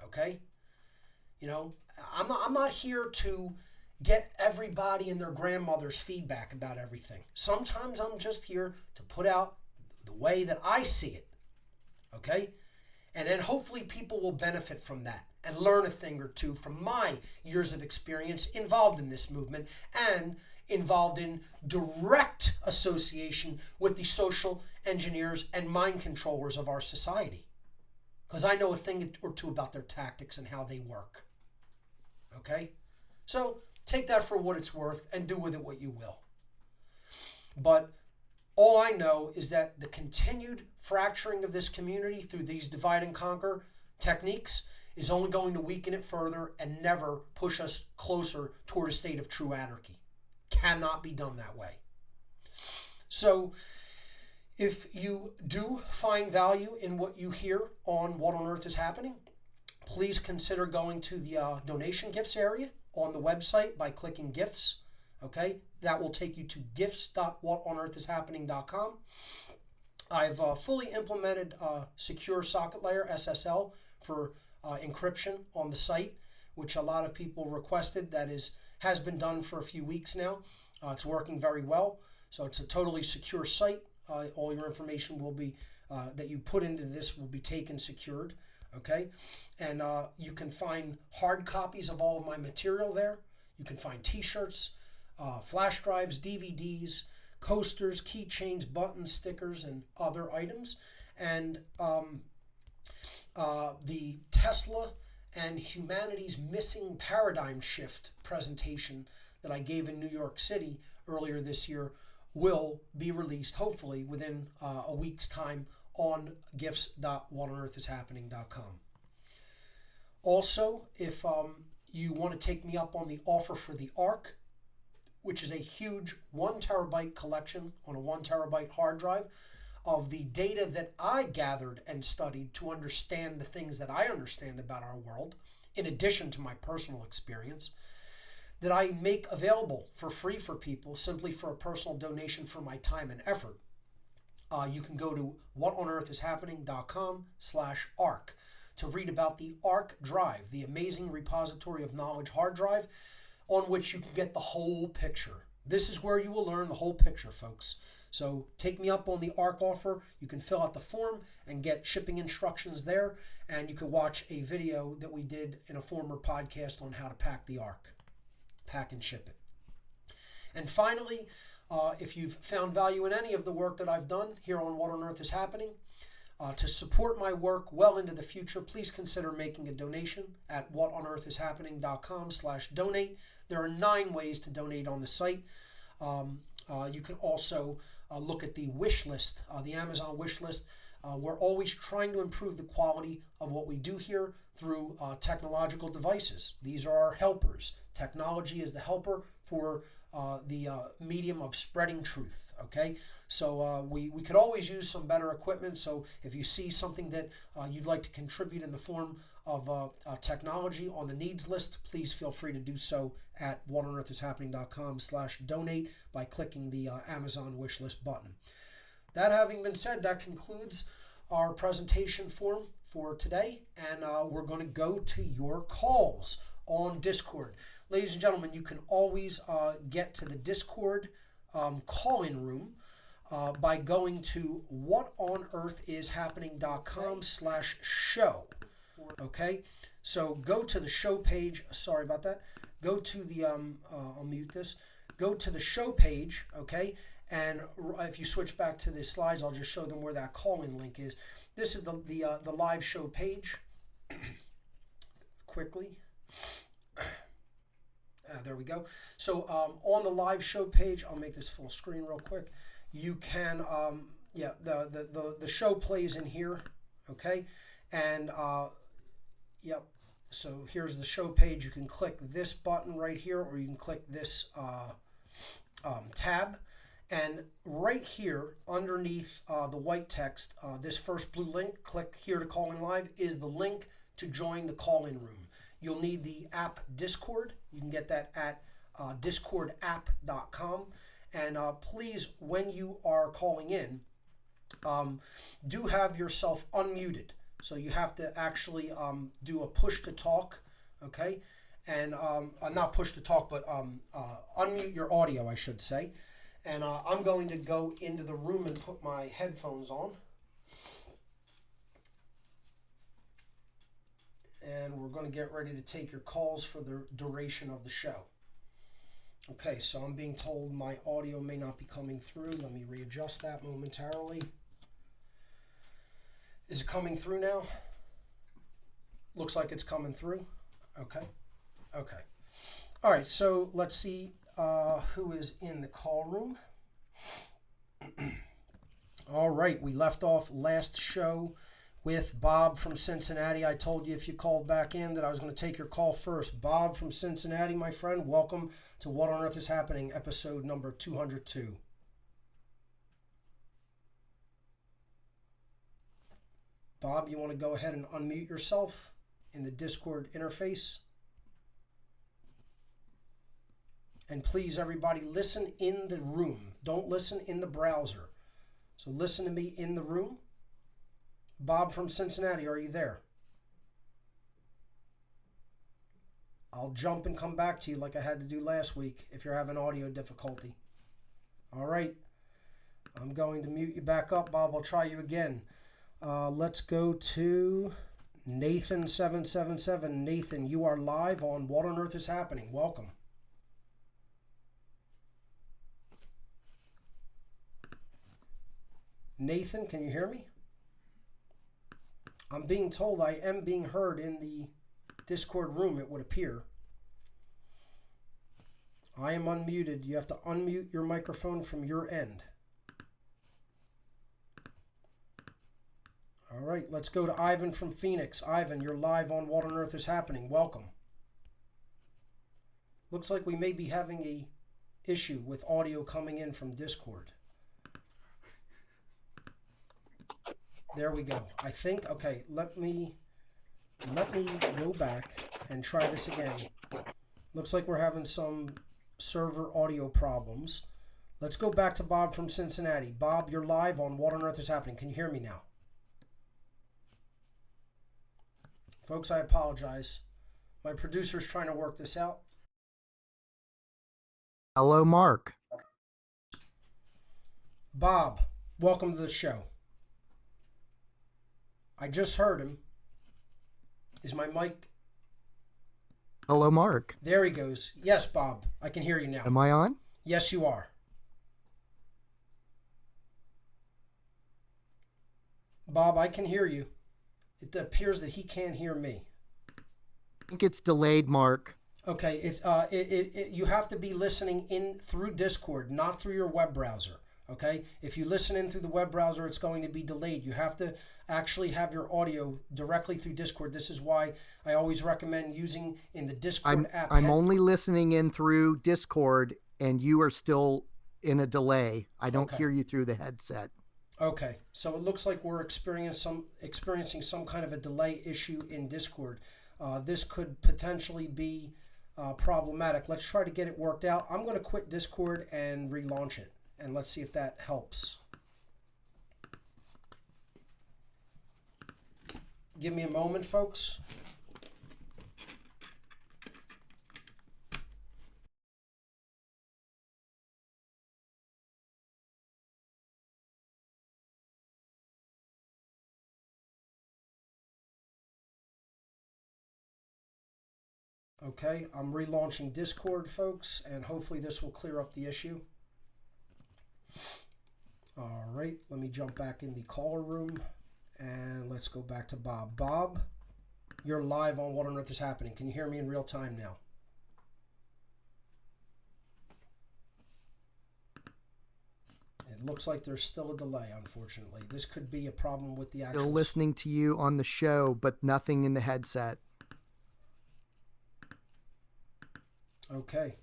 [SPEAKER 3] Okay? I'm not here to get everybody and their grandmother's feedback about everything. Sometimes I'm just here to put out the way that I see it. Okay? And then hopefully people will benefit from that and learn a thing or two from my years of experience involved in this movement and involved in direct association with the social engineers and mind controllers of our society. Because I know a thing or two about their tactics and how they work. Okay? So take that for what it's worth and do with it what you will. But all I know is that the continued fracturing of this community through these divide and conquer techniques is only going to weaken it further and never push us closer toward a state of true anarchy. Cannot be done that way. So, If you do find value in what you hear on What on Earth is Happening, please consider going to the donation gifts area on the website by clicking gifts. Okay, that will take you to gifts.whatonearthishappening.com. I've fully implemented secure socket layer SSL for encryption on the site, which a lot of people requested. That has been done for a few weeks now. It's working very well. So it's a totally secure site. All your information will be that you put into this will be taken secured. Okay, and you can find hard copies of all of my material there. You can find T-shirts, flash drives, DVDs, coasters, keychains, buttons, stickers, and other items. And the Tesla and humanity's missing paradigm shift presentation that I gave in New York City earlier this year will be released hopefully within a week's time on gifts.whatonearthishappening.com. Also, if you want to take me up on the offer for the Ark, which is a huge 1 terabyte collection on a 1 terabyte hard drive of the data that I gathered and studied to understand the things that I understand about our world, in addition to my personal experience, that I make available for free for people simply for a personal donation for my time and effort. You can go to whatonearthishappening.com/ark to read about the Ark Drive, the amazing repository of knowledge hard drive on which you can get the whole picture. This is where you will learn the whole picture, folks. So take me up on the Ark offer. You can fill out the form and get shipping instructions there, and you can watch a video that we did in a former podcast on how to pack the Ark. Pack and ship it. And finally, if you've found value in any of the work that I've done here on What on Earth is Happening, to support my work well into the future, please consider making a donation at whatonearthishappening.com/donate. There are 9 ways to donate on the site. You can also look at the wish list, the Amazon wish list. We're always trying to improve the quality of what we do here through technological devices. These are our helpers. Technology is the helper for the medium of spreading truth. Okay, so we could always use some better equipment. So if you see something that you'd like to contribute in the form of technology on the needs list, please feel free to do so at whatonearthishappening.com/donate by clicking the Amazon wish list button. That having been said, that concludes our presentation form for today, and we're going to go to your calls on Discord. Ladies and gentlemen, you can always get to the Discord call-in room by going to whatonearthishappening.com/show. Okay, so go to the show page. Sorry about that. Go to the I'll mute this. Go to the show page. Okay, and if you switch back to the slides, I'll just show them where that call-in link is. This is the live show page. Quickly. There we go. So on the live show page, I'll make this full screen real quick. You can, the show plays in here, okay? And, yep, so here's the show page. You can click this button right here, or you can click this tab. And right here, underneath the white text, this first blue link, click here to call in live, is the link to join the call-in room. You'll need the app Discord. You can get that at discordapp.com. And please, when you are calling in, do have yourself unmuted. So you have to actually do a push to talk, okay? And not push to talk, but unmute your audio, I should say. And I'm going to go into the room and put my headphones on. And we're going to get ready to take your calls for the duration of the show. Okay, so I'm being told my audio may not be coming through. Let me readjust that momentarily. Is it coming through now? Looks like it's coming through. Okay. Okay. All right, so let's see who is in the call room. All right, we left off last show with Bob from Cincinnati. I told you if you called back in that I was going to take your call first. Bob from Cincinnati, my friend, welcome to What on Earth is Happening, episode number 202. Bob, you want to go ahead and unmute yourself in the Discord interface? And please, everybody, listen in the room. Don't listen in the browser. So listen to me in the room. Bob from Cincinnati, are you there? I'll jump and come back to you like I had to do last week if you're having audio difficulty. All right. I'm going to mute you back up, Bob. I'll try you again. Let's go to Nathan777. Nathan, you are live on What on Earth is Happening. Welcome. Nathan, can you hear me? I'm being told I am being heard in the Discord room, it would appear. I am unmuted. You have to unmute your microphone from your end. All right, let's go to Ivan from Phoenix. Ivan, you're live on What on Earth is Happening. Welcome. Looks like we may be having a issue with audio coming in from Discord. There we go. I think, okay, let me go back and try this again. Looks like we're having some server audio problems. Let's go back to Bob from Cincinnati. Bob, you're live on What on Earth is Happening. Can you hear me now? Folks, I apologize. My producer's trying to work this out.
[SPEAKER 4] Hello, Mark.
[SPEAKER 3] Bob, welcome to the show. I just heard him. Is my mic?
[SPEAKER 4] Hello, Mark.
[SPEAKER 3] There he goes. Yes, Bob, I can hear you now.
[SPEAKER 4] Am I on?
[SPEAKER 3] Yes, you are. Bob, I can hear you. It appears that he can't hear me.
[SPEAKER 4] I think it's delayed, Mark.
[SPEAKER 3] Okay, you have to be listening in through Discord, not through your web browser. Okay, if you listen in through the web browser, it's going to be delayed. You have to actually have your audio directly through Discord. This is why I always recommend using in the Discord app.
[SPEAKER 4] I'm only listening in through Discord, and you are still in a delay. I don't hear you through the headset.
[SPEAKER 3] Okay, so it looks like we're experiencing some kind of a delay issue in Discord. This could potentially be problematic. Let's try to get it worked out. I'm going to quit Discord and relaunch it, and let's see if that helps. Give me a moment, folks. Okay, I'm relaunching Discord, folks, and hopefully this will clear up the issue. All right, let me jump back in the caller room, and let's go back to Bob. Bob, you're live on What on Earth is Happening. Can you hear me in real time now? It looks like there's still a delay, unfortunately. This could be a problem with the actual...
[SPEAKER 4] Still listening to you on the show, but nothing in the headset.
[SPEAKER 3] Okay,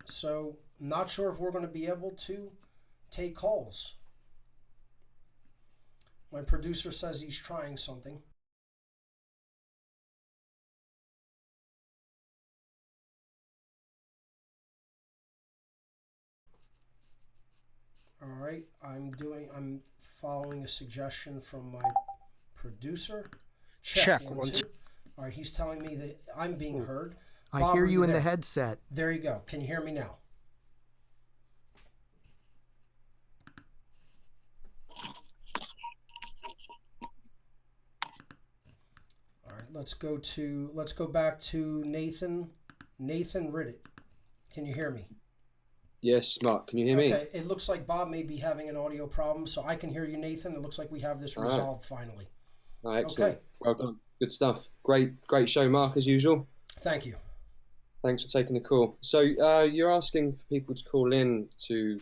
[SPEAKER 3] so not sure if we're going to be able to take calls. My producer says he's trying something. All right, I'm following a suggestion from my producer. Check. 1, 2. All right, he's telling me that I'm being heard.
[SPEAKER 4] I
[SPEAKER 3] Bob,
[SPEAKER 4] hear you in
[SPEAKER 3] there?
[SPEAKER 4] the headset.
[SPEAKER 3] There you go. Can you hear me now? All right, let's go back to Nathan. Nathan Riddick. Can you hear me?
[SPEAKER 5] Yes, Mark. Can you hear me?
[SPEAKER 3] Okay, it looks like Bob may be having an audio problem, so I can hear you, Nathan. It looks like we have this resolved finally.
[SPEAKER 5] All right, excellent.
[SPEAKER 3] Okay.
[SPEAKER 5] Well done. Good stuff. Great show, Mark, as usual.
[SPEAKER 3] Thank you.
[SPEAKER 5] Thanks for taking the call. So you're asking for people to call in to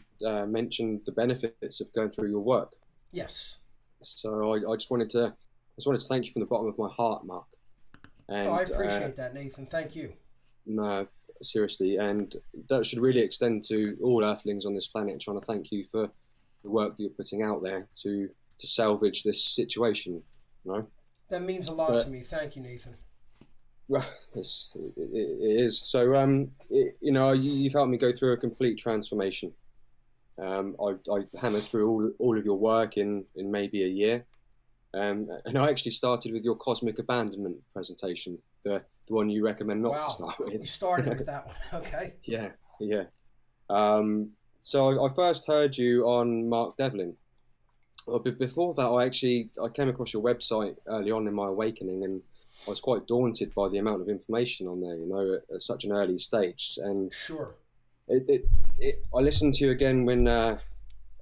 [SPEAKER 5] mention the benefits of going through your work.
[SPEAKER 3] Yes.
[SPEAKER 5] So I just wanted to thank you from the bottom of my heart, Mark. And,
[SPEAKER 3] I appreciate that, Nathan. Thank you.
[SPEAKER 5] No, seriously, and that should really extend to all Earthlings on this planet. Trying to thank you for the work that you're putting out there to salvage this situation. you know.
[SPEAKER 3] That means a lot to me. Thank you, Nathan.
[SPEAKER 5] Well, it is. So, you know, you've helped me go through a complete transformation. I hammered through all of your work in maybe a year. And I actually started with your cosmic abandonment presentation, the one you recommend not to start with.
[SPEAKER 3] You started with that one, okay?
[SPEAKER 5] Yeah. So I first heard you on Mark Devlin. But before that, I came across your website early on in my awakening, and I was quite daunted by the amount of information on there, you know, at such an early stage. And
[SPEAKER 3] sure,
[SPEAKER 5] I listened to you again when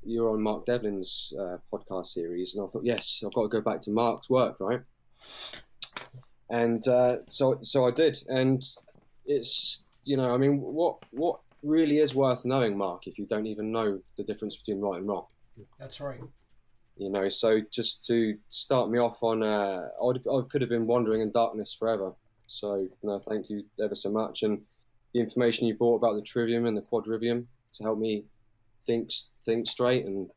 [SPEAKER 5] you were on Mark Devlin's podcast series, and I thought, yes, I've got to go back to Mark's work, right? And so I did, and it's, you know, I mean, what really is worth knowing, Mark, if you don't even know the difference between right and wrong?
[SPEAKER 3] That's right.
[SPEAKER 5] You know, so just to start me off on, I could have been wandering in darkness forever. So, no, thank you ever so much. And the information you brought about the trivium and the quadrivium to help me think straight and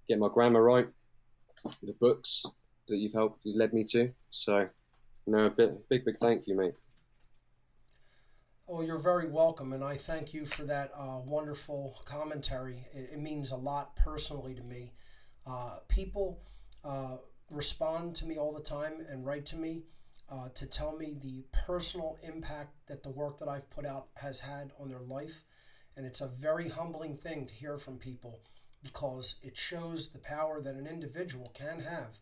[SPEAKER 5] get my grammar right, the books that you led me to. So, no, big thank you, mate.
[SPEAKER 3] Oh, you're very welcome, and I thank you for that wonderful commentary. It means a lot personally to me. People respond to me all the time and write to me to tell me the personal impact that the work that I've put out has had on their life. And it's a very humbling thing to hear from people, because it shows the power that an individual can have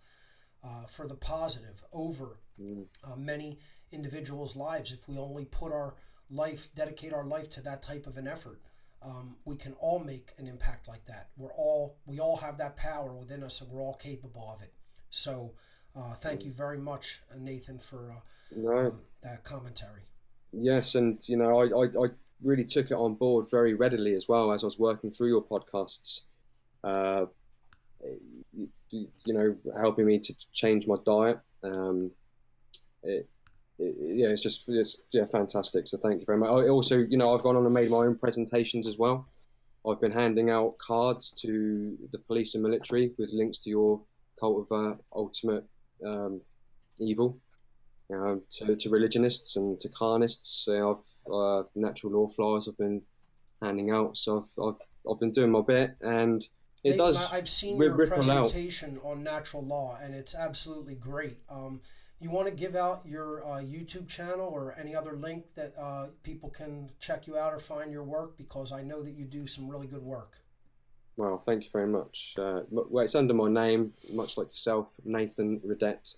[SPEAKER 3] for the positive over many individuals' lives. If we only dedicate our life to that type of an effort, we can all make an impact like that. We all have that power within us, and we're all capable of it. So thank you very much, Nathan, for that commentary.
[SPEAKER 5] Yes, and you know, I really took it on board very readily as well as I was working through your podcasts. You know, helping me to change my diet. It's fantastic. So thank you very much. I also, you know, I've gone on and made my own presentations as well. I've been handing out cards to the police and military with links to your cult of ultimate evil, to religionists and to carnists. I've natural law flyers I've been handing out. So I've been doing my bit, and it
[SPEAKER 3] Nathan,
[SPEAKER 5] does.
[SPEAKER 3] I've seen your presentation on natural law, and it's absolutely great. You want to give out your YouTube channel or any other link that people can check you out or find your work, because I know that you do some really good work.
[SPEAKER 5] Well, thank you very much. Well, it's under my name, much like yourself, Nathan Redett,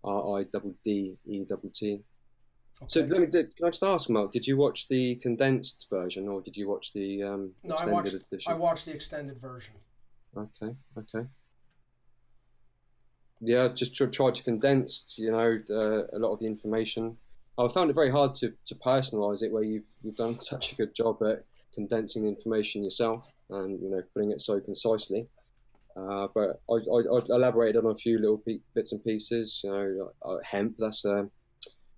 [SPEAKER 5] RIDDET. Okay. So can I just ask, Mark, did you watch the condensed version, or did you watch the extended edition?
[SPEAKER 3] I watched the extended version.
[SPEAKER 5] Okay. Yeah, just tried to condense, you know, a lot of the information. I found it very hard to personalize it, where you've done such a good job at condensing the information yourself and, you know, putting it so concisely. But I elaborated on a few little bits and pieces. You know, hemp. That's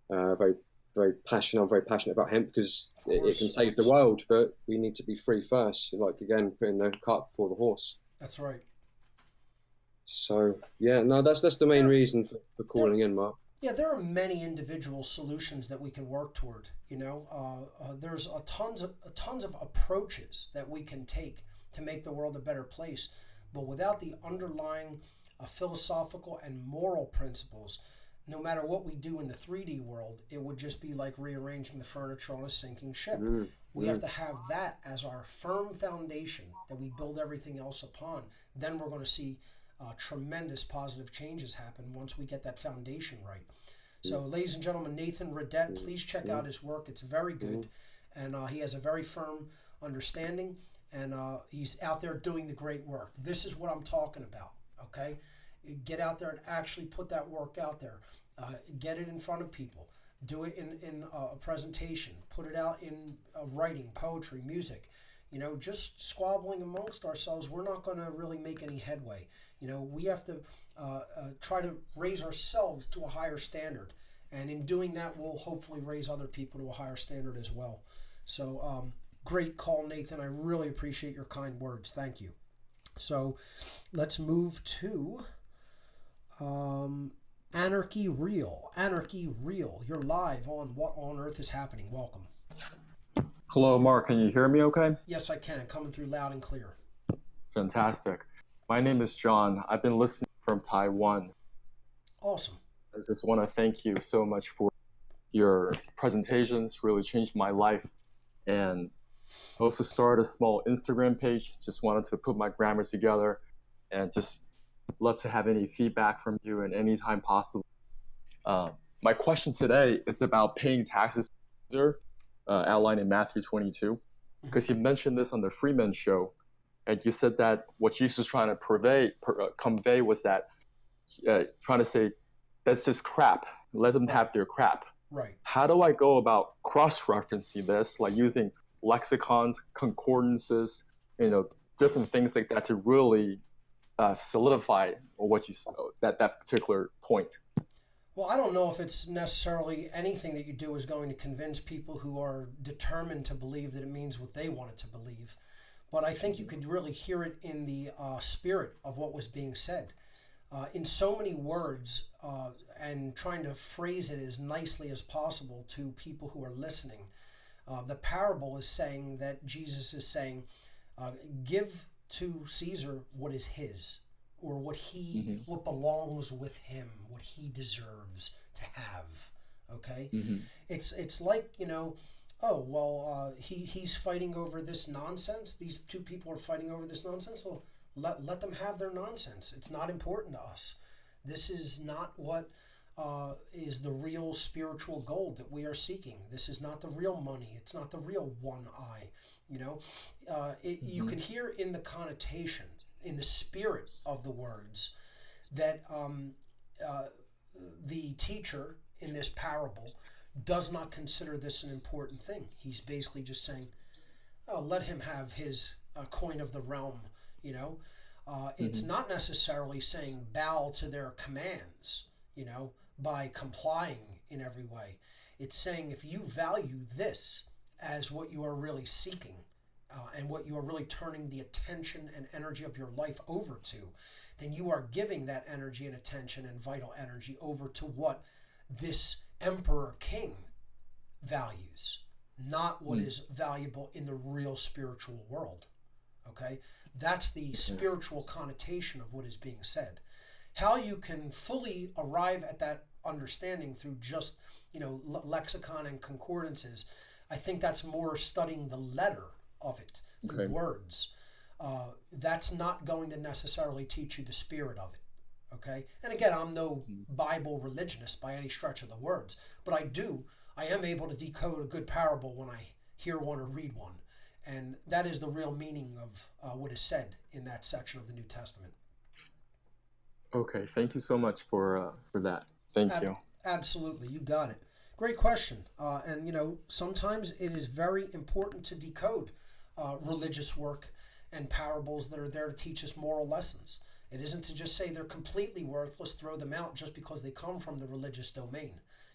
[SPEAKER 5] very passionate. I'm very passionate about hemp because it can save the world, but we need to be free first. Like, again, putting the cart before the horse.
[SPEAKER 3] That's right.
[SPEAKER 5] So yeah, no, that's the main reason for calling in, Mark.
[SPEAKER 3] Yeah, there are many individual solutions that we can work toward. You know, there's tons of approaches that we can take to make the world a better place, but without the underlying philosophical and moral principles, no matter what we do in the 3D world, it would just be like rearranging the furniture on a sinking ship. We have to have that as our firm foundation that we build everything else upon. Then we're going to see tremendous positive changes happen once we get that foundation right. So, ladies and gentlemen, Nathan Redett, please check out his work. It's very good, and he has a very firm understanding, and he's out there doing the great work. This is what I'm talking about, okay? Get out there and actually put that work out there. Get it in front of people. Do it in a presentation. Put it out in writing, poetry, music. You know, just squabbling amongst ourselves, we're not going to really make any headway. You know, we have to try to raise ourselves to a higher standard. And in doing that, we'll hopefully raise other people to a higher standard as well. So, great call, Nathan. I really appreciate your kind words. Thank you. So, let's move to Anarchy Real. Anarchy Real. You're live on What on Earth is Happening. Welcome.
[SPEAKER 6] Hello, Mark. Can you hear me okay?
[SPEAKER 3] Yes, I can. Coming through loud and clear.
[SPEAKER 6] Fantastic. My name is John. I've been listening from Taiwan.
[SPEAKER 3] Awesome.
[SPEAKER 6] I just want to thank you so much for your presentations. Really changed my life. And I also started a small Instagram page. Just wanted to put my grammar together and just love to have any feedback from you at any time possible. My question today is about paying taxes, outlined in Matthew 22, because you mentioned this on the Freeman show, and you said that what Jesus was trying to convey was that trying to say, that's just crap. Let them have their crap.
[SPEAKER 3] Right.
[SPEAKER 6] How do I go about cross-referencing this, like using lexicons, concordances, different things like that to really solidify what you said, that particular point?
[SPEAKER 3] Well, I don't know if it's necessarily anything that you do is going to convince people who are determined to believe that it means what they want it to believe. But I think you could really hear it in the spirit of what was being said. In so many words, and trying to phrase it as nicely as possible to people who are listening. The parable is saying that Jesus is saying, give to Caesar what is his, or what belongs with him, what he deserves to have. Okay? It's like, he's fighting over this nonsense. These two people are fighting over this nonsense. Well, let them have their nonsense. It's not important to us. This is not what is the real spiritual gold that we are seeking. This is not the real money. It's not the real one eye. You can hear in the connotation, in the spirit of the words, that the teacher in this parable does not consider this an important thing. He's basically just saying, let him have his coin of the realm. It's not necessarily saying bow to their commands, by complying in every way. It's saying if you value this as what you are really seeking, and what you are really turning the attention and energy of your life over to, then you are giving that energy and attention and vital energy over to what this emperor king values, not what is valuable in the real spiritual world. Okay? That's the spiritual connotation of what is being said. How you can fully arrive at that understanding through just, lexicon and concordances, I think that's more studying the letter of it, the words. That's not going to necessarily teach you the spirit of it. Okay? And again, I'm no Bible religionist by any stretch of the words, but I am able to decode a good parable when I hear one or read one. And that is the real meaning of what is said in that section of the New Testament.
[SPEAKER 6] Okay, thank you so much for that. Thank you.
[SPEAKER 3] Absolutely, you got it. Great question. And sometimes it is very important to decode religious work and parables that are there to teach us moral lessons. It isn't to just say they're completely worthless, throw them out just because they come from the religious domain.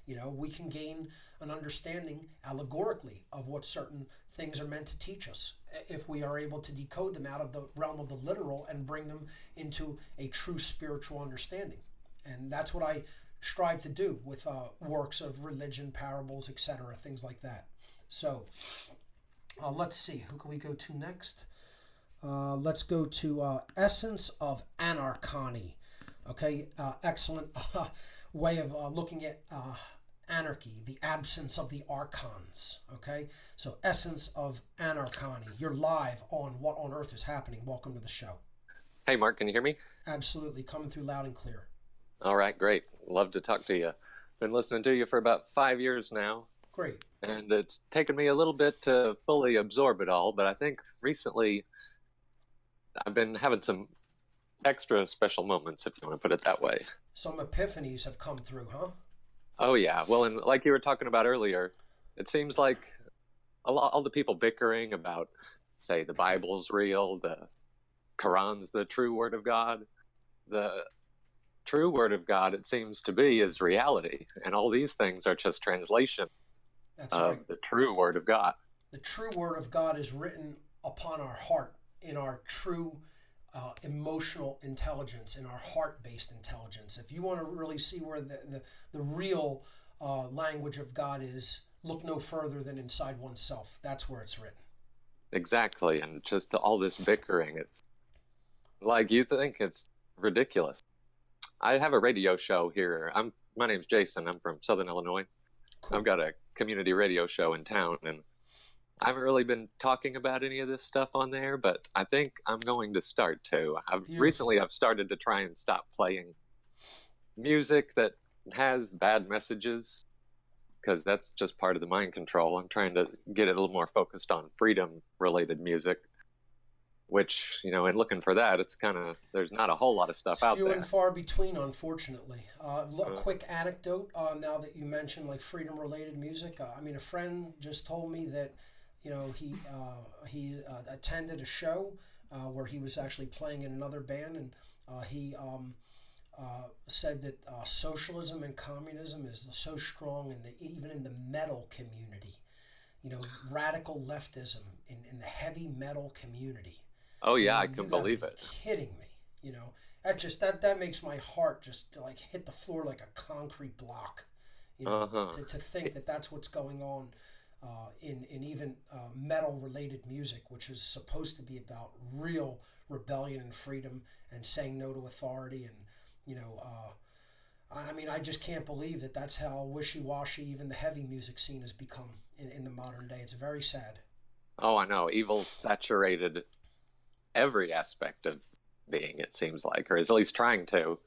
[SPEAKER 3] We can gain an understanding allegorically of what certain things are meant to teach us if we are able to decode them out of the realm of the literal and bring them into a true spiritual understanding. And that's what I strive to do with works of religion, parables, etc., things like that. So let's see, who can we go to next? Let's go to Essence of Anarchy. Okay, excellent way of looking at anarchy, the absence of the archons. Okay, so Essence of Anarchy. You're live on What on Earth is Happening. Welcome to the show.
[SPEAKER 7] Hey, Mark, can you hear me?
[SPEAKER 3] Absolutely, coming through loud and clear.
[SPEAKER 7] All right, great. Love to talk to you. Been listening to you for about 5 years now.
[SPEAKER 3] Great.
[SPEAKER 7] And it's taken me a little bit to fully absorb it all, but I think recently I've been having some extra special moments, if you want to put it that way.
[SPEAKER 3] Some epiphanies have come through, huh?
[SPEAKER 7] Oh, yeah. Well, and like you were talking about earlier, it seems like all the people bickering about, say, the Bible's real, the Quran's the true word of God. The true word of God, it seems to be, is reality. And all these things are just translation of the true word of God.
[SPEAKER 3] The true word of God is written upon our heart in our true emotional intelligence and our heart-based intelligence. If you want to really see where the real language of God is, look no further than inside oneself. That's where it's written.
[SPEAKER 7] Exactly, and just all this bickering, it's like you think it's ridiculous. I have a radio show here. My name's Jason. I'm from Southern Illinois.
[SPEAKER 3] Cool.
[SPEAKER 7] I've got a community radio show in town, and I haven't really been talking about any of this stuff on there, but I think I'm going to start to. Recently I've started to try and stop playing music that has bad messages, because that's just part of the mind control. I'm trying to get it a little more focused on freedom-related music, which, in looking for that, it's kind of, there's not a whole lot of stuff out there.
[SPEAKER 3] Few and far between, unfortunately. A quick anecdote, now that you mentioned like freedom-related music. A friend just told me that, he attended a show where he was actually playing in another band, and he said that socialism and communism is so strong even in the metal community. Radical leftism in the heavy metal community.
[SPEAKER 7] Oh yeah, I can believe it.
[SPEAKER 3] Kidding me, that makes my heart just like hit the floor like a concrete block. To think that that's what's going on in even metal related music, which is supposed to be about real rebellion and freedom and saying no to authority, and I just can't believe that that's how wishy-washy even the heavy music scene has become in the modern day. It's very sad.
[SPEAKER 7] Oh, I know. Evil's saturated every aspect of being, it seems like, or is at least trying to.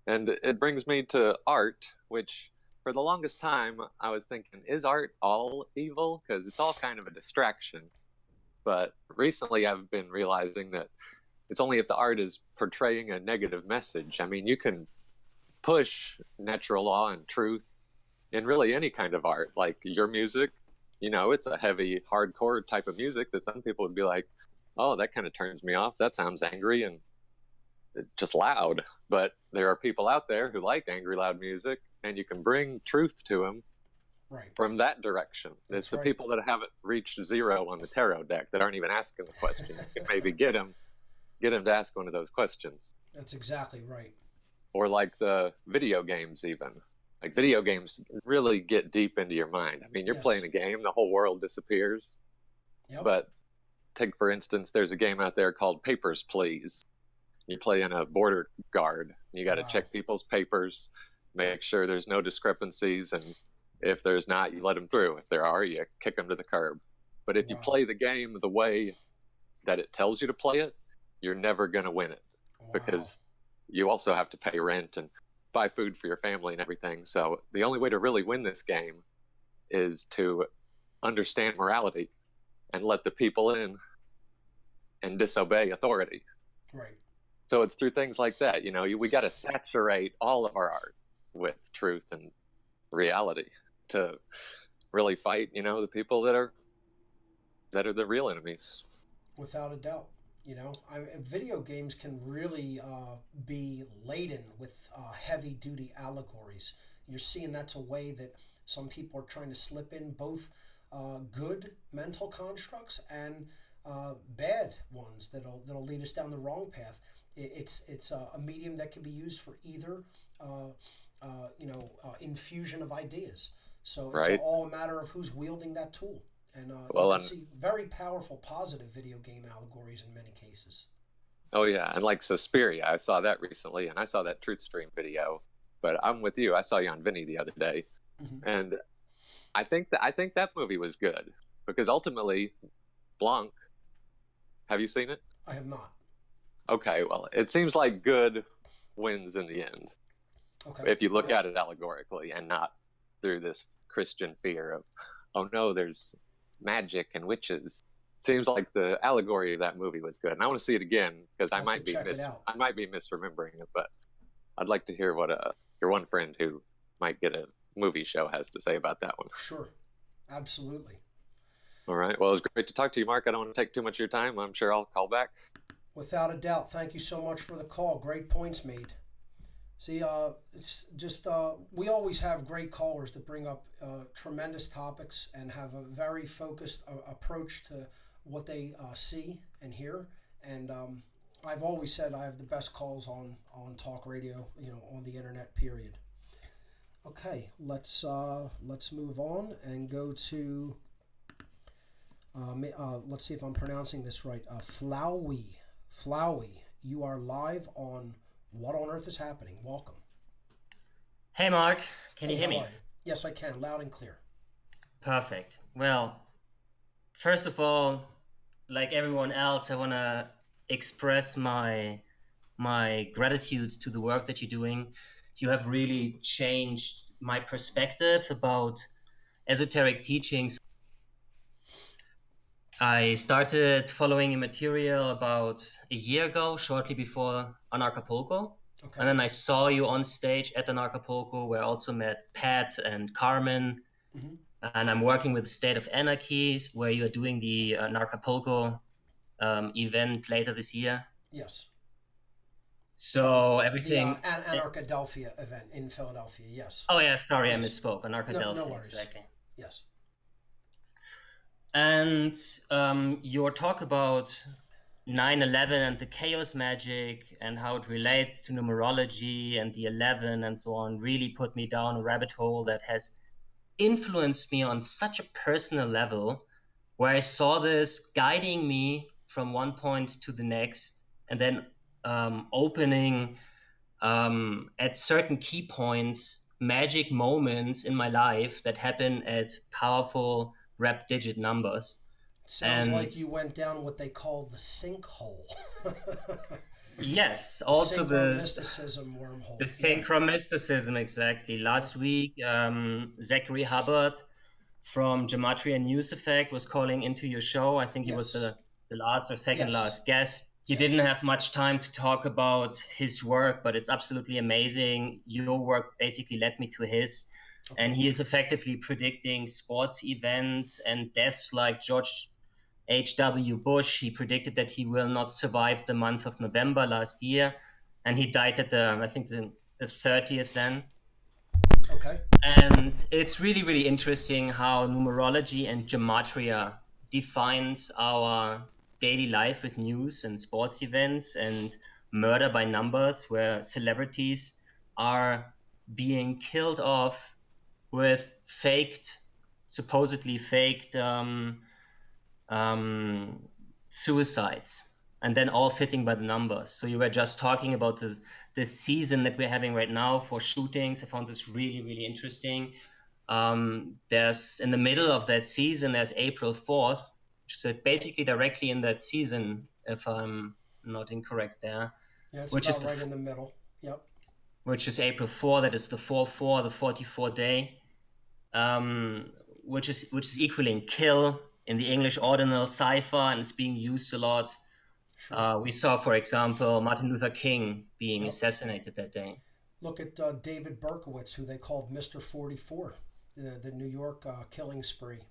[SPEAKER 7] And it brings me to art, which for the longest time I was thinking, is art all evil? Because it's all kind of a distraction. But recently I've been realizing that it's only if the art is portraying a negative message. You can push natural law and truth in really any kind of art. Like your music, it's a heavy, hardcore type of music that some people would be like, oh, that kind of turns me off. That sounds angry and it's just loud. But there are people out there who like angry, loud music, and you can bring truth to them from that direction. It's the people that haven't reached zero on the tarot deck that aren't even asking the question. You can maybe get them to ask one of those questions.
[SPEAKER 3] That's exactly right.
[SPEAKER 7] Or like the video games even. Like video games really get deep into your mind. You're playing a game, the whole world disappears.
[SPEAKER 3] Yep.
[SPEAKER 7] But take, for instance, there's a game out there called Papers, Please. You play in a border guard. You got to check people's papers, make sure there's no discrepancies, and if there's not, you let them through. If there are, you kick them to the curb. But if you play the game the way that it tells you to play it, you're never going to win it, because you also have to pay rent and buy food for your family and everything. So the only way to really win this game is to understand morality and let the people in and disobey authority.
[SPEAKER 3] Right.
[SPEAKER 7] So it's through things like that. We got to saturate all of our art with truth and reality to really fight, the people that are the real enemies.
[SPEAKER 3] Without a doubt. Video games can really be laden with heavy-duty allegories. You're seeing that's a way that some people are trying to slip in both good mental constructs and bad ones that'll lead us down the wrong path. It's a medium that can be used for either infusion of ideas. So it's all a matter of who's wielding that tool. And you can see very powerful positive video game allegories in many cases.
[SPEAKER 7] Oh yeah, and like Suspiria, I saw that recently, and I saw that Truth Stream video. But I'm with you. I saw you on Vinny the other day, and I think that movie was good, because ultimately, Blanc. Have you seen it?
[SPEAKER 3] I have not.
[SPEAKER 7] Okay, well, it seems like good wins in the end.
[SPEAKER 3] Okay.
[SPEAKER 7] If you look at it allegorically and not through this Christian fear of, oh no, there's magic and witches. Seems like the allegory of that movie was good, and I want to see it again, because I might be misremembering it. But I'd like to hear what your one friend who might get a movie show has to say about that one.
[SPEAKER 3] Sure, absolutely.
[SPEAKER 7] All right. Well, it was great to talk to you, Mark. I don't want to take too much of your time. I'm sure I'll call back.
[SPEAKER 3] Without a doubt. Thank you so much for the call. Great points made. See, it's just we always have great callers that bring up tremendous topics and have a very focused approach to what they see and hear. And I've always said I have the best calls on talk radio, on the internet, period. Okay, let's move on and go to let's see if I'm pronouncing this right. Flowey, you are live on What on Earth is Happening. Welcome.
[SPEAKER 8] Hey Mark, can you hear me?
[SPEAKER 3] Yes, I can, loud and clear.
[SPEAKER 8] Perfect. Well, first of all, like everyone else, I want to express my gratitude to the work that you're doing. You have really changed my perspective about esoteric teachings. I started following your material about a year ago, shortly before Anarchy.
[SPEAKER 3] Okay.
[SPEAKER 8] And then I saw you on stage at Anarchy, where I also met Pat and Carmen.
[SPEAKER 3] Mm-hmm.
[SPEAKER 8] And I'm working with the State of Anarchy, where you are doing the Anarchy event later this year.
[SPEAKER 3] Yes.
[SPEAKER 8] So everything.
[SPEAKER 3] The Anarchadelphia event in Philadelphia, yes.
[SPEAKER 8] Oh yeah, sorry,
[SPEAKER 3] yes.
[SPEAKER 8] I misspoke. Anarchadelphia,
[SPEAKER 3] no worries.
[SPEAKER 8] Exactly.
[SPEAKER 3] Yes.
[SPEAKER 8] And your talk about 9/11 and the chaos magic and how it relates to numerology and the 11 and so on really put me down a rabbit hole that has influenced me on such a personal level, where I saw this guiding me from one point to the next, and then opening at certain key points magic moments in my life that happen at powerful rep digit numbers.
[SPEAKER 3] Sounds like you went down what they call the sinkhole.
[SPEAKER 8] Yes, also the
[SPEAKER 3] mysticism wormhole.
[SPEAKER 8] The synchromysticism, exactly. Last week, Zachary Hubbard from Gematria News Effect was calling into your show. I think he was the last or second last guest. You didn't have much time to talk about his work, but it's absolutely amazing. Your work basically led me to his. Okay. And he is effectively predicting sports events and deaths like George H.W. Bush. He predicted that he will not survive the month of November last year, and he died at the 30th then.
[SPEAKER 3] Okay.
[SPEAKER 8] And it's really, really interesting how numerology and gematria defines our daily life with news and sports events and murder by numbers, where celebrities are being killed off with supposedly faked suicides, and then all fitting by the numbers. So you were just talking about this season that we're having right now for shootings. I found this really, really interesting. There's in the middle of that season, there's April 4th, so basically directly in that season, if I'm not incorrect there.
[SPEAKER 3] Yeah, it's about right in the middle. Yep.
[SPEAKER 8] Which is April 4. That is the 4/4, the 44 day, which is equaling kill in the English ordinal cipher, and it's being used a lot. Sure. We saw, for example, Martin Luther King being assassinated that day.
[SPEAKER 3] Look at David Berkowitz, who they called Mr. 44, the New York killing spree.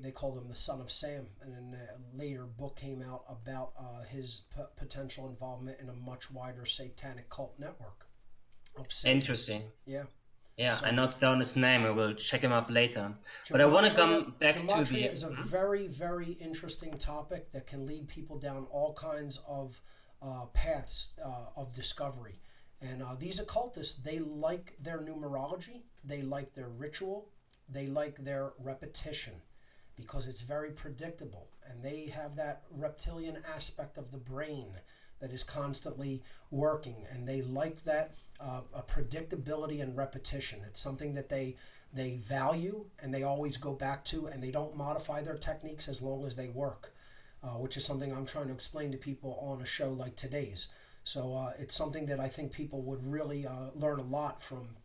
[SPEAKER 3] They called him the Son of Sam, and then a later book came out about his potential involvement in a much wider satanic cult network.
[SPEAKER 8] Interesting.
[SPEAKER 3] Yeah.
[SPEAKER 8] Yeah, so, I noted down his name. I will check him up later. But I want to come back to the...
[SPEAKER 3] Gematria is a very, very interesting topic that can lead people down all kinds of paths of discovery. And these occultists, they like their numerology, they like their ritual, they like their repetition, because it's very predictable. And they have that reptilian aspect of the brain that is constantly working, and they like that a predictability and repetition. It's something that they value, and they always go back to, and they don't modify their techniques as long as they work, which is something I'm trying to explain to people on a show like today's. So it's something that I think people would really learn a lot from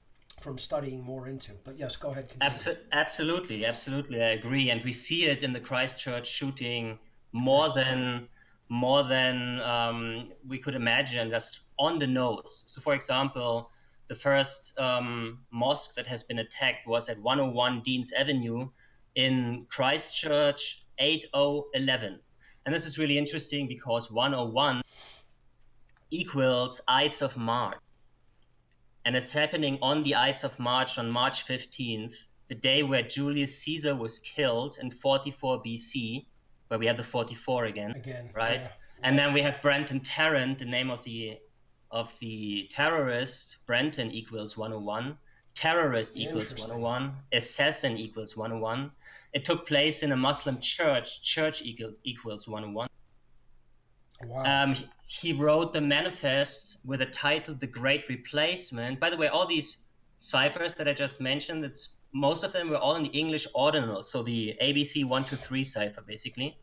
[SPEAKER 3] studying more into. But yes, go ahead. Continue.
[SPEAKER 8] Absolutely, I agree. And we see it in the Christchurch shooting more than we could imagine, just on the nose. So, for example, the first mosque that has been attacked was at 101 Deans Avenue in Christchurch, 8011. And this is really interesting because 101 equals Ides of March. And it's happening on the Ides of March, on March 15th, the day where Julius Caesar was killed in 44 BC, where we have the 44 again, right? And then we have Brenton Tarrant, the name of the terrorist. Brenton equals 101. Terrorist equals 101. Assassin equals 101. It took place in a Muslim church. Church equals 101.
[SPEAKER 3] Wow.
[SPEAKER 8] He wrote the manifest with the title The Great Replacement. By the way, all these ciphers that I just mentioned, most of them were all in the English ordinal, so the ABC 123 cipher, basically.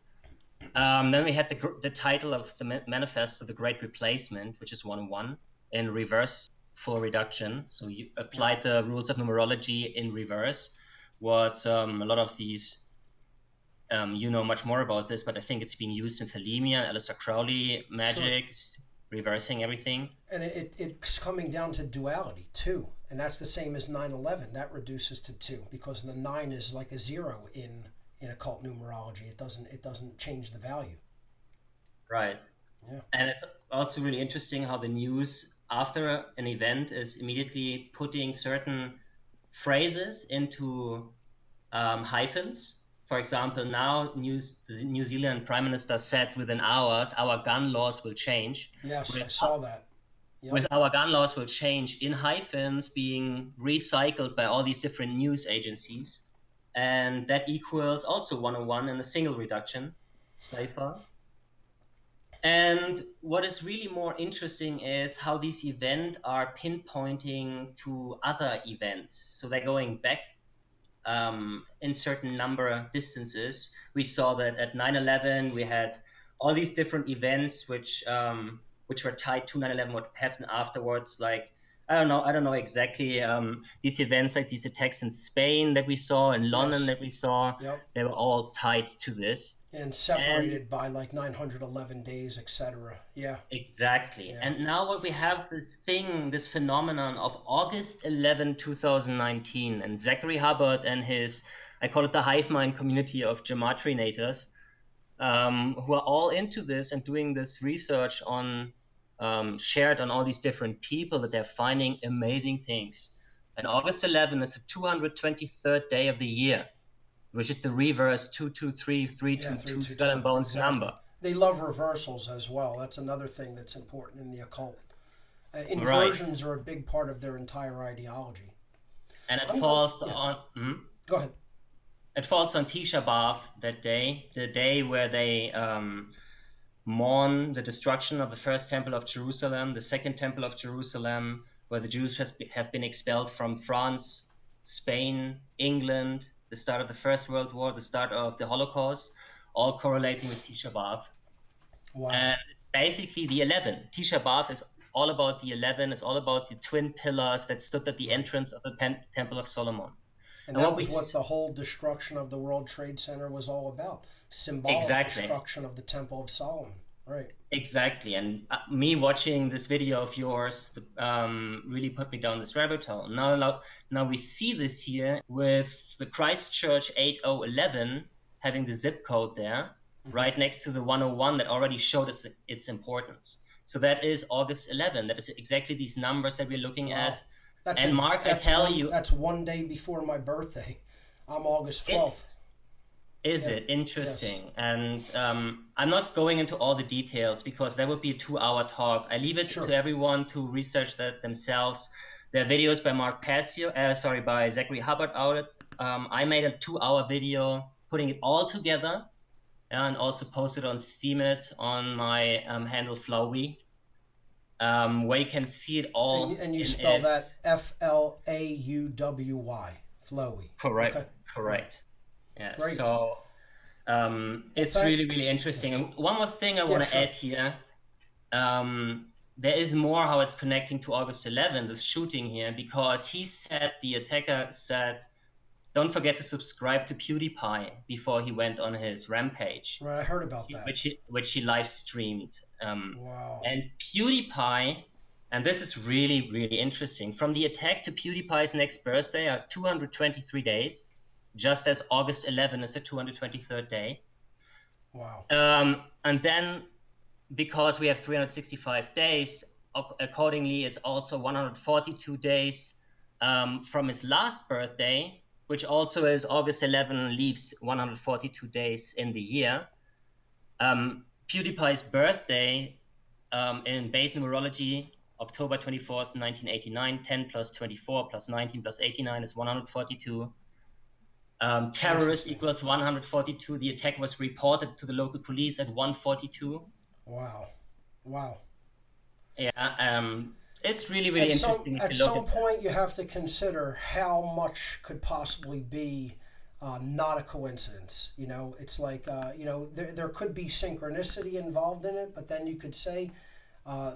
[SPEAKER 8] Then we had the title of the manifest of The Great Replacement, which is 101, in reverse for reduction. So you applied the rules of numerology in reverse. What a lot of these, you know much more about this, but I think it's being used in Thalemia, Aleister Crowley magic, reversing everything.
[SPEAKER 3] And it's coming down to duality too, and that's the same as 9/11. That reduces to 2 because the 9 is like a 0 in occult numerology. It doesn't change the value.
[SPEAKER 8] Right.
[SPEAKER 3] Yeah.
[SPEAKER 8] And it's also really interesting how the news after an event is immediately putting certain phrases into hyphens. For example, now the New Zealand Prime Minister said within hours, our gun laws will change.
[SPEAKER 3] Yes, I saw that. Yep.
[SPEAKER 8] With our gun laws will change in hyphens being recycled by all these different news agencies. And that equals also 101 in a single reduction cipher. And what is really more interesting is how these events are pinpointing to other events. So they're going back in certain number of distances. We saw that at 9/11 we had all these different events which were tied to 9/11, what happened afterwards. Like I don't know exactly. These events, like these attacks in Spain that we saw, in London that we saw, they were all tied to this.
[SPEAKER 3] And separated by like 911 days, etc. Yeah.
[SPEAKER 8] Exactly. Yeah. And now what we have this phenomenon of August 11, 2019, and Zachary Hubbard and his, I call it the hive mind community of Gematrianators, who are all into this and doing this research on, shared on all these different people, that they're finding amazing things. And August 11 is the 223rd day of the year, which is the reverse 223, 322 skull and bones number.
[SPEAKER 3] They love reversals as well. That's another thing that's important in the occult. Inversions are a big part of their entire ideology.
[SPEAKER 8] And it falls on...
[SPEAKER 3] Go ahead.
[SPEAKER 8] It falls on Tisha B'Av that day, the day where they mourn the destruction of the first temple of Jerusalem, the second temple of Jerusalem, where the Jews have been expelled from France, Spain, England, the start of the First World War, the start of the Holocaust, all correlating with Tisha B'Av.
[SPEAKER 3] Wow.
[SPEAKER 8] And basically the 11. Tisha B'Av is all about the 11, it's all about the twin pillars that stood at the entrance of the Temple of Solomon.
[SPEAKER 3] And that was what the whole destruction of the World Trade Center was all about. Symbolic destruction of the Temple of Solomon. Right.
[SPEAKER 8] Exactly. And me watching this video of yours really put me down this rabbit hole. Now we see this here with the Christchurch 8011 having the zip code there, right next to the 101 that already showed us its importance. So that is August 11. That is exactly these numbers that we're looking at. Mark, I tell you...
[SPEAKER 3] That's one day before my birthday. I'm August 12th.
[SPEAKER 8] Is it? Interesting. Yes. And I'm not going into all the details because that would be a 2-hour talk. I leave it to everyone to research that themselves. There are videos by by Zachary Hubbard out. I made a 2-hour video putting it all together and also posted on Steemit on my handle Flowey, where you can see it all.
[SPEAKER 3] And you spell that Flauwy, Flowey.
[SPEAKER 8] Correct.
[SPEAKER 3] Okay.
[SPEAKER 8] Correct. Yeah.
[SPEAKER 3] Great.
[SPEAKER 8] So it's really, really interesting. And one more thing I want to add here. There is more how it's connecting to August 11, this shooting here, because the attacker said, don't forget to subscribe to PewDiePie before he went on his rampage.
[SPEAKER 3] Right, I heard about that.
[SPEAKER 8] Which he live streamed.
[SPEAKER 3] Wow.
[SPEAKER 8] And PewDiePie, and this is really, really interesting, from the attack to PewDiePie's next birthday are 223 days, just as August 11 is the 223rd day.
[SPEAKER 3] Wow.
[SPEAKER 8] And then, because we have 365 days, accordingly, it's also 142 days from his last birthday, which also is August 11 leaves 142 days in the year. PewDiePie's birthday in base numerology, October 24th, 1989, 10 plus 24 plus 19 plus 89 is 142. Terrorist equals 142. The attack was reported to the local police at 142.
[SPEAKER 3] Wow.
[SPEAKER 8] Yeah, it's really, really interesting.
[SPEAKER 3] At some point, you have to consider how much could possibly be not a coincidence. You know, it's like, there could be synchronicity involved in it, but then you could say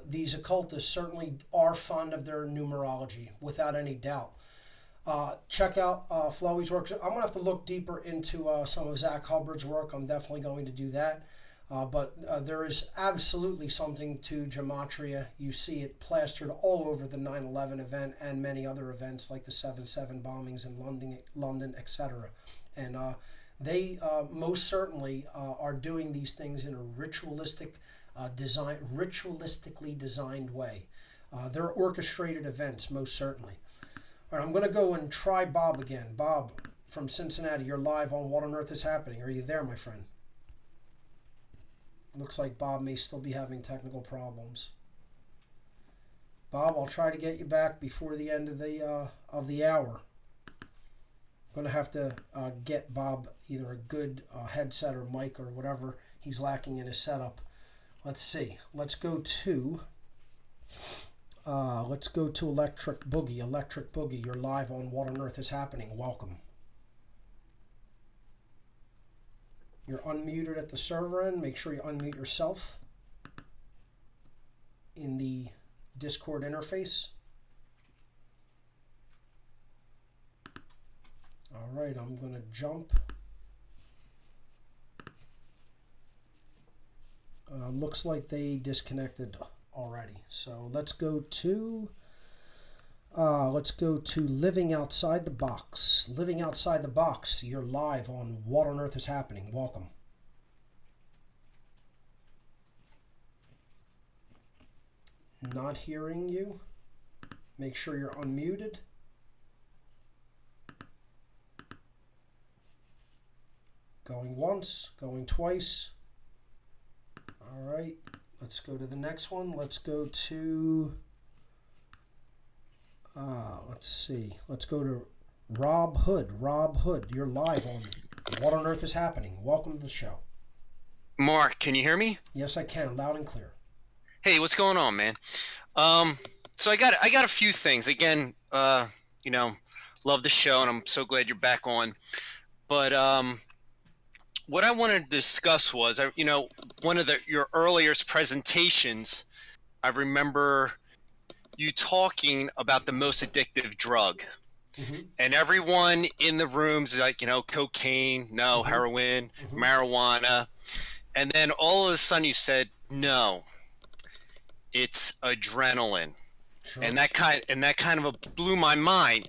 [SPEAKER 3] these occultists certainly are fond of their numerology, without any doubt. Check out Flowey's work. I'm going to have to look deeper into some of Zach Hubbard's work. I'm definitely going to do that. But there is absolutely something to Gematria. You see it plastered all over the 9/11 event and many other events like the 7/7 bombings in London, etc. And they most certainly are doing these things in a ritualistically designed way. They're orchestrated events, most certainly. All right, I'm going to go and try Bob again. Bob from Cincinnati, you're live on What on Earth is Happening. Are you there, my friend? Looks like Bob may still be having technical problems. Bob, I'll try to get you back before the end of the hour. I'm going to have to get Bob either a good headset or mic or whatever he's lacking in his setup. Let's see. Let's go to Electric Boogie. Electric Boogie, you're live on What on Earth is Happening. Welcome. You're unmuted at the server end. Make sure you unmute yourself in the Discord interface. All right, I'm going to jump. Looks like they disconnected already. So let's go to Living Outside the Box. Living Outside the Box, you're live on What on Earth is Happening. Welcome. Not hearing you. Make sure you're unmuted. Going once, going twice. All right, let's go to the next one. Let's go to let's see. Let's go to Rob Hood. Rob Hood, you're live on What on Earth is Happening. Welcome to the show.
[SPEAKER 9] Mark, can you hear me?
[SPEAKER 3] Yes, I can, loud and clear.
[SPEAKER 9] Hey, what's going on, man? So I got a few things. Again, love the show, and I'm so glad you're back on. But what I wanted to discuss was, one of your earliest presentations, I remember you talking about the most addictive drug. Mm-hmm. And everyone in the rooms is like, cocaine, no, mm-hmm. heroin, mm-hmm. marijuana. And then all of a sudden you said, no, it's adrenaline. Sure. And that kind of blew my mind.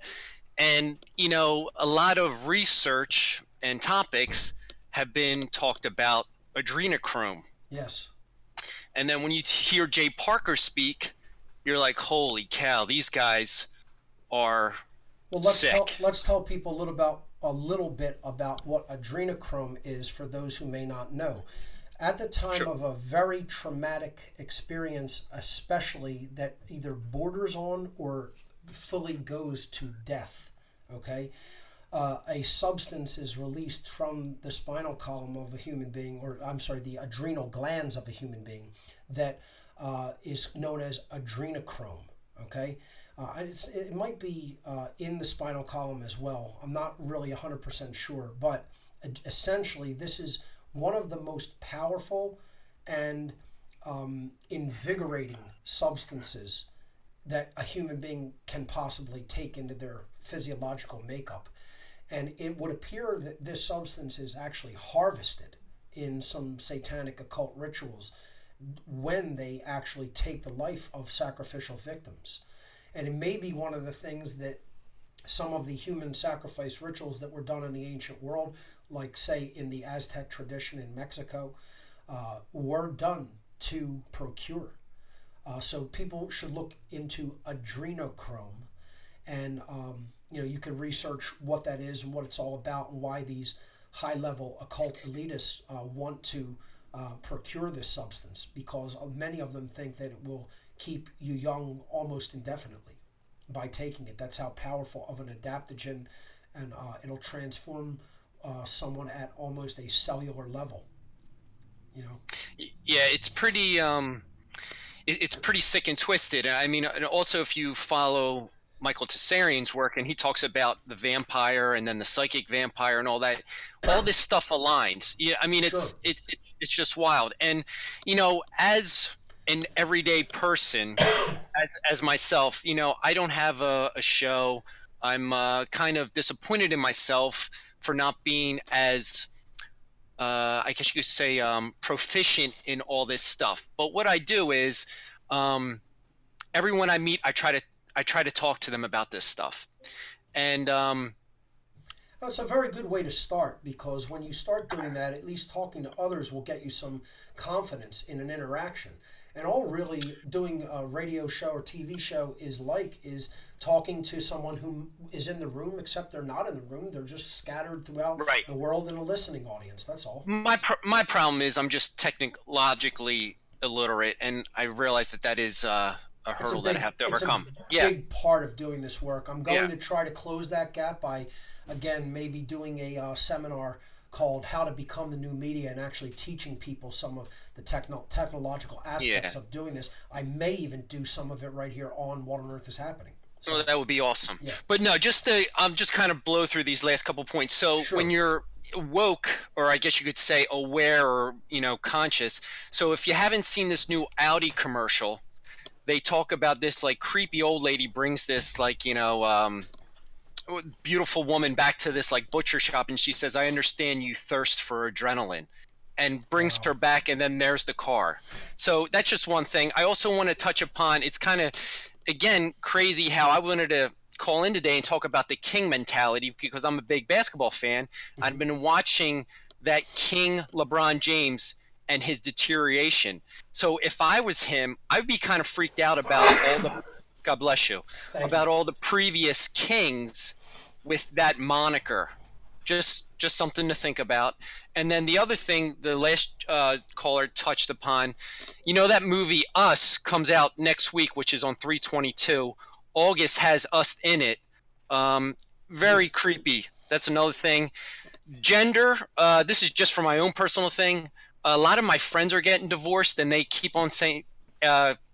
[SPEAKER 9] And, a lot of research and topics have been talked about adrenochrome.
[SPEAKER 3] Yes.
[SPEAKER 9] And then when you hear Jay Parker speak, you're like, holy cow, these guys are sick.
[SPEAKER 3] Let's tell people a little bit about what adrenochrome is for those who may not know. At the time sure. of a very traumatic experience, especially that either borders on or fully goes to death, okay? A substance is released from the spinal column of a human being, the adrenal glands of a human being, that is known as adrenochrome, okay? It might be in the spinal column as well. I'm not really 100% sure, but essentially this is one of the most powerful and invigorating substances that a human being can possibly take into their physiological makeup. And it would appear that this substance is actually harvested in some satanic occult rituals when they actually take the life of sacrificial victims. And it may be one of the things that some of the human sacrifice rituals that were done in the ancient world, like say in the Aztec tradition in Mexico, were done to procure. So people should look into adrenochrome, and you can research what that is and what it's all about and why these high-level occult elitists want to procure this substance, because many of them think that it will keep you young almost indefinitely by taking it. That's how powerful of an adaptogen, and it'll transform someone at almost a cellular level.
[SPEAKER 9] Yeah, it's pretty it's pretty sick and twisted. I mean, and also if you follow Michael Tessarian's work, and he talks about the vampire and then the psychic vampire and all that, all this stuff aligns. Yeah, I mean, it's just wild. And as an everyday person, as myself, I don't have a show. I'm kind of disappointed in myself for not being as I guess you could say proficient in all this stuff. But what I do is everyone I meet, I try to talk to them about this stuff. And
[SPEAKER 3] it's a very good way to start, because when you start doing that, at least talking to others will get you some confidence in an interaction. And all really doing a radio show or TV show is talking to someone who is in the room, except they're not in the room. They're just scattered throughout the world in a listening audience. That's all.
[SPEAKER 9] My problem is I'm just technologically illiterate, and I realize that is a hurdle that I have to overcome.
[SPEAKER 3] It's a big part of doing this work. I'm going to try to close that gap by, again, maybe doing a seminar called How to Become the New Media, and actually teaching people some of the technological aspects of doing this. I may even do some of it right here on What on Earth is Happening.
[SPEAKER 9] So that would be awesome. Yeah. But no, just kind of blow through these last couple points. So when you're woke, or I guess you could say aware, or conscious. So if you haven't seen this new Audi commercial, they talk about this like creepy old lady brings this like beautiful woman back to this like butcher shop, and she says, "I understand you thirst for adrenaline," and brings her back, and then there's the car. So that's just one thing. I also want to touch upon, it's kind of again crazy how I wanted to call in today and talk about the king mentality, because I'm a big basketball fan. Mm-hmm. I've been watching that King LeBron James and his deterioration. So if I was him, I'd be kind of freaked out about all the God bless you. About all the previous kings with that moniker. Just something to think about. And then the other thing the last caller touched upon, that movie Us comes out next week, which is on 3/22. August has Us in it. Very creepy. That's another thing. Gender, this is just for my own personal thing. A lot of my friends are getting divorced, and they keep on saying,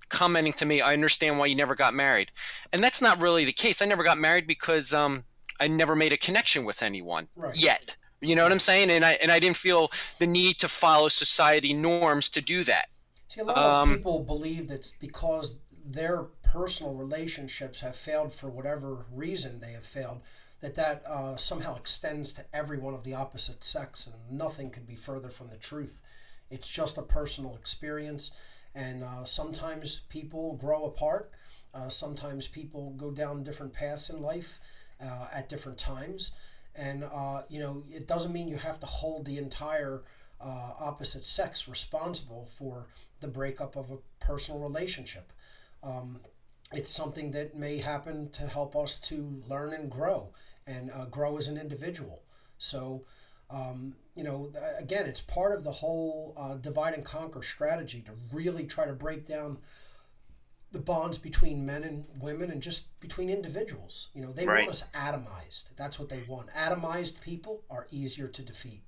[SPEAKER 9] commenting to me, "I understand why you never got married." And that's not really the case. I never got married because I never made a connection with anyone yet. You know what I'm saying? And I didn't feel the need to follow society norms to do that.
[SPEAKER 3] See, a lot of people believe that because their personal relationships have failed for whatever reason they have failed, that somehow extends to everyone of the opposite sex, and nothing could be further from the truth. It's just a personal experience. And sometimes people grow apart. Sometimes people go down different paths in life at different times. And, it doesn't mean you have to hold the entire opposite sex responsible for the breakup of a personal relationship. It's something that may happen to help us to learn and grow as an individual. So, again, it's part of the whole divide and conquer strategy to really try to break down the bonds between men and women and just between individuals. They want us atomized. That's what they want. Atomized people are easier to defeat.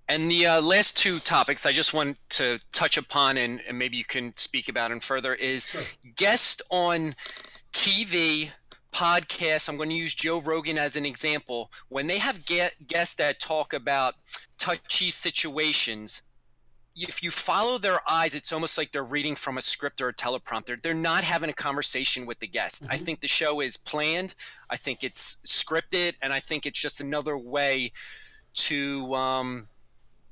[SPEAKER 9] And the last two topics I just want to touch upon, and maybe you can speak about them further, is guest on TV, podcasts. I'm going to use Joe Rogan as an example. When they have guests that talk about touchy situations, if you follow their eyes, it's almost like they're reading from a script or a teleprompter. They're not having a conversation with the guest. Mm-hmm. I think the show is planned. I think it's scripted, and I think it's just another way to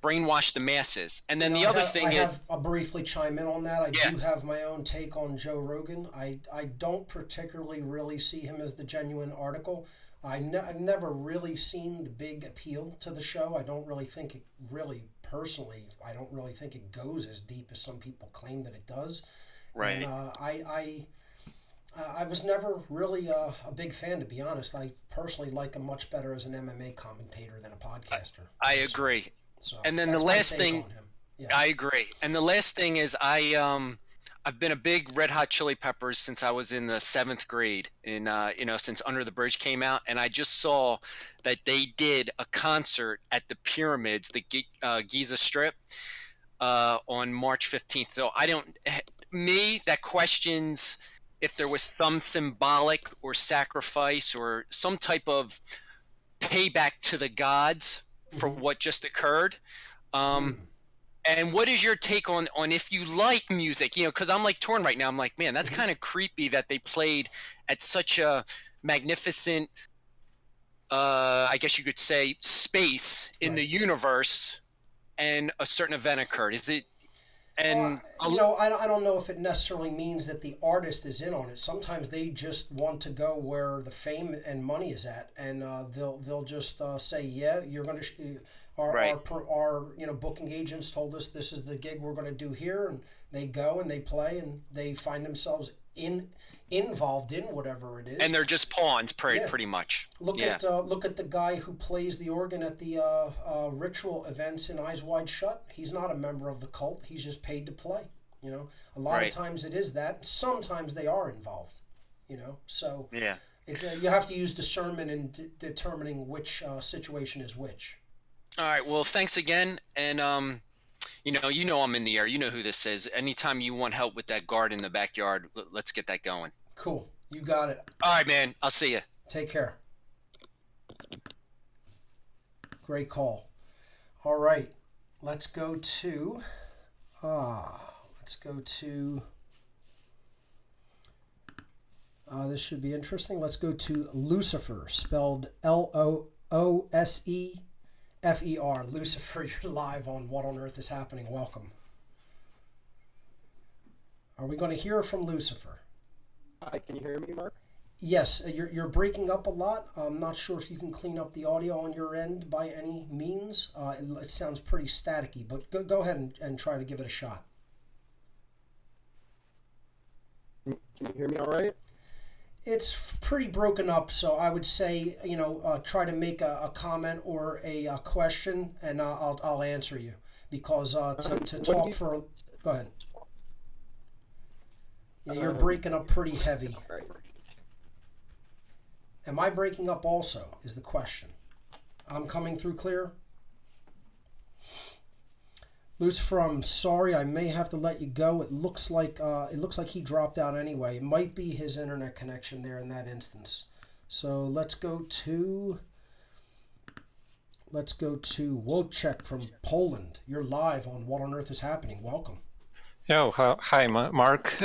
[SPEAKER 9] brainwash the masses. And then the other thing is,
[SPEAKER 3] I'll briefly chime in on that. I do have my own take on Joe Rogan. I don't particularly really see him as the genuine article. I've never really seen the big appeal to the show. I don't really think it really, personally, I don't really think it goes as deep as some people claim that it does.
[SPEAKER 9] Right.
[SPEAKER 3] And I was never really a big fan, to be honest. I personally like him much better as an MMA commentator than a podcaster.
[SPEAKER 9] I agree.
[SPEAKER 3] So
[SPEAKER 9] and then the last thing, I agree. And the last thing is I've been a big Red Hot Chili Peppers since I was in the 7th grade since Under the Bridge came out. And I just saw that they did a concert at the Pyramids, the Giza Strip, on March 15th. So that questions if there was some symbolic or sacrifice or some type of payback to the gods for what just occurred. And what is your take on if you like music? Because I'm like torn right now. I'm like, man, that's kind of creepy that they played at such a magnificent, I guess you could say, space in the universe, and a certain event occurred. Is it? And
[SPEAKER 3] I don't know if it necessarily means that the artist is in on it. Sometimes they just want to go where the fame and money is at, and they'll just say, yeah, you're going to. Our booking agents told us this is the gig we're going to do here, and they go and they play and they find themselves involved in whatever it is.
[SPEAKER 9] And they're just pawns, pretty much.
[SPEAKER 3] Look at the guy who plays the organ at the ritual events in Eyes Wide Shut. He's not a member of the cult. He's just paid to play. A lot of times it is that. Sometimes they are involved. So you have to use discernment in determining which situation is which.
[SPEAKER 9] All right. Well, thanks again. And, I'm in the air. You know who this is. Anytime you want help with that guard in the backyard, let's get that going.
[SPEAKER 3] Cool. You got it.
[SPEAKER 9] All right, man. I'll see you.
[SPEAKER 3] Take care. Great call. All right. Let's go to this should be interesting. Let's go to Lucifer, spelled Looseffer. Lucifer, you're live on What on Earth is Happening. Welcome. Are we going to hear from Lucifer?
[SPEAKER 10] Hi, can you hear me, Mark?
[SPEAKER 3] Yes, you're breaking up a lot. I'm not sure if you can clean up the audio on your end by any means. It sounds pretty staticky, but go ahead and try to give it a shot.
[SPEAKER 10] Can you hear me all right?
[SPEAKER 3] It's pretty broken up, so I would say, try to make a comment or a question, and I'll answer you. Because to talk for... Go ahead. Yeah, you're breaking up pretty heavy. Am I breaking up also, is the question. I'm coming through clear? Lucifer, I'm sorry, I may have to let you go. It looks like he dropped out anyway. It might be his internet connection there in that instance. So let's go to Wojciech from Poland. You're live on What on Earth is Happening. Welcome.
[SPEAKER 11] Yo, hi, Mark.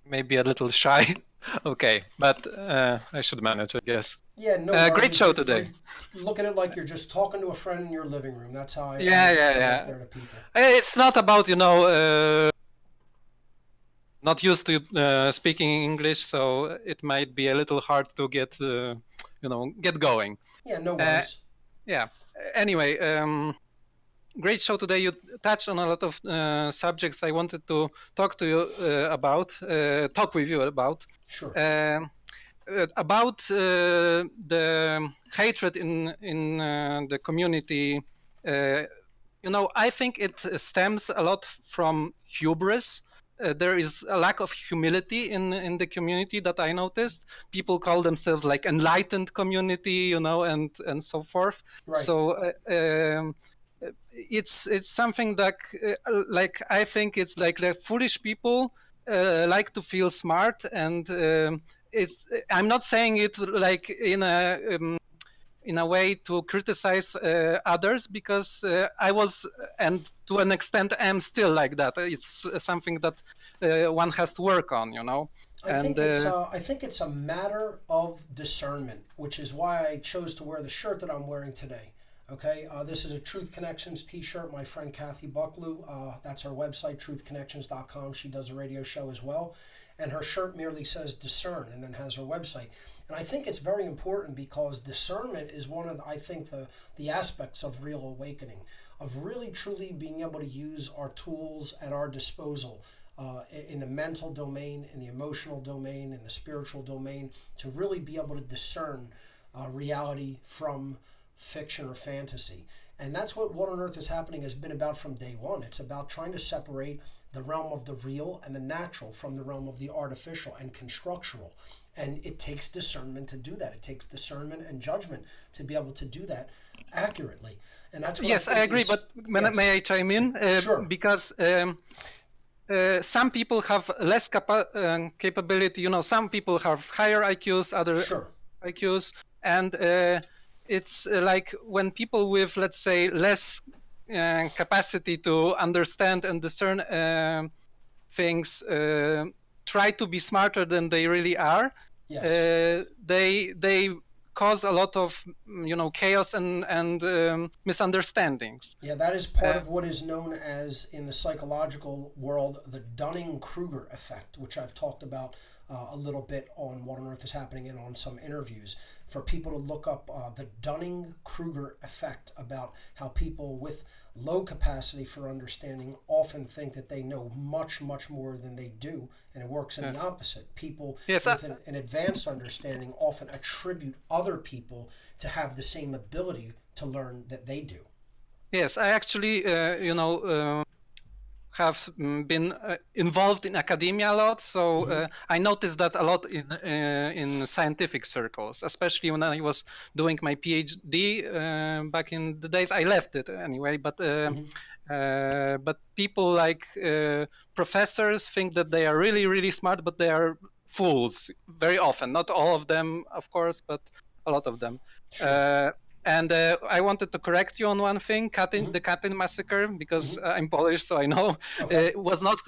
[SPEAKER 11] Maybe a little shy. Okay, but I should manage, I guess.
[SPEAKER 3] Yeah, no.
[SPEAKER 11] Great show today.
[SPEAKER 3] Look at it like you're just talking to a friend in your living room. That's how I
[SPEAKER 11] yeah.
[SPEAKER 3] there to people.
[SPEAKER 11] It's not about not used to speaking English, so it might be a little hard to get going.
[SPEAKER 3] Yeah, no worries.
[SPEAKER 11] Anyway, great show today. You touched on a lot of subjects I wanted to talk with you about.
[SPEAKER 3] Sure.
[SPEAKER 11] About the hatred in the community. I think it stems a lot from hubris. There is a lack of humility in the community that I noticed. People call themselves like enlightened community, and so forth.
[SPEAKER 3] Right.
[SPEAKER 11] So it's something that like I think it's like foolish people like to feel smart, and I'm not saying it like in a way to criticize others, because I was, and to an extent am still like that. It's something that one has to work on,
[SPEAKER 3] I think it's a matter of discernment, which is why I chose to wear the shirt that I'm wearing today. Okay, this is a Truth Connections t-shirt. My friend Kathy Bucklew, that's her website, truthconnections.com. She does a radio show as well. And her shirt merely says Discern and then has her website. And I think it's very important because discernment is one of, the aspects of real awakening, of really truly being able to use our tools at our disposal in the mental domain, in the emotional domain, in the spiritual domain, to really be able to discern reality from fiction or fantasy. And that's what on Earth is Happening has been about from day one. It's about trying to separate the realm of the real and the natural from the realm of the artificial and constructural. And it takes discernment to do that. It takes discernment and judgment to be able to do that accurately. And that's what
[SPEAKER 11] yes, I agree. But may I chime in?
[SPEAKER 3] Sure.
[SPEAKER 11] Because some people have less capability. You know, some people have higher IQs, other IQs, and it's like when people with, let's say, less capacity to understand and discern things try to be smarter than they really are.
[SPEAKER 3] Yes.
[SPEAKER 11] They cause a lot of chaos and misunderstandings.
[SPEAKER 3] Yeah, that is part of what is known as, in the psychological world, the Dunning-Kruger effect, which I've talked about a little bit on What on Earth is Happening and on some interviews, for people to look up the Dunning-Kruger effect, about how people with low capacity for understanding often think that they know much, much more than they do, and it works in the opposite. People with an advanced understanding often attribute other people to have the same ability to learn that they do.
[SPEAKER 11] Yes, I actually, have been involved in academia a lot, so I noticed that a lot in scientific circles, especially when I was doing my PhD back in the days. I left it anyway, but people like professors think that they are really, really smart, but they are fools very often. Not all of them, of course, but a lot of them. Sure. And I wanted to correct you on one thing, the Katyn massacre, because I'm Polish, so I know. It was not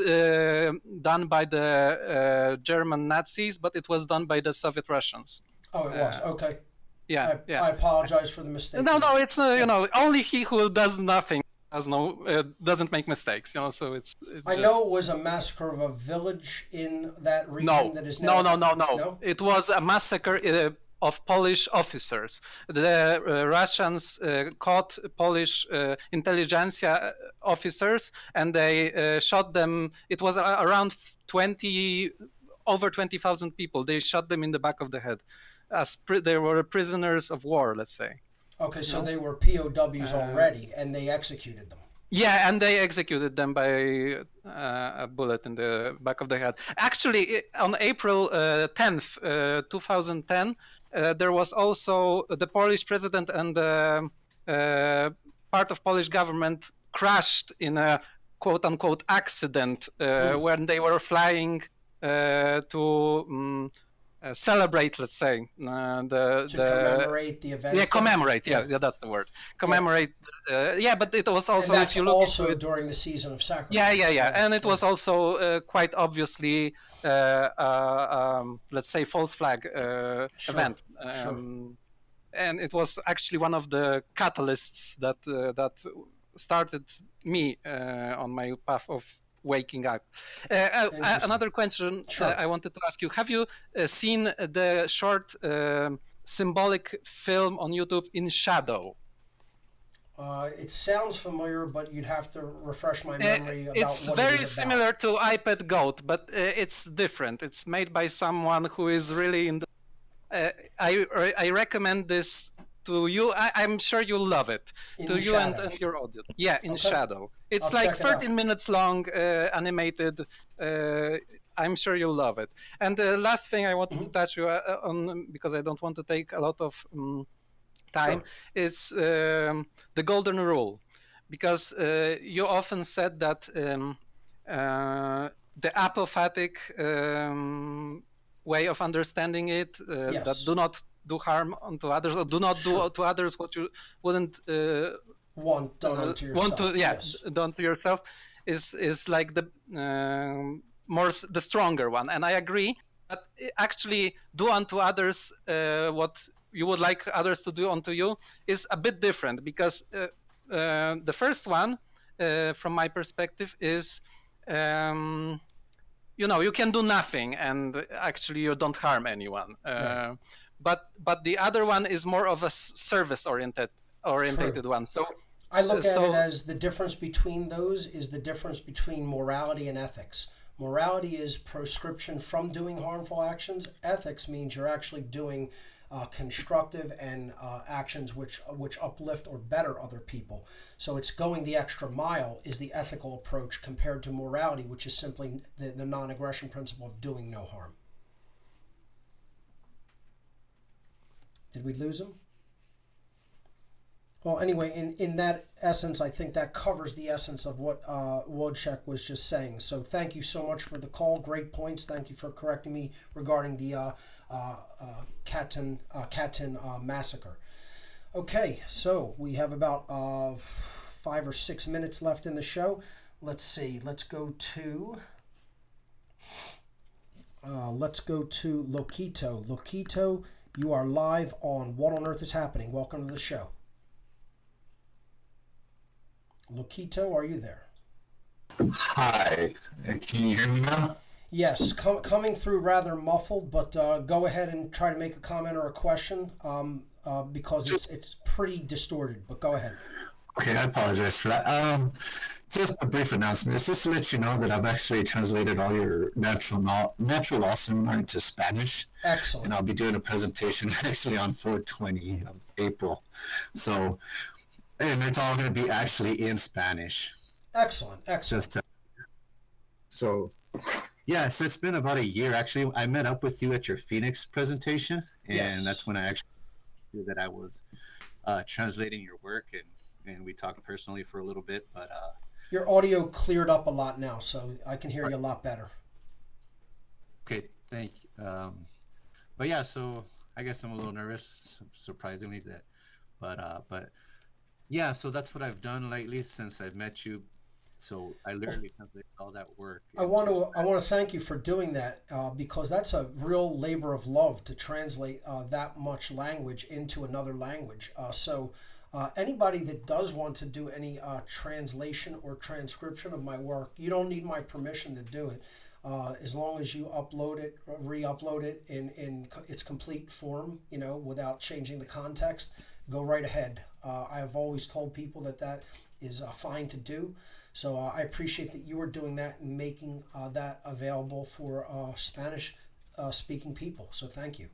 [SPEAKER 11] done by the German Nazis, but it was done by the Soviet Russians.
[SPEAKER 3] Oh, it was? Okay.
[SPEAKER 11] Yeah,
[SPEAKER 3] I apologize for the mistake.
[SPEAKER 11] No, it's only he who does nothing doesn't make mistakes, so it's
[SPEAKER 3] I know it was a massacre of a village in that region that is now...
[SPEAKER 11] No. It was a massacre of Polish officers. The Russians caught Polish intelligentsia officers, and they shot them. It was around over 20,000 people. They shot them in the back of the head. They were prisoners of war, let's say.
[SPEAKER 3] Okay, so they were POWs already, and they executed them.
[SPEAKER 11] Yeah, and they executed them by a bullet in the back of the head. Actually, on April 10th, 2010, there was also the Polish president and part of Polish government crashed in a quote-unquote accident when they were flying to celebrate, let's say,
[SPEAKER 3] commemorate the events.
[SPEAKER 11] Yeah, commemorate. Yeah, that's the word. Commemorate. But it was also,
[SPEAKER 3] and that's
[SPEAKER 11] if you look
[SPEAKER 3] also
[SPEAKER 11] into it,
[SPEAKER 3] during the season of sacrifice.
[SPEAKER 11] Yeah. And it was also quite obviously, let's say, false flag event. And it was actually one of the catalysts that started me on my path of waking up. Another question I wanted to ask you: have you seen the short symbolic film on YouTube, In Shadow?
[SPEAKER 3] It sounds familiar, but you'd have to refresh my memory about
[SPEAKER 11] it's
[SPEAKER 3] what
[SPEAKER 11] very
[SPEAKER 3] it is
[SPEAKER 11] similar to iPad Goat, but it's different. It's made by someone who is really in the... I recommend this to you. I'm sure you'll love it. To you and your audience. Yeah, In Shadow. It's like 13 minutes long, animated. I'm sure you'll love it. And the last thing I wanted to touch you on, because I don't want to take a lot of time, is the golden rule. Because you often said that the apophatic way of understanding it, that do not do harm unto others, or do not do to others what you wouldn't
[SPEAKER 3] want done unto yourself.
[SPEAKER 11] Done to yourself, is like the the stronger one. And I agree, but actually do unto others what you would like others to do unto you is a bit different, because the first one, from my perspective, is you can do nothing and actually you don't harm anyone. But the other one is more of a service oriented one. So I
[SPEAKER 3] look at it as the difference between those is the difference between morality and ethics. Morality is proscription from doing harmful actions. Ethics means you're actually doing constructive and actions which uplift or better other people. So it's going the extra mile is the ethical approach compared to morality, which is simply the non-aggression principle of doing no harm. Did we lose him? Well, anyway, in that essence, I think that covers the essence of what Wojciech was just saying. So thank you so much for the call. Great points. Thank you for correcting me regarding the Katyn massacre. Okay, so we have about 5 or 6 minutes left in the show. Let's see. Let's go to Lokito. Lokito, you are live on What on Earth is Happening. Welcome to the show. Lokito, are you there?
[SPEAKER 12] Hi, can you hear me now?
[SPEAKER 3] Yes, coming through rather muffled, but go ahead and try to make a comment or a question because it's pretty distorted, but go ahead.
[SPEAKER 12] Okay, I apologize for that. Just a brief announcement. It's just to let you know that I've actually translated all your natural law seminar into Spanish.
[SPEAKER 3] Excellent.
[SPEAKER 12] And I'll be doing a presentation actually on 4/20 of April. So, and it's all going to be actually in Spanish.
[SPEAKER 3] Excellent, excellent.
[SPEAKER 12] So, yeah, so it's been about a year. Actually, I met up with you at your Phoenix presentation, and
[SPEAKER 3] Yes.
[SPEAKER 12] that's when I actually knew that I was translating your work, and we talked personally for a little bit. But
[SPEAKER 3] your audio cleared up a lot now, so I can hear you a lot better.
[SPEAKER 12] Okay, thank you. But yeah, so I guess I'm a little nervous, surprisingly, but yeah, so that's what I've done lately since I've met you. So I literally translated all that work.
[SPEAKER 3] I want to thank you for doing that because that's a real labor of love to translate that much language into another language. So anybody that does want to do any translation or transcription of my work, you don't need my permission to do it. As long as you upload it, re-upload it in its complete form, without changing the context, go right ahead. I have always told people that is fine to do. So I appreciate that you are doing that and making that available for Spanish speaking people. So thank you.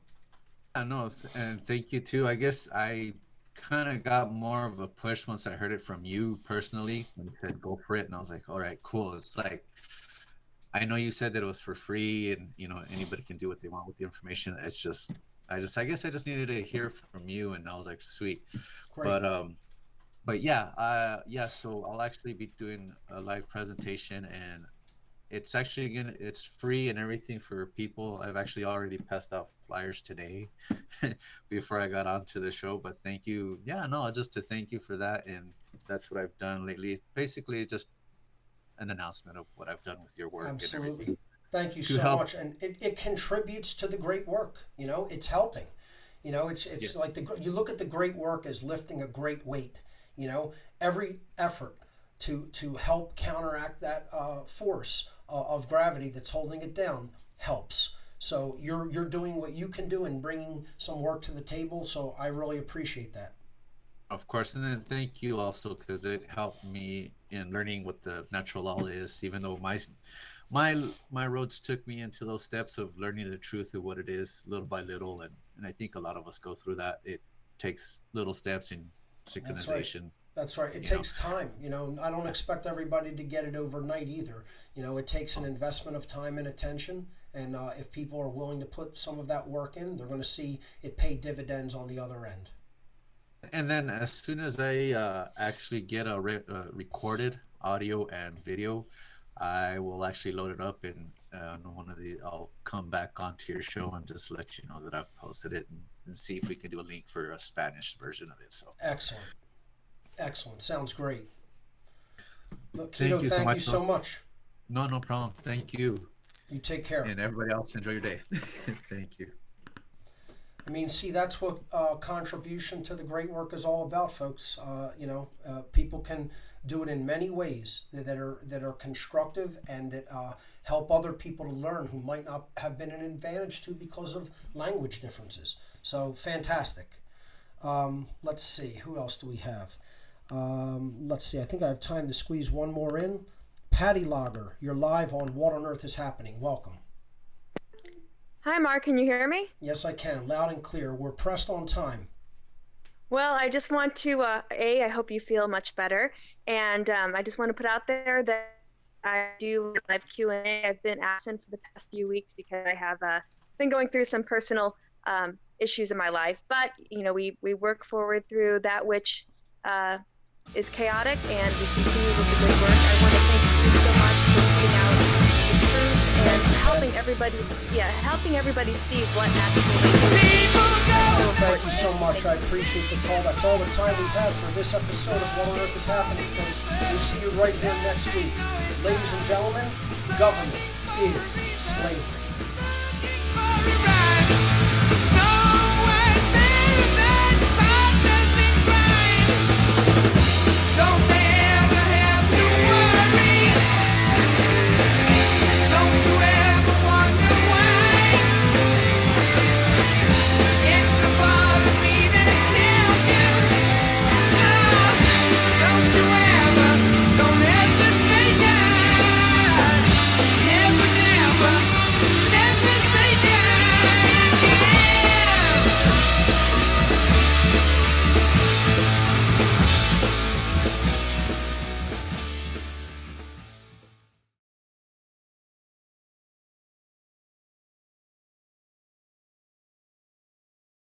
[SPEAKER 12] I know, and thank you too. I guess I kind of got more of a push once I heard it from you personally when you said go for it, and I was like, all right, cool. It's like, I know you said that it was for free and anybody can do what they want with the information. It's just I guess I just needed to hear from you, and I was like, sweet.
[SPEAKER 3] Great.
[SPEAKER 12] But yeah, so I'll actually be doing a live presentation, and it's actually it's free and everything for people. I've actually already passed out flyers today before I got onto the show, but thank you. Yeah, no, just to thank you for that. And that's what I've done lately. Basically just an announcement of what I've done with your work.
[SPEAKER 3] Absolutely.
[SPEAKER 12] And everything.
[SPEAKER 3] Thank you so much. And it contributes to the great work. It's helping. It's yes. Like you look at the great work as lifting a great weight. Every effort to help counteract that force of gravity that's holding it down helps. So you're doing what you can do and bringing some work to the table. So I really appreciate that.
[SPEAKER 12] Of course, and then thank you also because it helped me in learning what the natural law is. Even though my roads took me into those steps of learning the truth of what it is, little by little, and I think a lot of us go through that. It takes little steps in synchronization.
[SPEAKER 3] That's right. It takes time. I don't expect everybody to get it overnight either. It takes an investment of time and attention. And if people are willing to put some of that work in, they're going to see it pay dividends on the other end.
[SPEAKER 12] And then as soon as I actually get a recorded audio and video, I will actually load it up and I'll come back onto your show and just let you know that I've posted it and see if we can do a link for a Spanish version of it. So
[SPEAKER 3] excellent. Sounds great. Look,
[SPEAKER 12] thank
[SPEAKER 3] Keto,
[SPEAKER 12] you so much. No problem. Thank you.
[SPEAKER 3] You take care.
[SPEAKER 12] And everybody else, enjoy your day. Thank you.
[SPEAKER 3] I mean, see, that's what contribution to the great work is all about, folks. People can do it in many ways that are constructive and that help other people to learn who might not have been an advantage to because of language differences. So fantastic. Let's see, who else do we have? Let's see, I think I have time to squeeze one more in. Patty Lager, you're live on What on Earth is Happening. Welcome.
[SPEAKER 13] Hi, Mark. Can you hear me?
[SPEAKER 3] Yes, I can. Loud and clear. We're pressed on time.
[SPEAKER 13] Well, I just want to, I hope you feel much better. And I just want to put out there that I do live Q&A. I've been absent for the past few weeks because I have been going through some personal issues in my life. But, you know, we work forward through that which is chaotic, and we continue with the good work. I want to thank you so much for putting out the truth and helping everybody see what actually is.
[SPEAKER 3] Thank you so much. I appreciate the call. That's all the time we have for this episode of What on Earth is Happening, folks. We'll see you right here next week. Ladies and gentlemen, government is slavery.